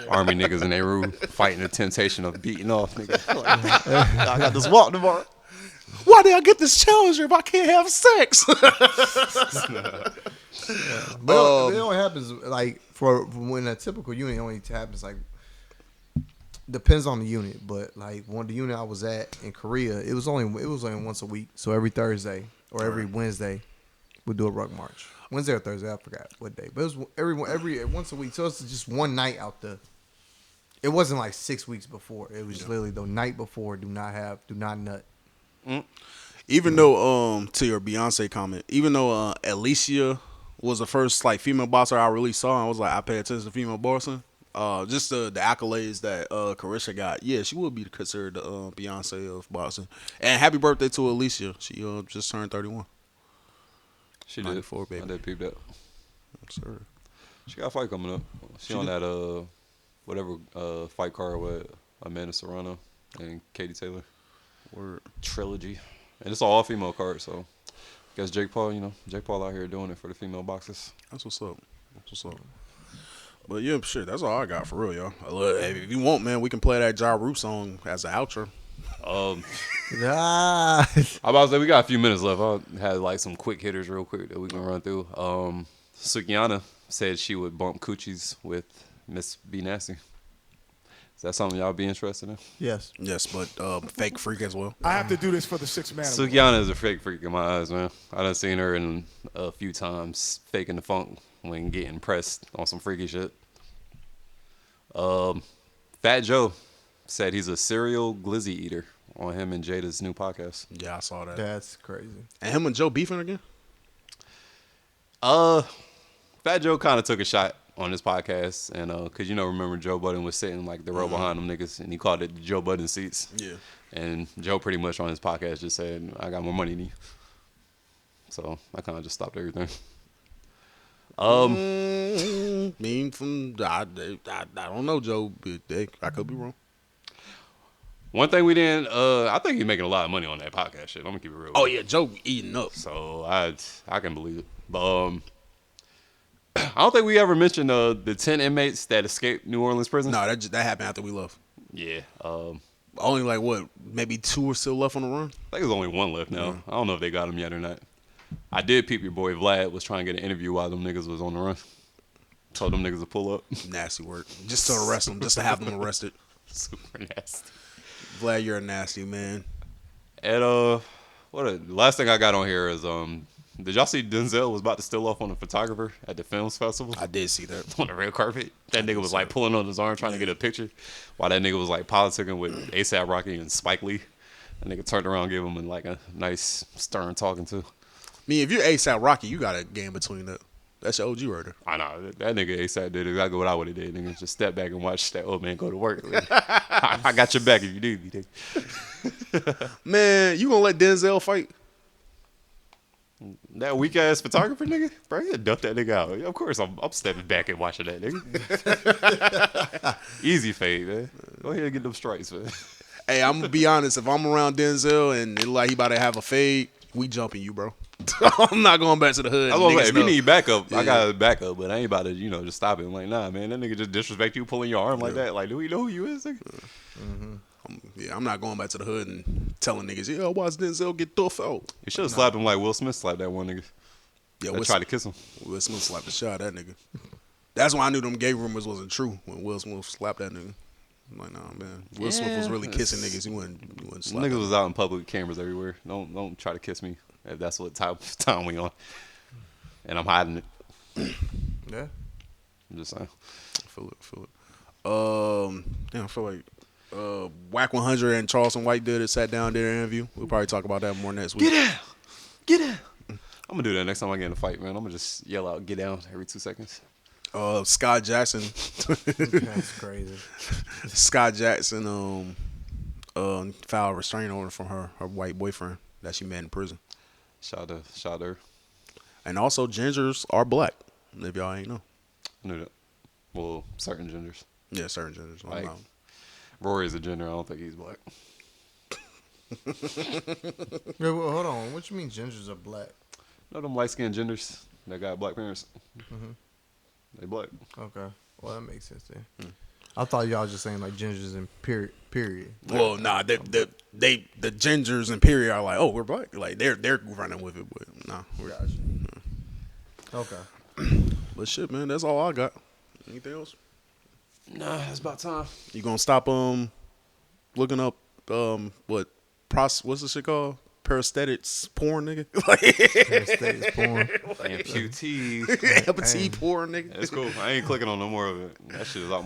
Army niggas in their room fighting the temptation of beating off niggas. I got this walk tomorrow. Why did I get this challenger if I can't have sex? But it only happens like for when a typical unit only happens like depends on the unit. But like one the unit I was at in Korea, it was only once a week. So every Thursday or every Wednesday, we'd do a ruck march. Wednesday or Thursday, I forgot what day, but it was every once a week. So it's just one night out there. It wasn't like 6 weeks before. It was literally the night before. Do not nut. Even though to your Beyonce comment, even though Alicia was the first like female boxer I really saw. I was like, I pay attention to female boxing. Just the accolades that Carisha got. Yeah, she would be considered the Beyonce of boxing. And happy birthday to Alicia. She just turned 31. She did. 94, baby. I did peep that. Sir. She got a fight coming up. She on that whatever fight card with Amanda Serrano and Katie Taylor. Word. Trilogy. And it's an all female card, so I guess Jake Paul, Jake Paul out here doing it for the female boxers. That's what's up. But yeah, shit, that's all I got for real, y'all. If you want, man, we can play that Ja Rule song as an outro. I'm about to say we got a few minutes left. I had like some quick hitters real quick that we can run through. Sukiana said she would bump coochies with Miss B Nasty. Is that something y'all be interested in? Yes. Yes, but fake freak as well. I have to do this for the 6 man. Sukiana is a fake freak in my eyes, man. I done seen her in a few times faking the funk when getting pressed on some freaky shit. Fat Joe said he's a serial glizzy eater on him and Jada's new podcast. Yeah, I saw that. That's crazy. And him and Joe beefing again? Fat Joe kind of took a shot on this podcast, and because remember Joe Budden was sitting like the row behind them niggas, and he called it the Joe Budden seats. Yeah. And Joe pretty much on his podcast just said, "I got more money than you." So I kind of just stopped everything. I don't know, Joe, but I could be wrong. One thing we didn't, I think he's making a lot of money on that podcast shit. I'm gonna keep it real. Oh yeah, Joe eating up. So I can believe it. But I don't think we ever mentioned the 10 inmates that escaped New Orleans prison. No, that happened after we left. Yeah. Only like what, maybe 2 are still left on the run? I think there's only 1 left now. I don't know if they got him yet or not. I did peep your boy Vlad was trying to get an interview while them niggas was on the run. Told them niggas to pull up. Nasty work. Just to arrest them, just to have them arrested. Super nasty. Vlad, you're a nasty man. And the last thing I got on here is did y'all see Denzel was about to steal off on a photographer at the films festival? I did see that. On the red carpet. That nigga was like pulling on his arm trying to get a picture while that nigga was like politicking with A$AP Rocky and Spike Lee. That nigga turned around and gave him like a nice stern talking to. I mean, if you're A$AP Rocky, you got a game between that. That's your OG right there. I know. That nigga A$AP did exactly what I would have did. Nigga, just step back and watch that old man go to work. I got your back if you need me, nigga. Man, you gonna let Denzel fight? That weak ass photographer nigga? Bro, you duck that nigga out. Of course, I'm stepping back and watching that nigga. Easy fade, man. Go ahead and get them strikes, man. Hey, I'm gonna be honest. If I'm around Denzel and it like he about to have a fade, we jumping you, bro. I'm not going back to the hood. If you need backup, I got a backup, but I ain't about to, just stop it. I'm like, nah, man, that nigga just disrespect you, pulling your arm like that. Like, do we know who you is, nigga? I'm not going back to the hood and telling niggas, yeah, watch Denzel get tough out. You should have slapped him like Will Smith slapped that one nigga. Yeah, Will tried to kiss him. Will Smith slapped the shot at that nigga. That's why I knew them gay rumors wasn't true when Will Smith slapped that nigga. I'm like, nah, man. Will Smith was really kissing niggas. He wouldn't slap niggas was out in public, cameras everywhere. Don't try to kiss me if that's what type of time we on. And I'm hiding it. Yeah. I'm just saying. I feel it. I feel like Whack 100 and Charleston White sat down, did an interview. We'll probably talk about that more next week. Get out. I'm gonna do that next time I get in a fight, man. I'm gonna just yell out, get down every 2 seconds. Scott Jackson. That's crazy. Scott Jackson filed a restraining order from her white boyfriend that she met in prison. Shot her. And also, gingers are black, if y'all ain't know. I knew that. Well, certain genders. Yeah, certain genders. Like, Rory's a gender. I don't think he's black. Yeah, well, hold on. What you mean gingers are black? No, them light-skinned genders that got black parents. Mm-hmm. They black. Okay. Well, that makes sense then. I thought y'all just saying like gingers and period. Well, nah, the gingers and period are like, oh, we're black. Like they're running with it, but nah, we're Okay. But shit, man, that's all I got. Anything else? Nah, it's about time. You gonna stop looking up what's this shit called? Prosthetics porn, nigga. Prosthetics porn. Amputees. Amputee porn, nigga. It's cool. I ain't clicking on no more of it. That shit is out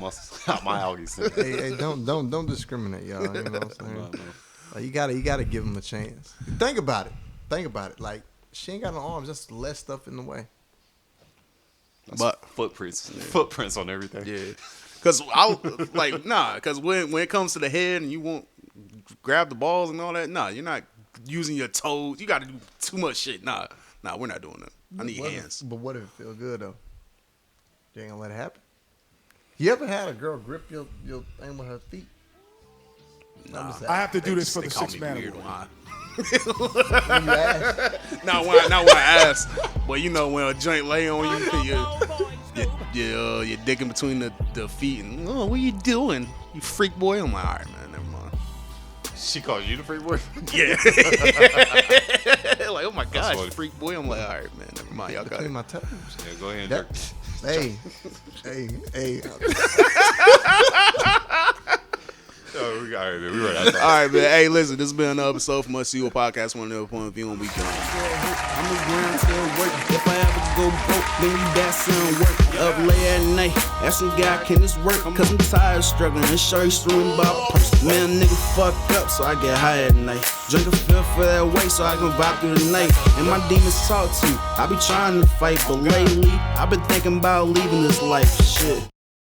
my algae. Hey, don't discriminate, y'all. You know what I'm saying? No. Like, you gotta give them a chance. Think about it. Like, she ain't got no arms. That's less stuff in the way. footprints on everything. Yeah, because because when it comes to the head and you won't grab the balls and all that, you're not using your toes. You got to do too much shit. Nah, we're not doing that. I need hands. But what if it feel good though? You ain't gonna let it happen. You ever had a girl grip your thing with her feet? Nah, I have to do this for the 6-man weird award. Not when I ask, but you know when a joint lay on you, your dick in between the feet, and what are you doing, you freak boy? I'm like, all right, man, never mind. She calls you the freak boy? Yeah. Like, oh my gosh, freak boy. I'm like, all right, man, never mind. Y'all got it. My toes. Yeah, go ahead and jerk. Hey. Oh, all right, man. We run out of time. All right, man. Hey, listen, this has been another episode from Must See You Podcast. One of point of view, and we done. I'm a grind till work. If I ever go broke, then we that sound work. Up late at night, asking God, can this work? Cause I'm tired of struggling and sure he's screwing about purse. Man, nigga fucked up, so I get high at night. Drink a feel for that way so I can vibe through the night. And my demons talk to. I be trying to fight, but lately, I've been thinking about leaving this life. Shit.